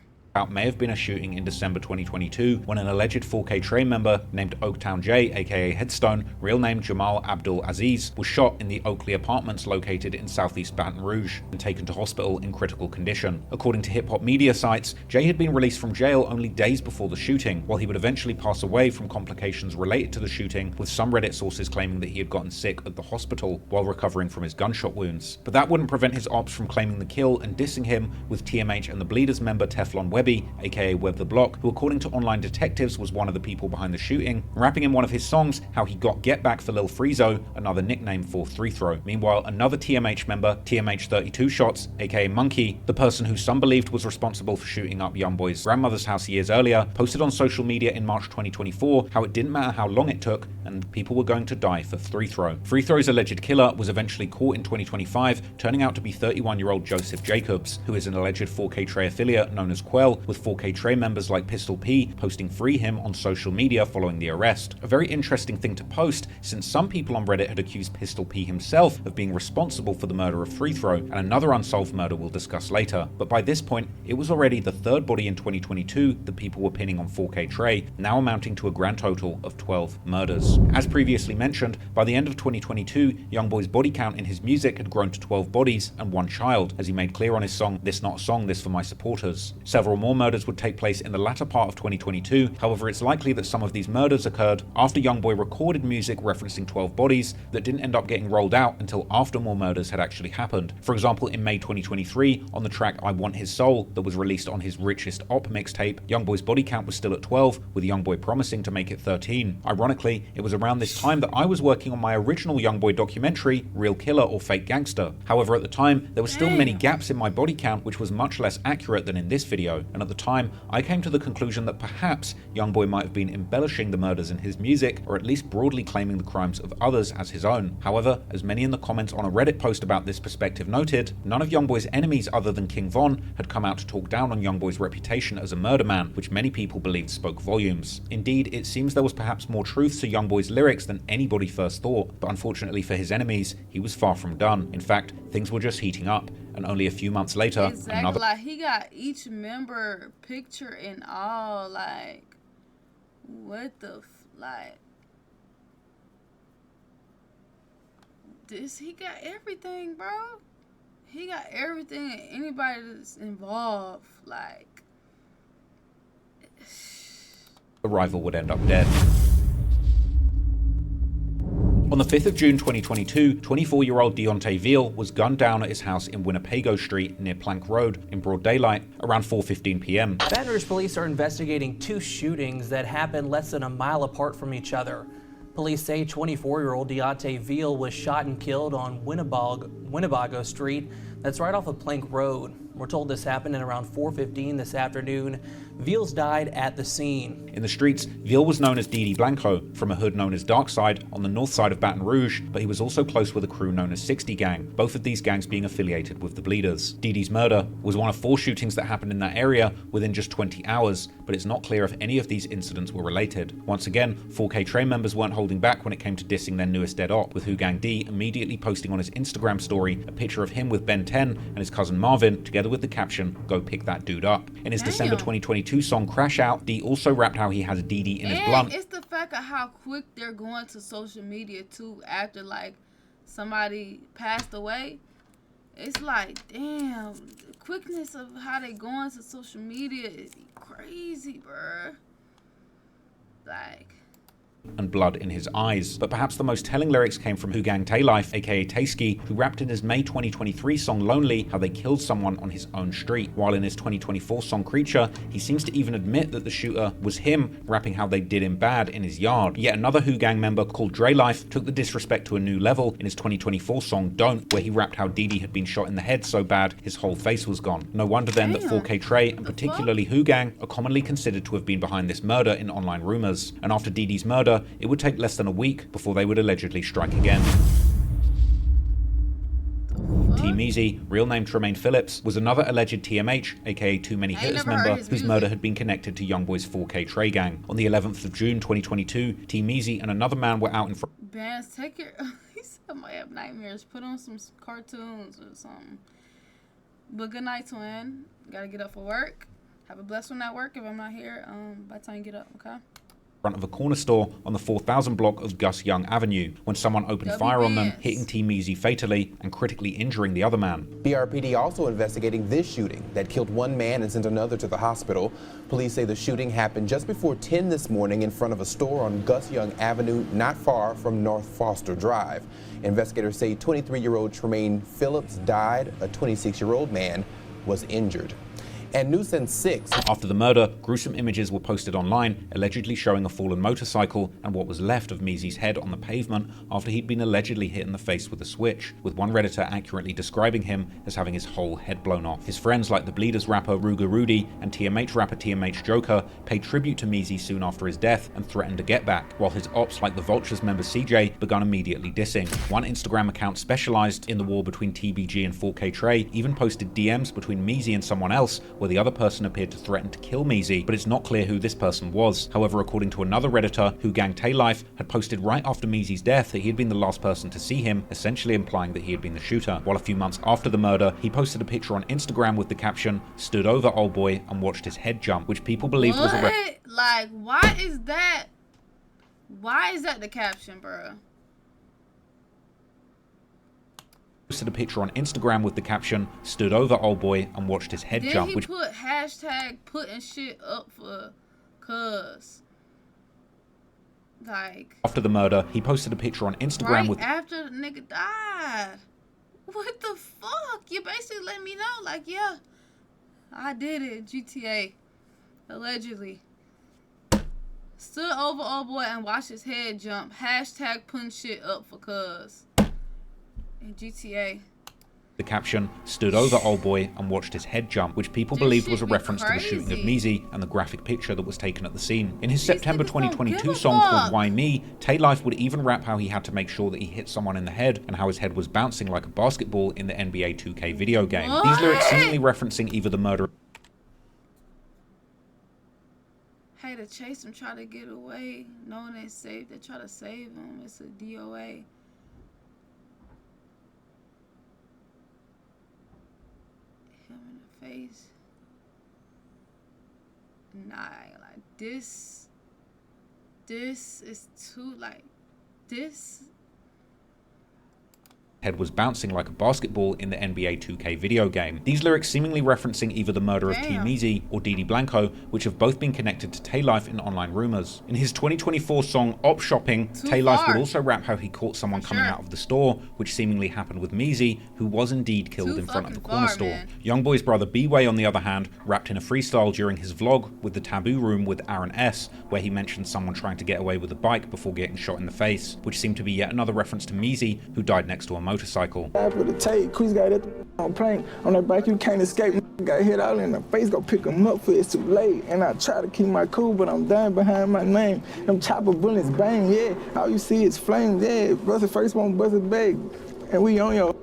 May have been a shooting in December 2022 when an alleged 4K Trey member named Oaktown J, aka Headstone, real name Jamal Abdul Aziz, was shot in the Oakley Apartments located in southeast Baton Rouge and taken to hospital in critical condition. According to hip-hop media sites, Jay had been released from jail only days before the shooting, while he would eventually pass away from complications related to the shooting, with some Reddit sources claiming that he had gotten sick at the hospital while recovering from his gunshot wounds. But that wouldn't prevent his ops from claiming the kill and dissing him, with TMH and the Bleeders member Teflon Webby, aka Web the Block, who according to online detectives was one of the people behind the shooting, rapping in one of his songs how he got get back for Lil Friezo, another nickname for Free Throw. Meanwhile, another TMH member, TMH 32 Shots, aka Monkey, the person who some believed was responsible for shooting up YoungBoy's grandmother's house years earlier, posted on social media in March 2024 how it didn't matter how long it took and people were going to die for Free Throw. Free Throw's alleged killer was eventually caught in 2025, turning out to be 31-year-old Joseph Jacobs, who is an alleged 4K Trey affiliate known as Quell, with 4K Trey members like Pistol P posting free him on social media following the arrest. A very interesting thing to post, since some people on Reddit had accused Pistol P himself of being responsible for the murder of Free Throw, and another unsolved murder we'll discuss later. But by this point, it was already the third body in 2022 that people were pinning on 4K Trey, now amounting to a grand total of 12 murders. As previously mentioned, by the end of 2022, YoungBoy's body count in his music had grown to 12 bodies and 1 child, as he made clear on his song This Not a Song, This For My Supporters. Several more murders would take place in the latter part of 2022, however it's likely that some of these murders occurred after YoungBoy recorded music referencing 12 bodies that didn't end up getting rolled out until after more murders had actually happened. For example, in May 2023, on the track I Want His Soul that was released on his Richest Op mixtape, YoungBoy's body count was still at 12, with YoungBoy promising to make it 13. Ironically, it was around this time that I was working on my original YoungBoy documentary, Real Killer or Fake Gangster. However, at the time, there were still many gaps in my body count, which was much less accurate than in this video. and at the time, I came to the conclusion that perhaps YoungBoy might have been embellishing the murders in his music, or at least broadly claiming the crimes of others as his own. However, as many in the comments on a Reddit post about this perspective noted, none of YoungBoy's enemies other than King Von had come out to talk down on YoungBoy's reputation as a murder man, which many people believed spoke volumes. Indeed, it seems there was perhaps more truth to YoungBoy's lyrics than anybody first thought, but unfortunately for his enemies, he was far from done. In fact, things were just heating up, and only a few months later, another... Like, he got each member picture and all, like, what the like, he got everything, bro. He got everything, anybody that's involved, like... the rival would end up dead. On the 5th of June 2022, 24-year-old Deontay Veal was gunned down at his house in Winnebago Street near Plank Road in broad daylight around 4:15 p.m. Baton Rouge police are investigating two shootings that happened less than a mile apart from each other. Police say 24-year-old Deontay Veal was shot and killed on Winnebago Street. That's right off of Plank Road. We're told this happened at around 4:15 this afternoon. Veals died at the scene. In the streets, Veal was known as Didi Blanco, from a hood known as Darkside on the north side of Baton Rouge, but he was also close with a crew known as 60 Gang, both of these gangs being affiliated with the Bleeders. Didi's murder was one of 4 shootings that happened in that area within just 20 hours, but it's not clear if any of these incidents were related. Once again, 4K Trey members weren't holding back when it came to dissing their newest dead op, with Who Gang D immediately posting on his Instagram story a picture of him with Ben 10 and his cousin Marvin, together with the caption, "Go pick that dude up." In his December 2022 song Crash Out, D also rapped how he has Didi in his blunt. It's the fact of how quick they're going to social media too after like somebody passed away. It's like, damn, the quickness of how they going to social media is crazy, bruh. Like, and blood in his eyes. But perhaps the most telling lyrics came from Who Gang Tay Life, aka Taysky, who rapped in his May 2023 song Lonely how they killed someone on his own street. While in his 2024 song Creature, he seems to even admit that the shooter was him, rapping how they did him bad in his yard. Yet another Who Gang member called Dre Life took the disrespect to a new level in his 2024 song Don't, where he rapped how Didi had been shot in the head so bad his whole face was gone. No wonder then that 4K Trey, and particularly Who Gang, are commonly considered to have been behind this murder in online rumors. And after Didi's murder, it would take less than a week before they would allegedly strike again. T-Meezy, real name Tremaine Phillips, was another alleged TMH, aka Too Many Hitters member, whose murder had been connected to YoungBoy's 4K Trey gang. On the 11th of June 2022, T-Meezy and another man were out in front. Bands, take your... He said I might have nightmares. Put on some cartoons or something. But good night, twin. Gotta get up for work. Have a blessed one at work if I'm not here by the time you get up, okay? Front of a corner store on the 4000 block of Gus Young Avenue when someone opened fire on them, hitting T-Meezy fatally and critically injuring the other man. BRPD also investigating this shooting that killed one man and sent another to the hospital. Police say the shooting happened just before 10 this morning in front of a store on Gus Young Avenue, not far from North Foster Drive. Investigators say 23-year-old Tremaine Phillips died. A 26-year-old man was injured. And news since 6. After the murder, gruesome images were posted online, allegedly showing a fallen motorcycle and what was left of Meezy's head on the pavement after he'd been allegedly hit in the face with a switch, with one Redditor accurately describing him as having his whole head blown off. His friends like the Bleeders rapper Ruger Rudy and TMH rapper TMH Joker paid tribute to Meezy soon after his death and threatened a get back, while his ops like the Vultures member CJ begun immediately dissing. One Instagram account specialized in the war between TBG and 4K Trey even posted DMs between Meezy and someone else where the other person appeared to threaten to kill Meezy, but it's not clear who this person was. However, according to another Redditor, Who Gang Tay Life had posted right after Meezy's death that he had been the last person to see him, essentially implying that he had been the shooter. While a few months after the murder, he posted a picture on Instagram with the caption, "Stood over old boy and watched his head jump," which people believed was a like, why is that the caption, bro? Posted a picture on Instagram with the caption, "Stood over old boy and watched his head jump," which put hashtag putting shit up for cuz. Like, after the murder, he posted a picture on Instagram right with after the nigga died. What the fuck? You basically let me know, like, yeah, I did it. GTA, allegedly. Stood over old boy and watched his head jump. Hashtag putting shit up for cuz. In GTA. The caption, "Stood over old boy and watched his head jump," which people believed was a reference to the shooting of Measy and the graphic picture that was taken at the scene. In his September 2022 song called Why Me, Tay Life would even rap how he had to make sure that he hit someone in the head and how his head was bouncing like a basketball in the NBA 2K video game. What? These lyrics seemingly referencing either the murder. Hey, to chase him, try to get away, knowing it's safe, they try to save him. It's a DOA. Him in the face. Nah, like this is too, like, this. Head was bouncing like a basketball in the NBA 2K video game. These lyrics seemingly referencing either the murder of T. Measy or Didi Blanco, which have both been connected to Tay Life in online rumors. In his 2024 song Op Shopping, Tay Life would also rap how he caught someone coming out of the store, which seemingly happened with Measy, who was indeed killed in front of the corner store. YoungBoy's brother BbyLon, on the other hand, rapped in a freestyle during his vlog with the Taboo Room with Aaron S, where he mentioned someone trying to get away with a bike before getting shot in the face, which seemed to be yet another reference to Measy, who died next to a motorcycle. With a tape, Chris got that on prank on that bike, you can't escape. Got hit out in the face, go pick him up for it's too late. And I try to keep my cool, but I'm dying behind my name. Them chopper bullets bang, yeah. All you see is flames, yeah. Bust the first one, bust it back, and we on your.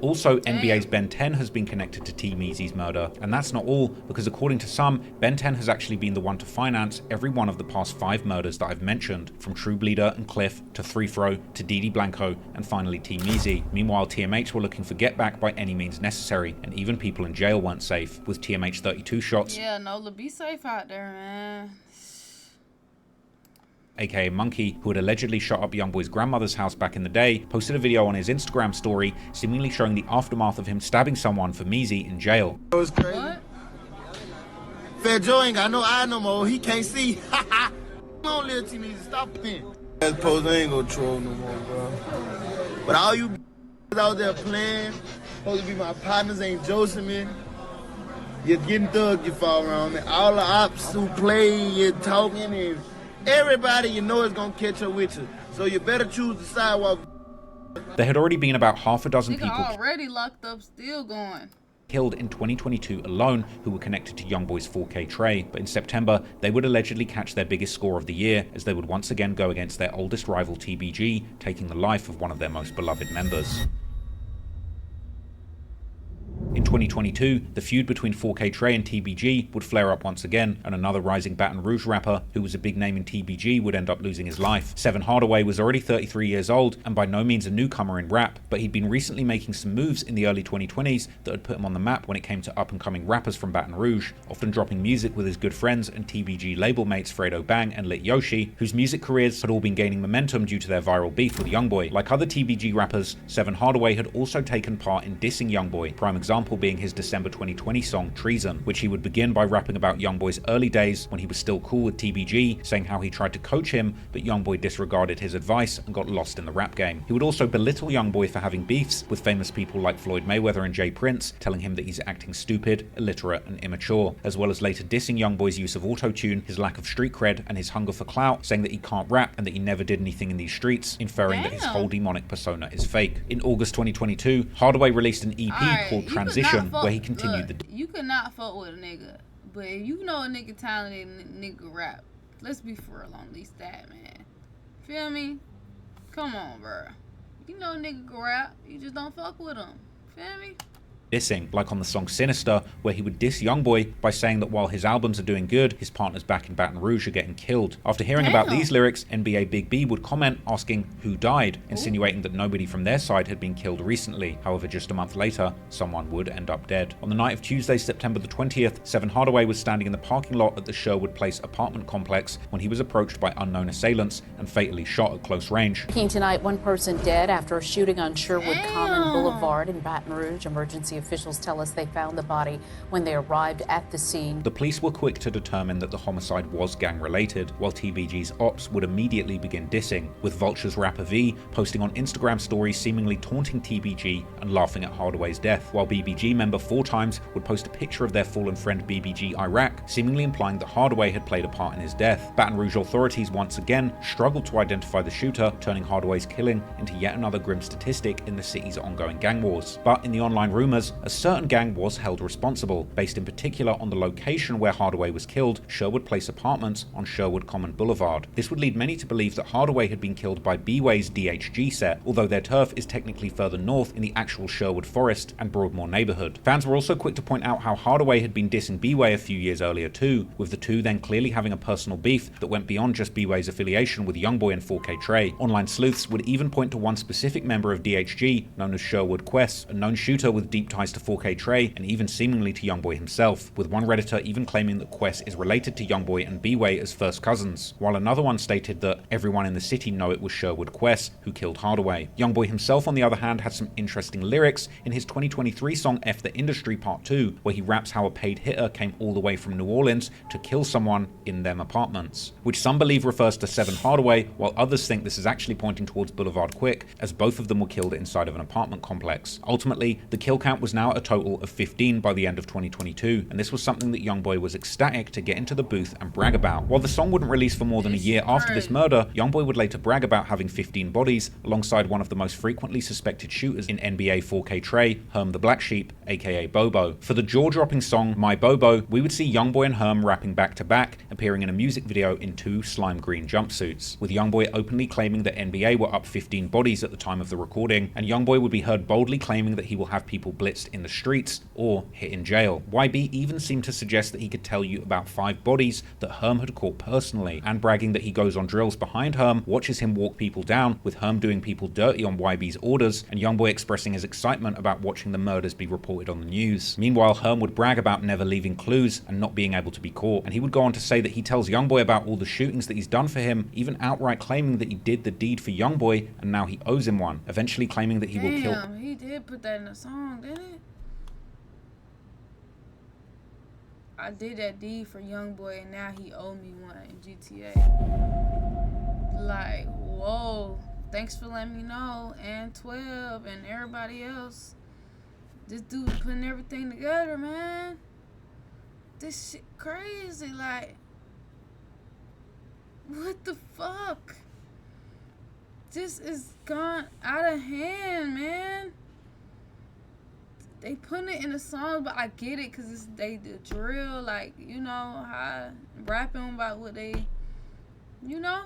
Also, NBA's Ben 10 has been connected to T. Measy's murder, and that's not all, because according to some, Ben 10 has actually been the one to finance every one of the past 5 murders that I've mentioned, from True Bleeder and Cliff, to 3Fro, to Didi Blanco, and finally T. Measy. Meanwhile, TMH were looking for get back by any means necessary, and even people in jail weren't safe, with TMH 32 shots. Yeah, Nola, be safe out there, man. aka Monkey, who had allegedly shot up YoungBoy's grandmother's house back in the day, posted a video on his Instagram story seemingly showing the aftermath of him stabbing someone for Measy in jail. That was crazy. What? Fat Joe ain't got no eye no more. He can't see. Come on, little T. Measy, stop playing. I suppose I ain't gonna troll no more, bro. But all you out there playing, supposed to be my partners, ain't Joseph, man. You're getting thug, you fall around, man. All the ops who play, you're talking, and everybody you know is gonna catch up with you. So you better choose the sidewalk. There had already been about half a dozen people already locked up, still going. Killed in 2022 alone who were connected to YoungBoy's 4K tray, but in September they would allegedly catch their biggest score of the year as they would once again go against their oldest rival TBG, taking the life of one of their most beloved members. In 2022, the feud between 4K Trey and TBG would flare up once again, and another rising Baton Rouge rapper, who was a big name in TBG, would end up losing his life. Seven Hardaway was already 33 years old, and by no means a newcomer in rap, but he'd been recently making some moves in the early 2020s that had put him on the map when it came to up-and-coming rappers from Baton Rouge, often dropping music with his good friends and TBG label mates Fredo Bang and Lit Yoshi, whose music careers had all been gaining momentum due to their viral beef with YoungBoy. Like other TBG rappers, Seven Hardaway had also taken part in dissing YoungBoy, prime example being his December 2020 song Treason, which he would begin by rapping about YoungBoy's early days when he was still cool with TBG, saying how he tried to coach him, but YoungBoy disregarded his advice and got lost in the rap game. He would also belittle YoungBoy for having beefs with famous people like Floyd Mayweather and Jay Prince, telling him that he's acting stupid, illiterate, and immature, as well as later dissing YoungBoy's use of auto-tune, his lack of street cred, and his hunger for clout, saying that he can't rap and that he never did anything in these streets, inferring that his whole demonic persona is fake. In August 2022, Hardaway released an EP called Transition, where he continued You could not fuck with a nigga, but if you know a nigga talented and nigga rap, let's be for real on least that, man. Feel me? Come on, bro. You know a nigga can rap, you just don't fuck with him. Feel me? Dissing, like on the song Sinister, where he would diss YoungBoy by saying that while his albums are doing good, his partners back in Baton Rouge are getting killed. After hearing about these lyrics, NBA Big B would comment asking who died, insinuating that nobody from their side had been killed recently. However, just a month later, someone would end up dead. On the night of Tuesday, September the 20th, Seven Hardaway was standing in the parking lot at the Sherwood Place apartment complex when he was approached by unknown assailants and fatally shot at close range. Tonight, one person dead after a shooting on Sherwood Common Boulevard in Baton Rouge. Emergency Emergency officials tell us they found the body when they arrived at the scene. The police were quick to determine that the homicide was gang-related, while TBG's ops would immediately begin dissing, with Vulture's rapper V posting on Instagram stories seemingly taunting TBG and laughing at Hardaway's death, while BBG member 4 Times would post a picture of their fallen friend BBG Iraq, seemingly implying that Hardaway had played a part in his death. Baton Rouge authorities once again struggled to identify the shooter, turning Hardaway's killing into yet another grim statistic in the city's ongoing gang wars. But in the online rumors, a certain gang was held responsible, based in particular on the location where Hardaway was killed, Sherwood Place Apartments on Sherwood Common Boulevard. This would lead many to believe that Hardaway had been killed by B-Way's DHG set, although their turf is technically further north in the actual Sherwood Forest and Broadmoor neighborhood. Fans were also quick to point out how Hardaway had been dissing B-Way a few years earlier too, with the two then clearly having a personal beef that went beyond just B-Way's affiliation with YoungBoy and 4K Trey. Online sleuths would even point to one specific member of DHG, known as Sherwood Quest, a known shooter with deep ties to 4K Trey and even seemingly to YoungBoy himself, with one Redditor even claiming that Quest is related to YoungBoy and B-Way as first cousins, while another one stated that everyone in the city know it was Sherwood Quest who killed Hardaway. YoungBoy himself, on the other hand, had some interesting lyrics in his 2023 song F the Industry Part 2, where he raps how a paid hitter came all the way from New Orleans to kill someone in them apartments, which some believe refers to Seven Hardaway, while others think this is actually pointing towards Boulevard Quick, as both of them were killed inside of an apartment complex. Ultimately, the kill count was now a total of 15 by the end of 2022, and this was something that YoungBoy was ecstatic to get into the booth and brag about. While the song wouldn't release for more than a year after this murder, YoungBoy would later brag about having 15 bodies, alongside one of the most frequently suspected shooters in NBA 4K Trey, Herm the Black Sheep, aka Bobo. For the jaw-dropping song My Bobo, we would see YoungBoy and Herm rapping back-to-back, appearing in a music video in 2 slime green jumpsuits, with YoungBoy openly claiming that NBA were up 15 bodies at the time of the recording, and YoungBoy would be heard boldly claiming that he will have people blitzed in the streets or hit in jail. YB even seemed to suggest that he could tell you about 5 bodies that Herm had caught personally, and bragging that he goes on drills behind Herm, watches him walk people down, with Herm doing people dirty on YB's orders, and YoungBoy expressing his excitement about watching the murders be reported on the news. Meanwhile, Herm would brag about never leaving clues and not being able to be caught, and he would go on to say that he tells YoungBoy about all the shootings that he's done for him, even outright claiming that he did the deed for YoungBoy and now he owes him one, eventually claiming that he will kill. Damn, he did put that in the song, didn't it? I did that deed for YoungBoy and now he owed me one in GTA. Like, whoa. Thanks for letting me know, and 12 and everybody else. This dude putting everything together, man. This shit crazy, like, what the fuck? This is gone out of hand, man. They putting it in a song, but I get it, cause it's the drill, like, you know, how rapping about what they, you know.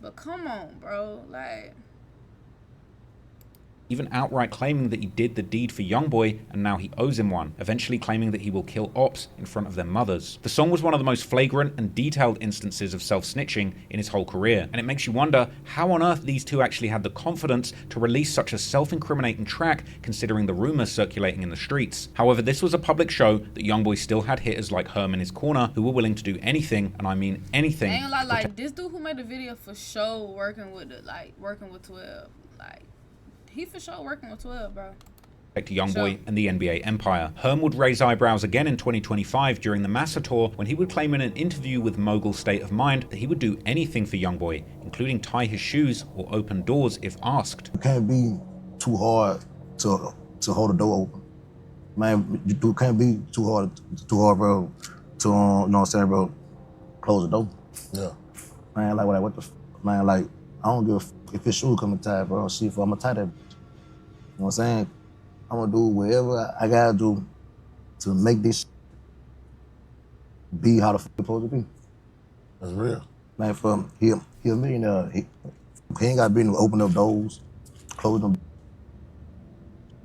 But come on, bro, like. Even outright claiming that he did the deed for YoungBoy and now he owes him one, eventually claiming that he will kill ops in front of their mothers. The song was one of the most flagrant and detailed instances of self-snitching in his whole career, and it makes you wonder how on earth these two actually had the confidence to release such a self-incriminating track, considering the rumors circulating in the streets. However, this was a public show that YoungBoy still had hitters like Herm in his corner who were willing to do anything, and I mean anything. Ain't like this dude who made the video for show working with 12, like. He for sure working with 12, bro. To YoungBoy and the NBA empire. Herm would raise eyebrows again in 2025 during the Massa tour, when he would claim in an interview with Mogul State of Mind that he would do anything for YoungBoy, including tie his shoes or open doors if asked. You can't be too hard to hold the door open. Man, you can't be too hard, bro, to, you know what I'm saying, bro, close the door. Yeah. Man, like, what the, man, like, I don't give a f if his shoe coming tight, bro. See if I'ma tie that. You know what I'm saying? I'm gonna do whatever I gotta do to make this be how the f it's supposed to be. That's real. Man, for he a millionaire. He ain't gotta be able to open up doors, close them.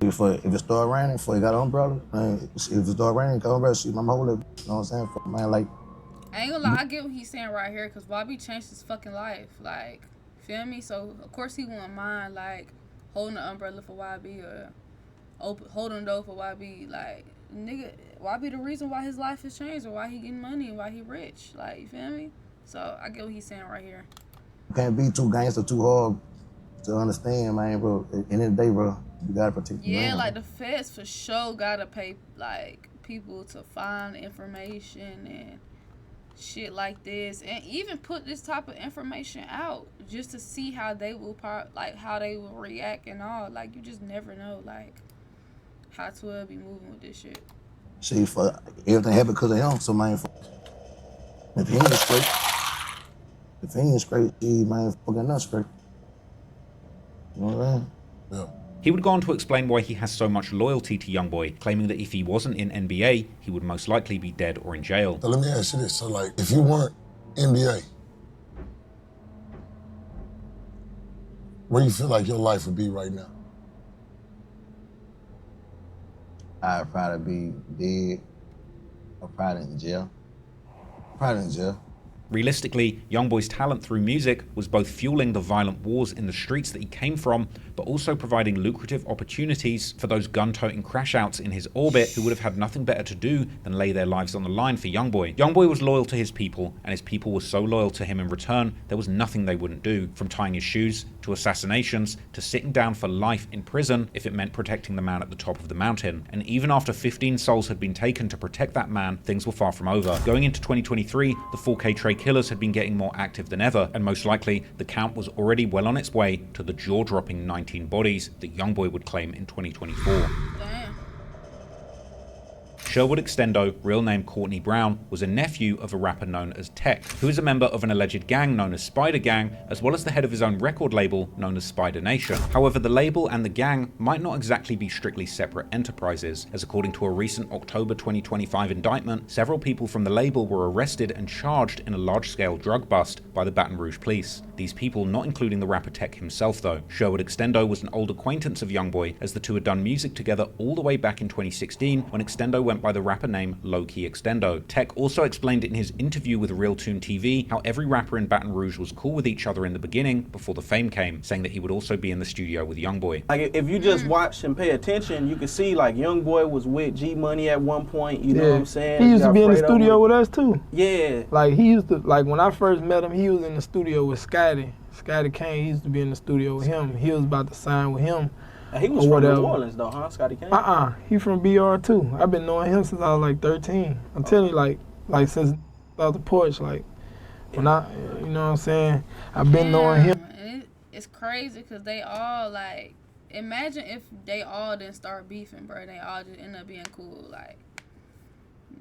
If it start raining, before he got an umbrella, man, if it start raining, got an umbrella, shit, I'm holding it. You know what I'm saying? For, man, like. I ain't gonna lie, I get what he's saying right here, cause Bobby changed his fucking life. Like, feel me? So of course he wouldn't mind like holding the umbrella for YB or holding the door for YB. Like, nigga, YB the reason why his life has changed or why he getting money and why he rich. Like, you feel me? So I get what he's saying right here. You can't be too gangster, too hard to understand, man, bro. At the end of the day, bro, you gotta protect the man. Yeah, like the feds for sure gotta pay like people to find information and shit like this, and even put this type of information out just to see how they will how they will react and all. Like you just never know, like how to be moving with this shit. See, for everything happened because of him. So man, if he ain't straight, he man, fucking not straight. You know what I mean? Yeah. He would go on to explain why he has so much loyalty to YoungBoy, claiming that if he wasn't in NBA, he would most likely be dead or in jail. So let me ask you this. So like, if you weren't NBA, where do you feel like your life would be right now? I'd probably be dead or probably in jail. Probably in jail. Realistically, YoungBoy's talent through music was both fueling the violent wars in the streets that he came from, but also providing lucrative opportunities for those gun-toting crash-outs in his orbit who would have had nothing better to do than lay their lives on the line for YoungBoy. YoungBoy was loyal to his people, and his people were so loyal to him in return, there was nothing they wouldn't do, from tying his shoes, to assassinations, to sitting down for life in prison if it meant protecting the man at the top of the mountain. And even after 15 souls had been taken to protect that man, things were far from over. Going into 2023, the 4K Trey killers had been getting more active than ever, and most likely, the count was already well on its way to the jaw-dropping 19 bodies that YoungBoy would claim in 2024. Sherwood Extendo, real name Courtney Brown, was a nephew of a rapper known as Tech, who is a member of an alleged gang known as Spider Gang, as well as the head of his own record label known as Spider Nation. However, the label and the gang might not exactly be strictly separate enterprises, as according to a recent October 2025 indictment, several people from the label were arrested and charged in a large-scale drug bust by the Baton Rouge police. These people not including the rapper Tech himself though. Sherwood Extendo was an old acquaintance of YoungBoy, as the two had done music together all the way back in 2016 when Extendo went by the rapper name Low Key Extendo. Tech also explained in his interview with Real Tune TV how every rapper in Baton Rouge was cool with each other in the beginning before the fame came, saying that he would also be in the studio with YoungBoy. Like if you just watch and pay attention, you can see like YoungBoy was with G Money at one point, you know what I'm saying? He used to be in the studio with us too. Yeah. Like he used to, like when I first met him, he was in the studio with Scotty Kane. He used to be in the studio with him. He was about to sign with him. He was from New Orleans though, huh? Scotty Kane? He from BR too. I've been knowing him since I was like 13. I'm telling you, like since out the porch, like when I, you know what I'm saying? I've been knowing him. And it's crazy because they all like, imagine if they all didn't start beefing, bro. They all just end up being cool. Like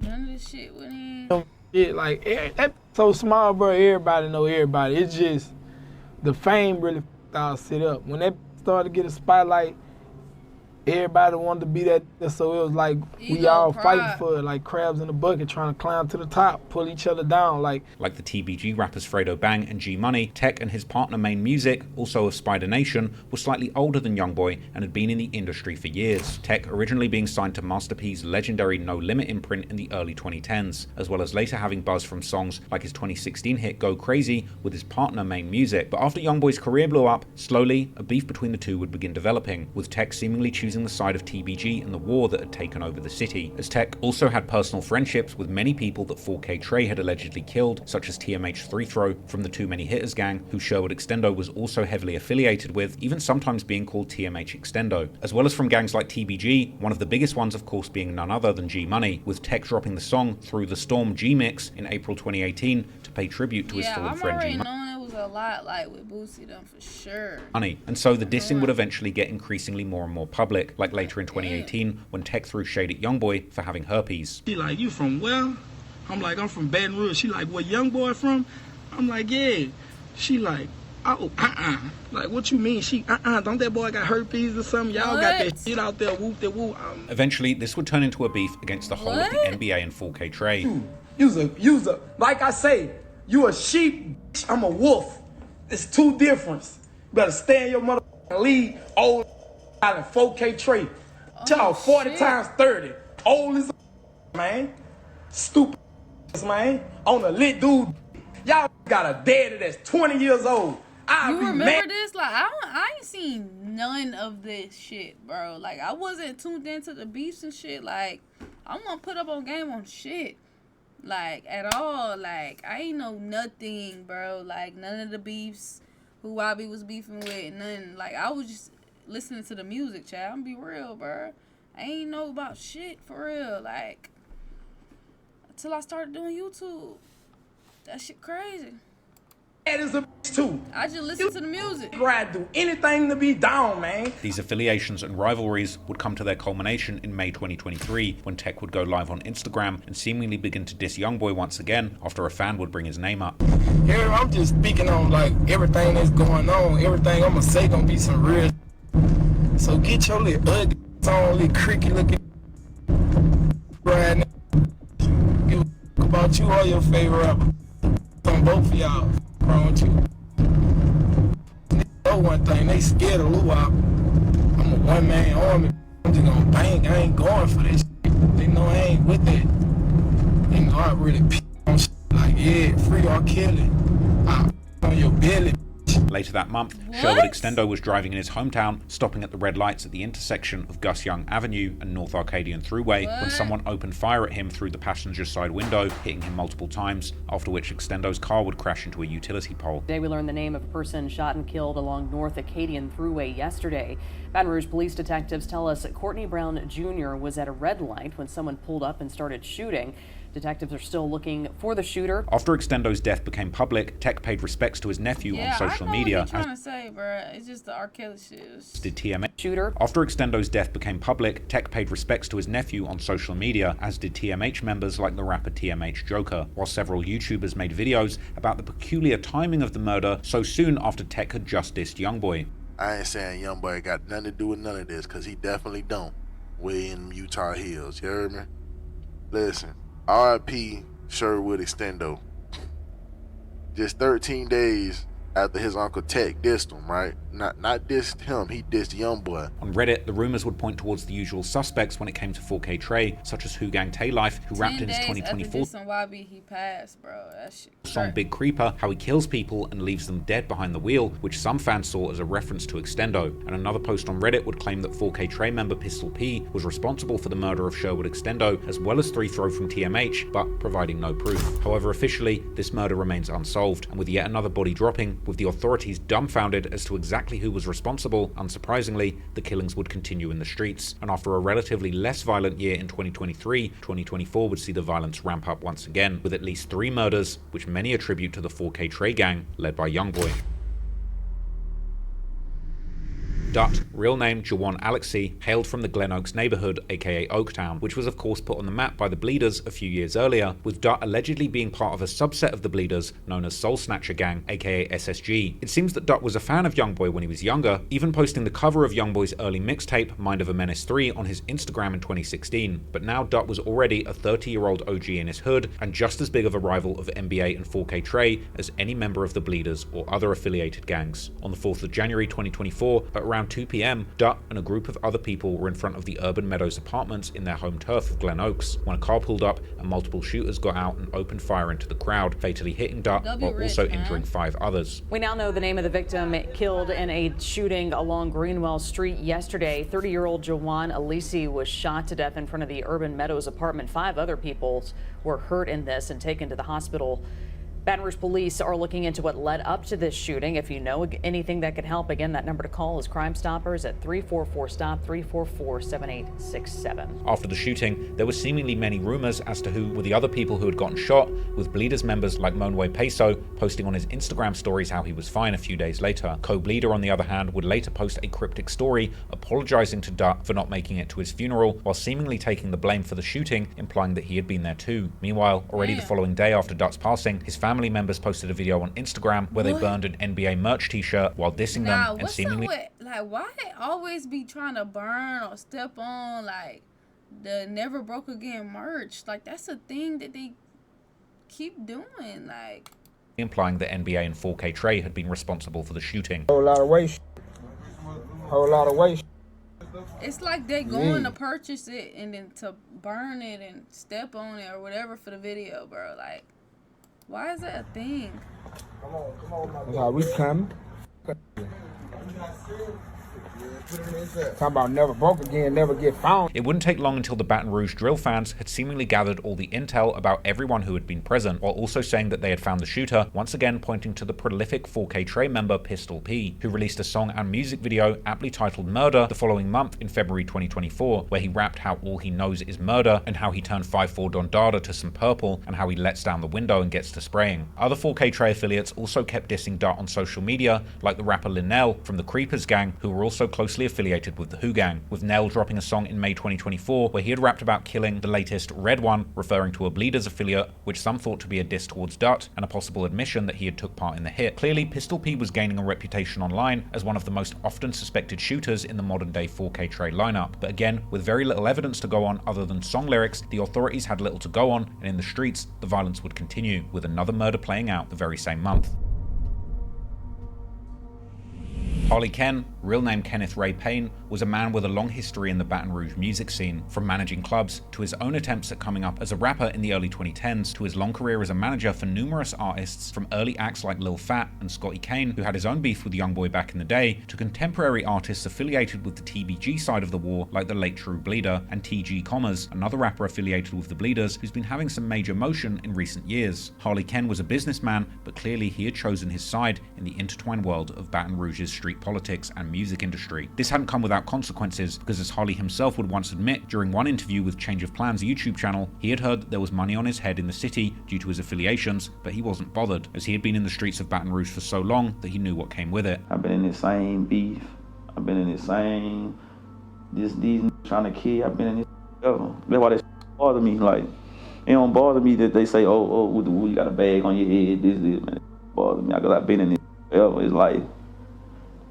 none of this shit with him. Yeah, like that's so small, bro. Everybody know everybody. It's just the fame really f***ed our shit up. When that started to get a spotlight, everybody wanted to be that, so it was like we all fighting for it, like crabs in a bucket, trying to climb to the top, pull each other down. Like the TBG rappers Fredo Bang and G Money, Tech and his partner Main Music, also of Spider Nation, were slightly older than YoungBoy and had been in the industry for years. Tech originally being signed to Master P's legendary No Limit imprint in the early 2010s, as well as later having buzz from songs like his 2016 hit Go Crazy with his partner Main Music. But after YoungBoy's career blew up, slowly a beef between the two would begin developing, with Tech seemingly choosing the side of TBG and the war that had taken over the city, as Tech also had personal friendships with many people that 4K Trey had allegedly killed, such as TMH 3 Throw from the Too Many Hitters gang, who Sherwood Extendo was also heavily affiliated with, even sometimes being called TMH Extendo, as well as from gangs like TBG, one of the biggest ones of course being none other than G Money, with Tech dropping the song Through the Storm G-Mix in April 2018 to pay tribute to his fallen friend G Money. A lot like with Boosie them for sure. And so the dissing would eventually get increasingly more and more public, like later in 2018 when Tech threw shade at YoungBoy for having herpes. She like, you from where? I'm like, I'm from Baton Rouge. She like, where YoungBoy from? I'm like, yeah. She like, oh, like, what you mean? She, don't that boy got herpes or something? Y'all got that shit out there, whoop that whoop. Eventually, this would turn into a beef against the whole of the NBA and 4K Trey. You's a, like I say, you a sheep, I'm a wolf. It's two difference. You better stay in your motherfucking league, old and 4K Trey. Y'all 40 times 30. Old as a man. Stupid man. On a lit dude. Y'all got a daddy that's 20 years old. You remember this? Like I ain't seen none of this shit, bro. Like I wasn't tuned into the beefs and shit. Like I'm gonna put up on game on shit. Like at all. Like I ain't know nothing, bro. Like none of the beefs who Bobby was beefing with, nothing. Like, I was just listening to the music, chat. I'm gonna be real, bro. I ain't know about shit, for real. Like, until I started doing YouTube. That shit crazy. That is a bitch too. I just listen to the music. I'd do anything to be down, man. These affiliations and rivalries would come to their culmination in May 2023 when Tech would go live on Instagram and seemingly begin to diss YoungBoy once again after a fan would bring his name up. Here, I'm just speaking on like everything that's going on. Everything I'm gonna say gonna be some real. So get your little ugly, little creaky looking right now. Give a fuck about you or your favorite rapper. On both of y'all. Wrong with you? Know one thing, they scared of Luau. I'm a one-man army. I'm just gonna bang. I ain't going for this shit. They know I ain't with that. They know I really on shit. Like, yeah, free or kill it. On your belly. Later that month, Sherwood Extendo was driving in his hometown, stopping at the red lights at the intersection of Gus Young Avenue and North Arcadian Thruway when someone opened fire at him through the passenger side window, hitting him multiple times, after which Extendo's car would crash into a utility pole. Today we learned the name of a person shot and killed along North Acadian Thruway yesterday. Baton Rouge police detectives tell us that Courtney Brown Jr. was at a red light when someone pulled up and started shooting. Detectives are still looking for the shooter. After Extendo's death became public, Tech paid respects to his nephew on social media. What you're trying to say, bro. It's just the R. Kelly shit. Did TMH shooter. After Extendo's death became public, Tech paid respects to his nephew on social media, as did TMH members like the rapper TMH Joker, while several YouTubers made videos about the peculiar timing of the murder so soon after Tech had just dissed YoungBoy. I ain't saying YoungBoy got nothing to do with none of this, because he definitely don't. Way in Utah Hills, you heard me? Listen. R.I.P. Sherwood Extendo. Just 13 days after his uncle Tech dissed him, right? Not dissed him, he dissed YoungBoy. On Reddit, the rumors would point towards the usual suspects when it came to 4K Trey, such as Hoogang Taylife, who rapped in his 2024 he passed, bro. That shit song Big Creeper, how he kills people and leaves them dead behind the wheel, which some fans saw as a reference to Extendo. And another post on Reddit would claim that 4K Trey member Pistol P was responsible for the murder of Sherwood Extendo, as well as 3 Throw from TMH, but providing no proof. However, officially, this murder remains unsolved, and with yet another body dropping, with the authorities dumbfounded as to exactly who was responsible, unsurprisingly, the killings would continue in the streets. And after a relatively less violent year in 2023, 2024 would see the violence ramp up once again, with at least 3 murders, which many attribute to the 4K Trey gang, led by YoungBoy. Dutt, real name Jawan Alexi, hailed from the Glen Oaks neighborhood, aka Oaktown, which was of course put on the map by the Bleeders a few years earlier, with Dutt allegedly being part of a subset of the Bleeders known as Soul Snatcher Gang, aka SSG. It seems that Dutt was a fan of YoungBoy when he was younger, even posting the cover of YoungBoy's early mixtape, Mind of a Menace 3, on his Instagram in 2016. But now Dutt was already a 30-year-old OG in his hood, and just as big of a rival of NBA and 4K Trey as any member of the Bleeders or other affiliated gangs. On the 4th of January 2024, at around 2 p.m, Dutt and a group of other people were in front of the Urban Meadows apartments in their home turf of Glen Oaks when a car pulled up and multiple shooters got out and opened fire into the crowd, fatally hitting Dutt while also injuring 5 others. We now know the name of the victim killed in a shooting along Greenwell Street yesterday. 30-year-old Jawan Alisi was shot to death in front of the Urban Meadows apartment. 5 other people were hurt in this and taken to the hospital. Baton Rouge police are looking into what led up to this shooting. If you know anything that could help, again, that number to call is Crime Stoppers at 344-STOP, 344-7867. After the shooting, there were seemingly many rumors as to who were the other people who had gotten shot, with Bleeders members like Monwe Peso posting on his Instagram stories how he was fine a few days later. Co-Bleeder, on the other hand, would later post a cryptic story apologizing to Dutt for not making it to his funeral, while seemingly taking the blame for the shooting, implying that he had been there too. Meanwhile, already the following day after Dutt's passing, his family members posted a video on Instagram where they burned an NBA merch t-shirt while dissing them and seemingly... Like, why they always be trying to burn or step on, like, the Never Broke Again merch? Like, that's a thing that they keep doing, like... implying that NBA and 4K Trey had been responsible for the shooting. Whole lot of waste. Whole lot of waste. It's like they going to purchase it and then to burn it and step on it or whatever for the video, bro. Like, why is that a thing? That's how we come. Talking about never broke again, never get found. It wouldn't take long until the Baton Rouge drill fans had seemingly gathered all the intel about everyone who had been present, while also saying that they had found the shooter, once again pointing to the prolific 4K Trey member Pistol P, who released a song and music video aptly titled Murder the following month in February 2024, where he rapped how all he knows is murder, and how he turned 5'4" Don Dada to some purple, and how he lets down the window and gets to spraying. Other 4K Trey affiliates also kept dissing Dart on social media, like the rapper Linnell from the Creepers gang, who were also closely affiliated with the Who gang, with Nell dropping a song in May 2024 where he had rapped about killing the latest Red One, referring to a Bleeders affiliate, which some thought to be a diss towards Dut, and a possible admission that he had took part in the hit. Clearly, Pistol P was gaining a reputation online as one of the most often suspected shooters in the modern-day 4K Trey lineup, but again, with very little evidence to go on other than song lyrics, the authorities had little to go on, and in the streets, the violence would continue, with another murder playing out the very same month. Harley Ken, real name Kenneth Ray Payne, was a man with a long history in the Baton Rouge music scene, from managing clubs to his own attempts at coming up as a rapper in the early 2010s to his long career as a manager for numerous artists, from early acts like Lil Fat and Scotty Kane, who had his own beef with YoungBoy back in the day, to contemporary artists affiliated with the TBG side of the war like the late True Bleeder, and TG Commas, another rapper affiliated with the Bleeders who's been having some major motion in recent years. Harley Ken was a businessman, but clearly he had chosen his side in the intertwined world of Baton Rouge's street politics and music industry. This hadn't come without consequences, because as Harley himself would once admit during one interview with Change of Plans YouTube channel, he had heard that there was money on his head in the city due to his affiliations, but he wasn't bothered, as he had been in the streets of Baton Rouge for so long that he knew what came with it. I've been in the same beef, I've been in the same, these trying to kill, I've been in this ever. That's why that bother me, like, it don't bother me that they say, oh, you got a bag on your head, this, man. It bother me, because I've been in this ever. It's like,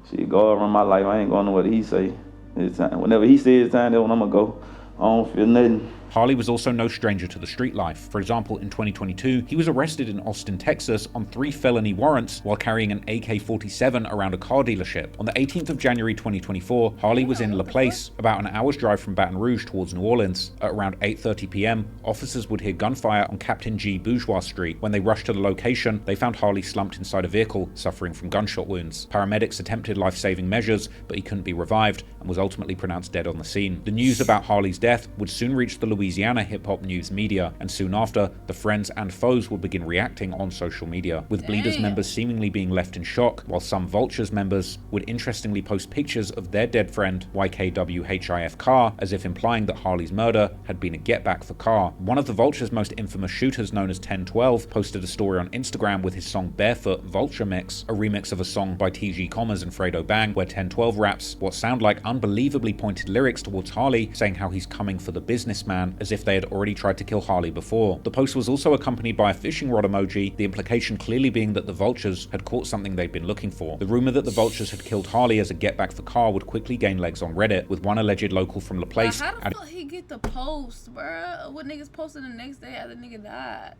shit, go around my life, I ain't going nowhere that he say. It's time. Whenever he says it's time, that's when I'm gonna go. I don't feel nothing. Harley was also no stranger to the street life. For example, in 2022, he was arrested in Austin, Texas on 3 felony warrants while carrying an AK-47 around a car dealership. On the 18th of January 2024, Harley was in La Place, about an hour's drive from Baton Rouge towards New Orleans. At around 8:30 p.m., officers would hear gunfire on Captain G. Bourgeois Street. When they rushed to the location, they found Harley slumped inside a vehicle, suffering from gunshot wounds. Paramedics attempted life-saving measures, but he couldn't be revived and was ultimately pronounced dead on the scene. The news about Harley's death would soon reach the Louisiana hip-hop news media, and soon after, the friends and foes would begin reacting on social media, with Bleeders members seemingly being left in shock, while some Vultures members would interestingly post pictures of their dead friend YKWHIF Carr, as if implying that Harley's murder had been a get-back for Carr. One of the Vultures' most infamous shooters, known as 1012, posted a story on Instagram with his song Barefoot Vulture Mix, a remix of a song by TG Commas and Fredo Bang, where 1012 raps what sound like unbelievably pointed lyrics towards Harley, saying how he's coming for the businessman, as if they had already tried to kill Harley before. The post was also accompanied by a fishing rod emoji, the implication clearly being that the Vultures had caught something they'd been looking for. The rumor that the Vultures had killed Harley as a get-back for Carr would quickly gain legs on Reddit, with one alleged local from La Place. How the fuck he get the post, bruh? What niggas posted the next day after the nigga died?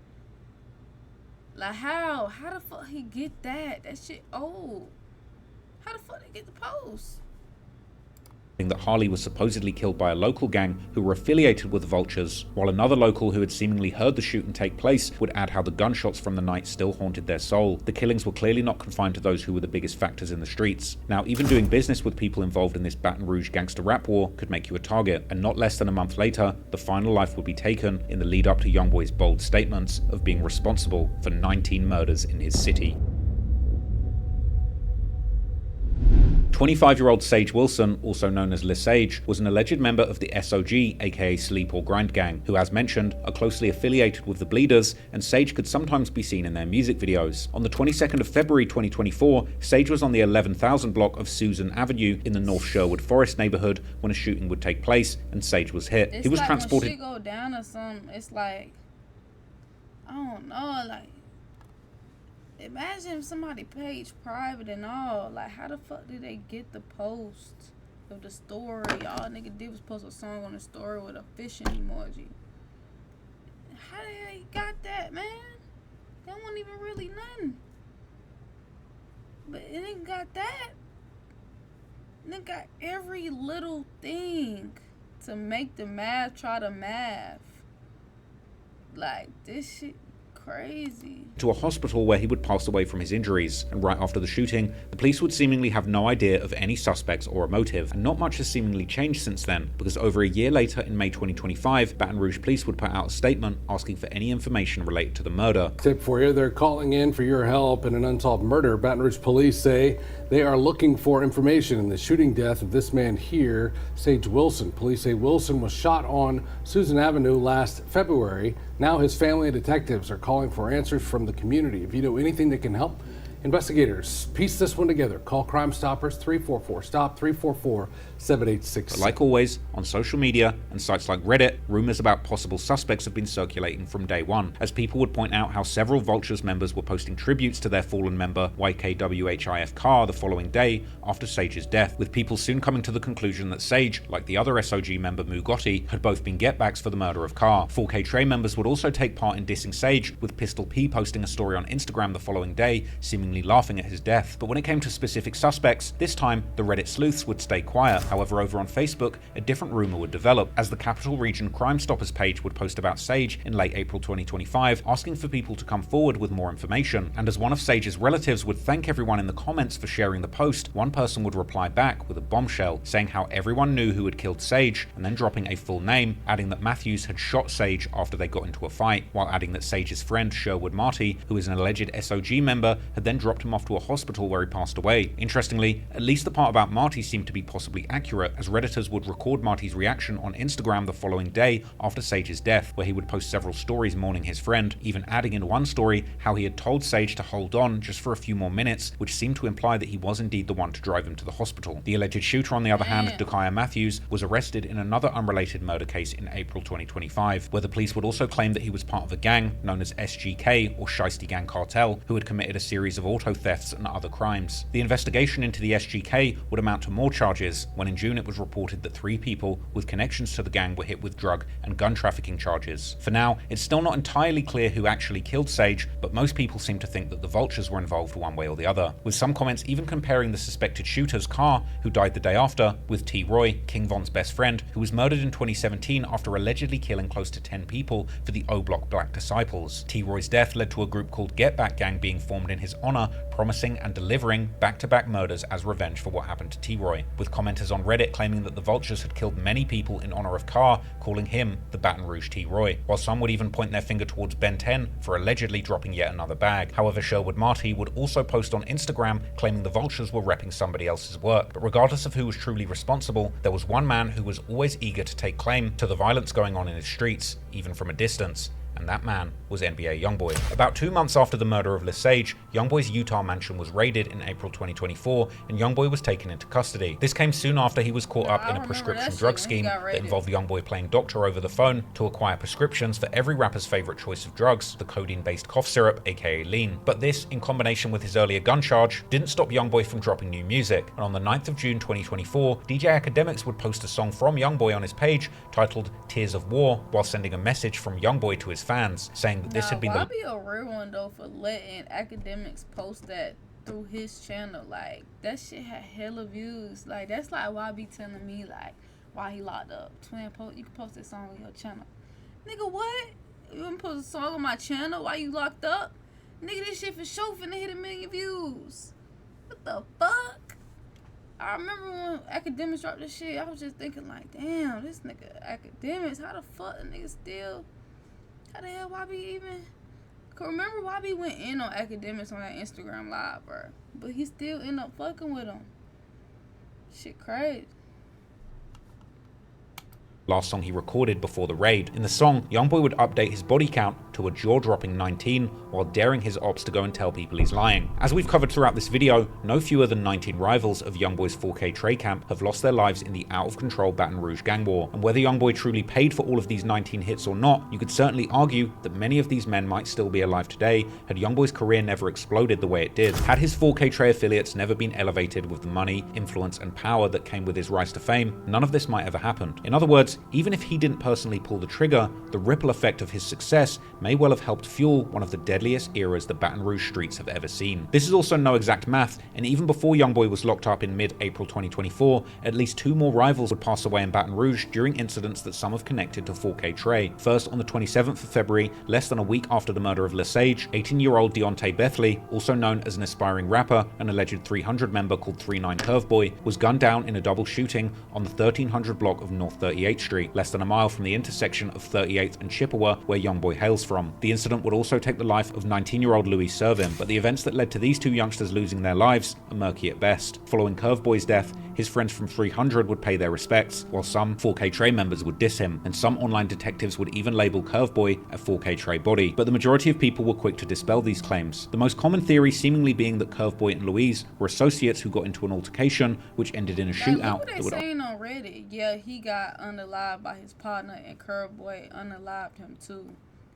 Like how? How the fuck he get that? That shit old. How the fuck they get the post? That Harley was supposedly killed by a local gang who were affiliated with the Vultures, while another local who had seemingly heard the shooting take place would add how the gunshots from the night still haunted their soul. The killings were clearly not confined to those who were the biggest factors in the streets. Now, even doing business with people involved in this Baton Rouge gangster rap war could make you a target, and not less than a month later, the final life would be taken in the lead up to YoungBoy's bold statements of being responsible for 19 murders in his city. 25-year-old Sage Wilson, also known as Lesage, was an alleged member of the SOG, aka Sleep or Grind Gang, who, as mentioned, are closely affiliated with the Bleeders, and Sage could sometimes be seen in their music videos. On the 22nd of February 2024, Sage was on the 11,000 block of Susan Avenue in the North Sherwood Forest neighborhood when a shooting would take place, and Sage was hit. It's he was like transported. When shit go down or something, it's like, I don't know, like, imagine if somebody page private and all. Like, how the fuck did they get the post of the story? All nigga did was post a song on the story with a fishing emoji. How the hell he got that, man? That wasn't even really nothing. But it ain't got that. It got every little thing to make the math try to math. Like, this shit crazy. To a hospital where he would pass away from his injuries. And right after the shooting, the police would seemingly have no idea of any suspects or a motive. And not much has seemingly changed since then, because over a year later in May 2025, Baton Rouge police would put out a statement asking for any information related to the murder. Tip for you, they're calling in for your help in an unsolved murder. Baton Rouge police say they are looking for information in the shooting death of this man here, Sage Wilson. Police say Wilson was shot on Susan Avenue last February. Now his family and detectives are calling for answers from the community. If you know anything that can help investigators piece this one together, call Crime Stoppers 344-STOP, 344-7866. But like always, on social media and sites like Reddit, rumors about possible suspects have been circulating from day one, as people would point out how several Vultures members were posting tributes to their fallen member YKWHIF Carr the following day after Sage's death, with people soon coming to the conclusion that Sage, like the other SOG member Mugotti, had both been getbacks for the murder of Carr. 4K Trey members would also take part in dissing Sage, with Pistol P posting a story on Instagram the following day, seemingly laughing at his death. But when it came to specific suspects, this time the Reddit sleuths would stay quiet. However, over on Facebook, a different rumor would develop, as the Capital Region Crime Stoppers page would post about Sage in late April 2025, asking for people to come forward with more information. And as one of Sage's relatives would thank everyone in the comments for sharing the post, one person would reply back with a bombshell, saying how everyone knew who had killed Sage, and then dropping a full name, adding that Matthews had shot Sage after they got into a fight, while adding that Sage's friend Sherwood Marty, who is an alleged SOG member, had then dropped him off to a hospital where he passed away. Interestingly, at least the part about Marty seemed to be possibly accurate, as Redditors would record Marty's reaction on Instagram the following day after Sage's death, where he would post several stories mourning his friend, even adding in one story how he had told Sage to hold on just for a few more minutes, which seemed to imply that he was indeed the one to drive him to the hospital. The alleged shooter, on the other hand, Dakaya Matthews, was arrested in another unrelated murder case in April 2025, where the police would also claim that he was part of a gang known as SGK, or Shiesty Gang Cartel, who had committed a series of auto thefts and other crimes. The investigation into the SGK would amount to more charges, when in June it was reported that 3 people with connections to the gang were hit with drug and gun trafficking charges. For now, it's still not entirely clear who actually killed Sage, but most people seem to think that the Vultures were involved one way or the other, with some comments even comparing the suspected shooter's Carr, who died the day after, with T. Roy, King Von's best friend, who was murdered in 2017 after allegedly killing close to 10 people for the O-Block Black Disciples. T. Roy's death led to a group called Get Back Gang being formed in his honor, promising and delivering back-to-back murders as revenge for what happened to T-Roy, with commenters on Reddit claiming that the Vultures had killed many people in honor of Carr, calling him the Baton Rouge T-Roy, while some would even point their finger towards Ben 10 for allegedly dropping yet another bag. However, Sherwood Marty would also post on Instagram claiming the Vultures were repping somebody else's work. But regardless of who was truly responsible, there was one man who was always eager to take claim to the violence going on in his streets, even from a distance. And that man was NBA YoungBoy. About 2 months after the murder of Lesage, YoungBoy's Utah mansion was raided in April 2024, and YoungBoy was taken into custody. This came soon after he was caught up in a prescription drug scheme that involved YoungBoy playing doctor over the phone to acquire prescriptions for every rapper's favorite choice of drugs, the codeine-based cough syrup, aka lean. But this, in combination with his earlier gun charge, didn't stop YoungBoy from dropping new music. And on the 9th of June 2024, DJ Academics would post a song from YoungBoy on his page titled Tears of War, while sending a message from YoungBoy to his fans, saying that this had been the... be a real one though for letting Academics post that through his channel. Like, that shit had hella views. Like, that's like why be telling me like why he locked up. Twin, you can post that song on your channel. Nigga, what? You wanna post a song on my channel while you locked up? Nigga, this shit for sure finna hit 1 million views. What the fuck? I remember when Academics dropped this shit, I was just thinking like, damn, this nigga Academics, how the fuck the nigga still... How the hell YB even... Remember YB went in on Academics on that Instagram live, bro. But he still ended up fucking with him. Shit crazy. Last song he recorded before the raid. In the song, YoungBoy would update his body count to a jaw-dropping 19 while daring his ops to go and tell people he's lying. As we've covered throughout this video, no fewer than 19 rivals of YoungBoy's 4K Trey camp have lost their lives in the out-of-control Baton Rouge gang war. And whether YoungBoy truly paid for all of these 19 hits or not, you could certainly argue that many of these men might still be alive today had YoungBoy's career never exploded the way it did. Had his 4K Trey affiliates never been elevated with the money, influence, and power that came with his rise to fame, none of this might ever happened. In other words, words, even if he didn't personally pull the trigger, the ripple effect of his success may well have helped fuel one of the deadliest eras the Baton Rouge streets have ever seen. This is also no exact math, and even before YoungBoy was locked up in mid-April 2024, at least 2 more rivals would pass away in Baton Rouge during incidents that some have connected to 4K Trey. First, on the 27th of February, less than a week after the murder of Lesage, 18-year-old Deontay Bethley, also known as an aspiring rapper, an alleged 300 member called 39 Curveboy, was gunned down in a double shooting on the 1300 block of North 38th Street, less than a mile from the intersection of 38th and Chippewa, where YoungBoy hails from. The incident would also take the life of 19-year-old Louis Servin, but the events that led to these 2 youngsters losing their lives are murky at best. Following Curveboy's death, his friends from 300 would pay their respects, while some 4K Trey members would diss him, and some online detectives would even label Curveboy a 4K Trey body. But the majority of people were quick to dispel these claims. The most common theory seemingly being that Curveboy and Louise were associates who got into an altercation, which ended in a shootout. Look what they saying on Reddit. Yeah, he got unalived by his partner, and Curveboy unalived him too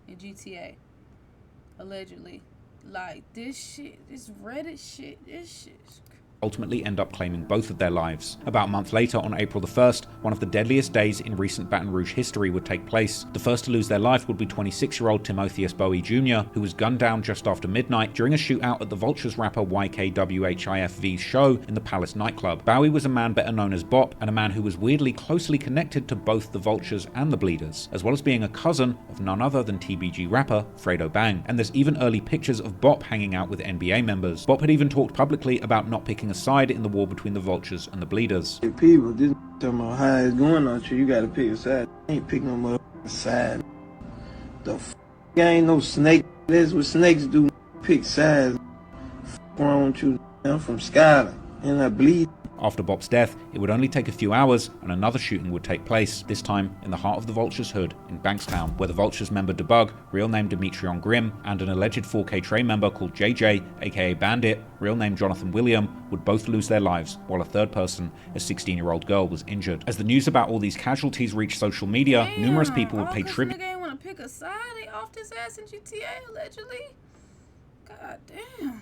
in GTA. Allegedly. Like, this shit, this Reddit shit, this shit's ultimately end up claiming both of their lives. About a month later, on April the 1st, one of the deadliest days in recent Baton Rouge history would take place. The first to lose their life would be 26-year-old Timotheus Bowie Jr., who was gunned down just after midnight during a shootout at the Vultures rapper YKWHIFV's show in the Palace nightclub. Bowie was a man better known as Bop, and a man who was weirdly closely connected to both the Vultures and the Bleeders, as well as being a cousin of none other than TBG rapper Fredo Bang. And there's even early pictures of Bop hanging out with NBA members. Bop had even talked publicly about not picking a side in the war between the Vultures and the Bleeders. Hey people, this talking about how it's going out here, you gotta pick a side. I ain't pick no motherfucking side. The I ain't no snake. That's what snakes do, pick sides. Wrong with you? I'm from Scotland, and I bleed. After Bop's death, it would only take a few hours and another shooting would take place, this time in the heart of the Vultures' hood in Bankstown, where the Vultures member Debug, real name Demetrion Grimm, and an alleged 4K Trey member called JJ, aka Bandit, real name Jonathan William, would both lose their lives, while a third person, a 16-year-old girl, was injured. As the news about all these casualties reached social media, numerous people would pay tribute. Nigga ain't wanna pick a side, they off his ass in GTA, allegedly. God damn.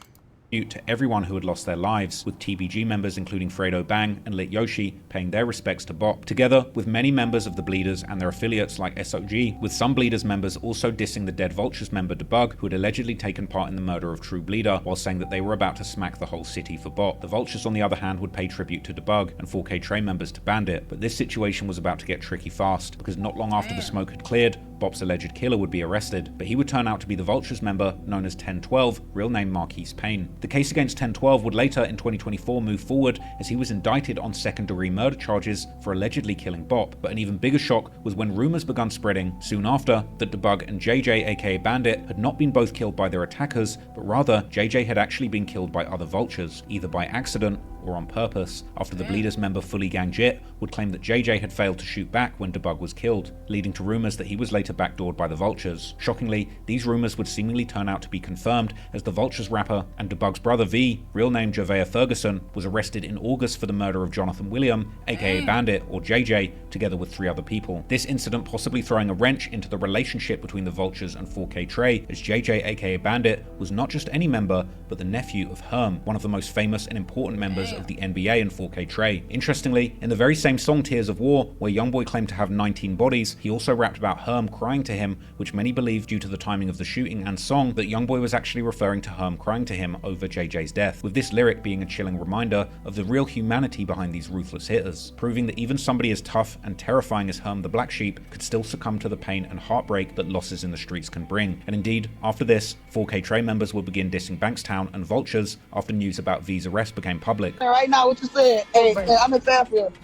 To everyone who had lost their lives, with TBG members including Fredo Bang and Lit Yoshi paying their respects to Bop, together with many members of the Bleeders and their affiliates like SOG, with some Bleeders members also dissing the dead Vultures member Debug, who had allegedly taken part in the murder of True Bleeder, while saying that they were about to smack the whole city for Bop. The Vultures, on the other hand, would pay tribute to Debug, and 4K Trey members to Bandit, but this situation was about to get tricky fast, because not long after the smoke had cleared, Bop's alleged killer would be arrested, but he would turn out to be the Vultures member known as 1012, real name Marquise Payne. The case against 1012 would later in 2024 move forward as he was indicted on second-degree murder charges for allegedly killing Bop, but an even bigger shock was when rumors began spreading soon after that Debug and JJ aka Bandit had not been both killed by their attackers, but rather JJ had actually been killed by other Vultures, either by accident or on purpose, after the Bleeders member Fully Gang Jit would claim that JJ had failed to shoot back when Debug was killed, leading to rumors that he was later backdoored by the Vultures. Shockingly, these rumors would seemingly turn out to be confirmed as the Vultures rapper and Debug's brother V, real name Javea Ferguson, was arrested in August for the murder of Jonathan William, aka Bandit, or JJ, together with 3 other people. This incident possibly throwing a wrench into the relationship between the Vultures and 4K Trey, as JJ aka Bandit was not just any member, but the nephew of Herm, one of the most famous and important members of the NBA and 4K Trey. Interestingly, in the very same song Tears of War, where YoungBoy claimed to have 19 bodies, he also rapped about Herm crying to him, which many believe due to the timing of the shooting and song that YoungBoy was actually referring to Herm crying to him over JJ's death, with this lyric being a chilling reminder of the real humanity behind these ruthless hitters, proving that even somebody as tough and terrifying as Herm the Black Sheep could still succumb to the pain and heartbreak that losses in the streets can bring. And indeed, after this, 4K Trey members would begin dissing Bankstown and Vultures after news about V's arrest became public. Right now, what you said? Hey, I'm in Fairfield.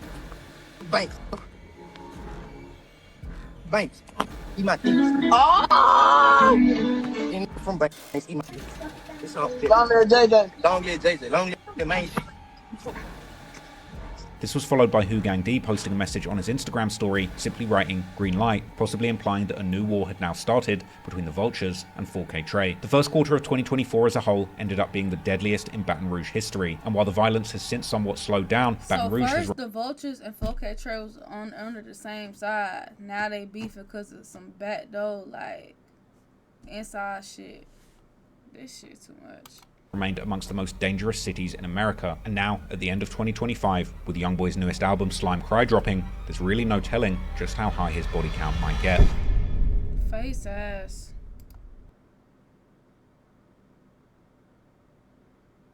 Banks. Banks. Eat my things. Oh! And from Banks, eat my things. It's all fit. Long live JJ. Long live JJ. Long live the main shit. This was followed by Gang D posting a message on his Instagram story, simply writing "green light," possibly implying that a new war had now started between the Vultures and 4K Trey. The first quarter of 2024 as a whole ended up being the deadliest in Baton Rouge history, and while the violence has since somewhat slowed down, Baton Rouge has... the Vultures and 4K Trey was under the same side. Now they beefing because of some backdoor, like, inside shit. This shit too much. remained amongst the most dangerous cities in America, and now, at the end of 2025, with YoungBoy's newest album, Slime Cry, dropping, there's really no telling just how high his body count might get. Face ass.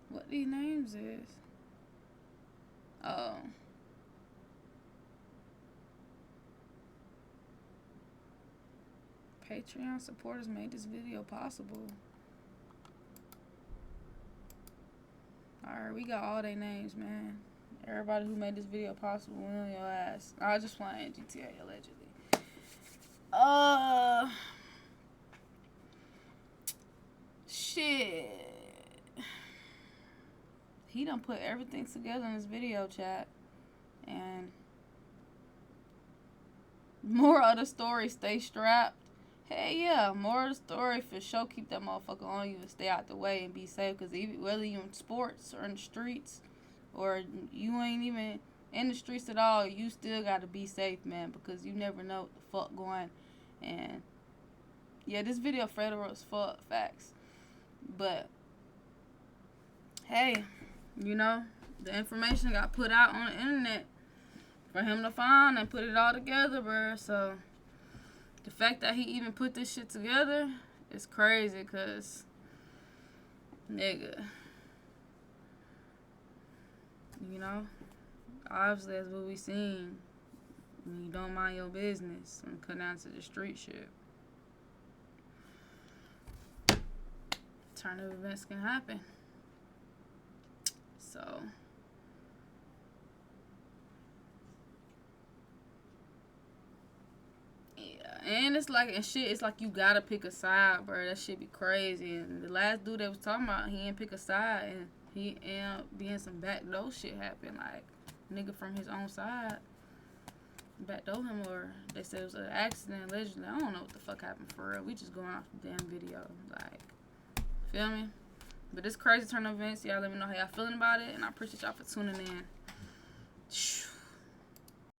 What these names is? Oh. Patreon supporters made this video possible. Alright, we got all their names, man. Everybody who made this video possible, we on your ass. I was just playing GTA allegedly. Shit. He done put everything together in this video, chat. And more of the story, stay strapped. Hey, yeah, more of the story for sure. Keep that motherfucker on you and stay out the way and be safe. Because whether you in sports or in the streets or you ain't even in the streets at all, you still got to be safe, man. Because you never know what the fuck going. And yeah, this video federal as fuck, facts. But hey, you know, the information got put out on the internet for him to find and put it all together, bro. So the fact that he even put this shit together is crazy, cause nigga, you know, obviously that's what we seen when you don't mind your business and come down to the street shit. Turn of events can happen. So and it's like, and shit, it's like you gotta pick a side, bro. That shit be crazy. And the last dude that was talking about, he didn't pick a side, and he ended up being some backdoor shit happen. Like, nigga from his own side backdoor him, or they said it was an accident, allegedly. I don't know what the fuck happened for real. We just going off the damn video. Like, feel me? But this crazy turn of events, y'all let me know how y'all feeling about it, and I appreciate y'all for tuning in.